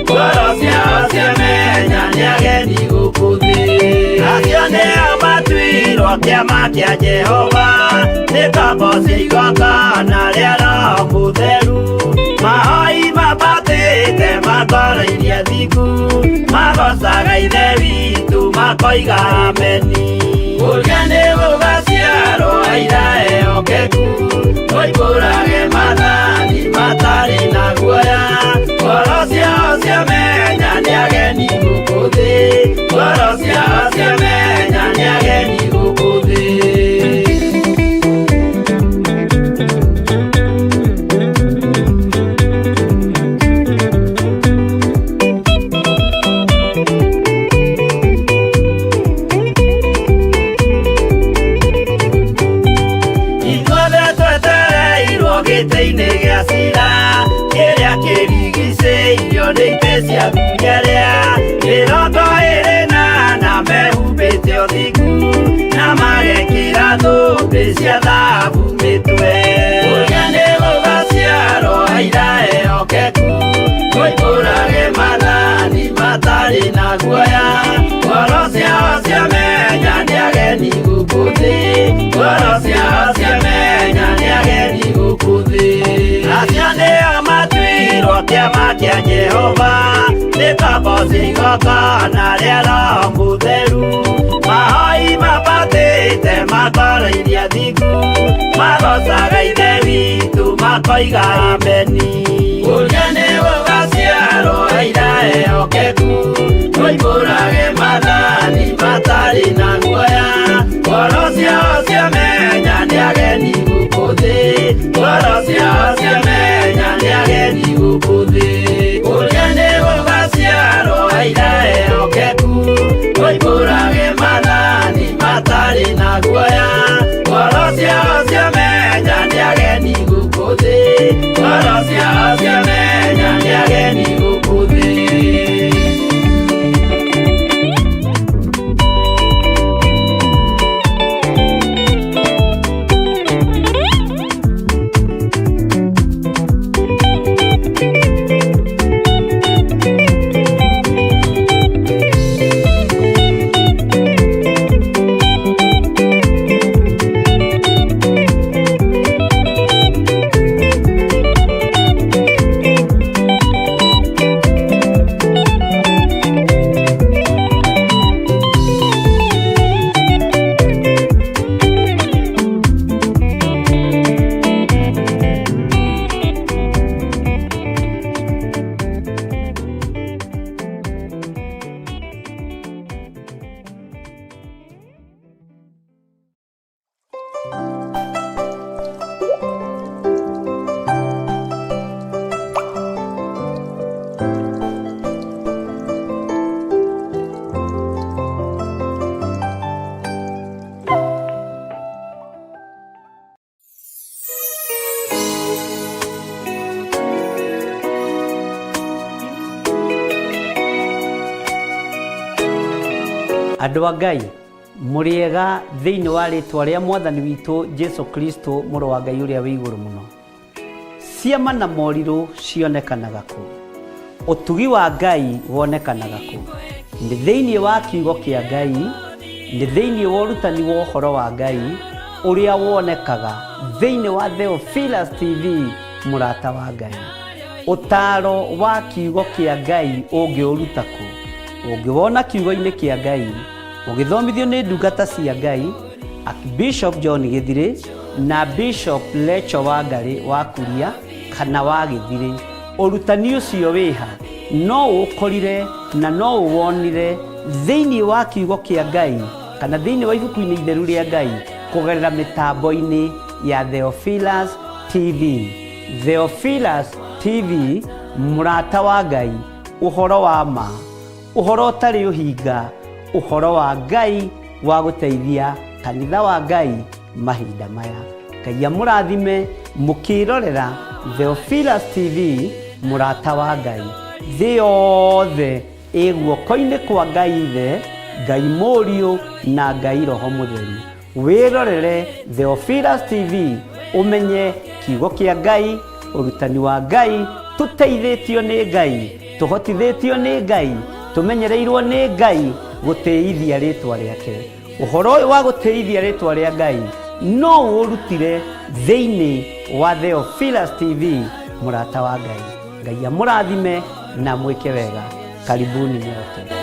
ngoro ciao ciamenya nĩ ageni gũkũ thĩ. Acio nĩo matuirwo kĩama kĩa Jehova, nĩ ngombo cia igongona rĩa Roho Mũtheru. Mahoi mabatĩte makoro-irie thingu, magocaga Ithe witũ makoiga ameni. Ũgeni gũgaciarwo aira ehokeku, tũimbũrage mathani matarĩ na guoya. Ngoro ciao ciamenya nĩ ageni gũkũ thĩ, ngoro ciao ciamenya nĩ ageni gũkũ thĩ. Gĩtĩ-inĩ gĩa cira kĩrĩa kĩrigicĩirio nĩ itĩ cia athuri arĩa 28 mehumbĩte ũthingu na magekĩra thũmbĩ cia thahabu mĩtwe. Ũgeni gũgaciarwo aira ehokeku, tũimbũrage mathani matarĩ na guoya. Ngoro ciao ciamenya nĩ ageni gũkũ thĩ, ngoro ciao ciamenya nĩ ageni gũkũ thĩ. Acio nĩo matuirwo kĩama kĩa Jehova, nĩ ngombo cia igongona rĩa Roho Mũtheru. Mahoi mabatĩte makoro-irie thingu, magocaga Ithe witũ makoiga ameni. Ũgeni gũgaciarwo aira ehokeku, tũimbũrage mathani matarĩ na guoya. Ngoro ciao ciamenya nĩ ageni gũkũ thĩ, ngoro ciao ciamenya nĩ ageni gũkũ thĩ. Ũgeni gũgaciarwo aira ehokeku, tũimbũrage mathani matarĩ na guoya. Ngoro ciao ciamenya nĩ ageni gũkũ thĩ, ngoro ciao ciamenya nĩ ageni gũkũ thĩ. Andũ a Ngai mũrĩega thĩinĩ wa rĩtwa rĩa mwathani witũ Jesu Kristo mũrũ wa Ngai ũrĩa wĩ igũrũ mũno. Ciama na morirũ cionekanaga kũ? Ũtugi wa Ngai wonekanaga kũ? Nĩ thĩinĩ wa kiugo kĩa Ngai, nĩ thĩinĩ wa ũrutani wa ũhoro wa Ngai ũrĩa wonekaga thĩinĩ wa Theophilus TV mũrata wa Ngai. Ũtaro wa kiugo kĩa Ngai ũngĩũruta kũ? Ũngĩwona kiugo-inĩ kĩa Ngai, ũgĩthomithio nĩ ndungata cia Ngai, Bishop John Gĩthirĩ na Bishop Lecho Wangarĩ wa Kuria kana wa Gĩthirĩ. Ũrutani ũcio wĩha no ũkorire na no ũwonire thĩinĩ wa kiugo kĩa Ngai kana thĩinĩ wa ibuku-inĩ itheru rĩa Ngai kũgerera mĩtambo-inĩ ya Theophilus TV. Theophilus TV, mũrata wa Ngai, ũhoro wa ma, ũhoro ũtarĩ ũhinga, ũhoro wa Ngai wa gũteithia kanitha wa Ngai mahinda maya. Ngai amũrathime mũkĩrorera Theophilus TV, mũrata wa Ngai. Thĩ yothe ĩ guoko-inĩ kwa Ngai Ithe, Ngai Mũriũ na Ngai Roho Mũtheru. Wĩrorere Theophilus TV ũmenye kiugo kĩa Ngai, ũrutani wa Ngai, tũteithĩtio nĩ Ngai, tũhotithĩtio nĩ Ngai, tũmenyereirwo nĩ Ngai gũtĩithia rĩtwa rĩake. Ũhoro ũyũ wa gũtĩithia rĩtwa rĩa Ngai no ũrutire thĩinĩ wa Theophilus TV, mũrata wa Ngai. Ngai amũrathime na mwĩke wega. Karibuni nyote.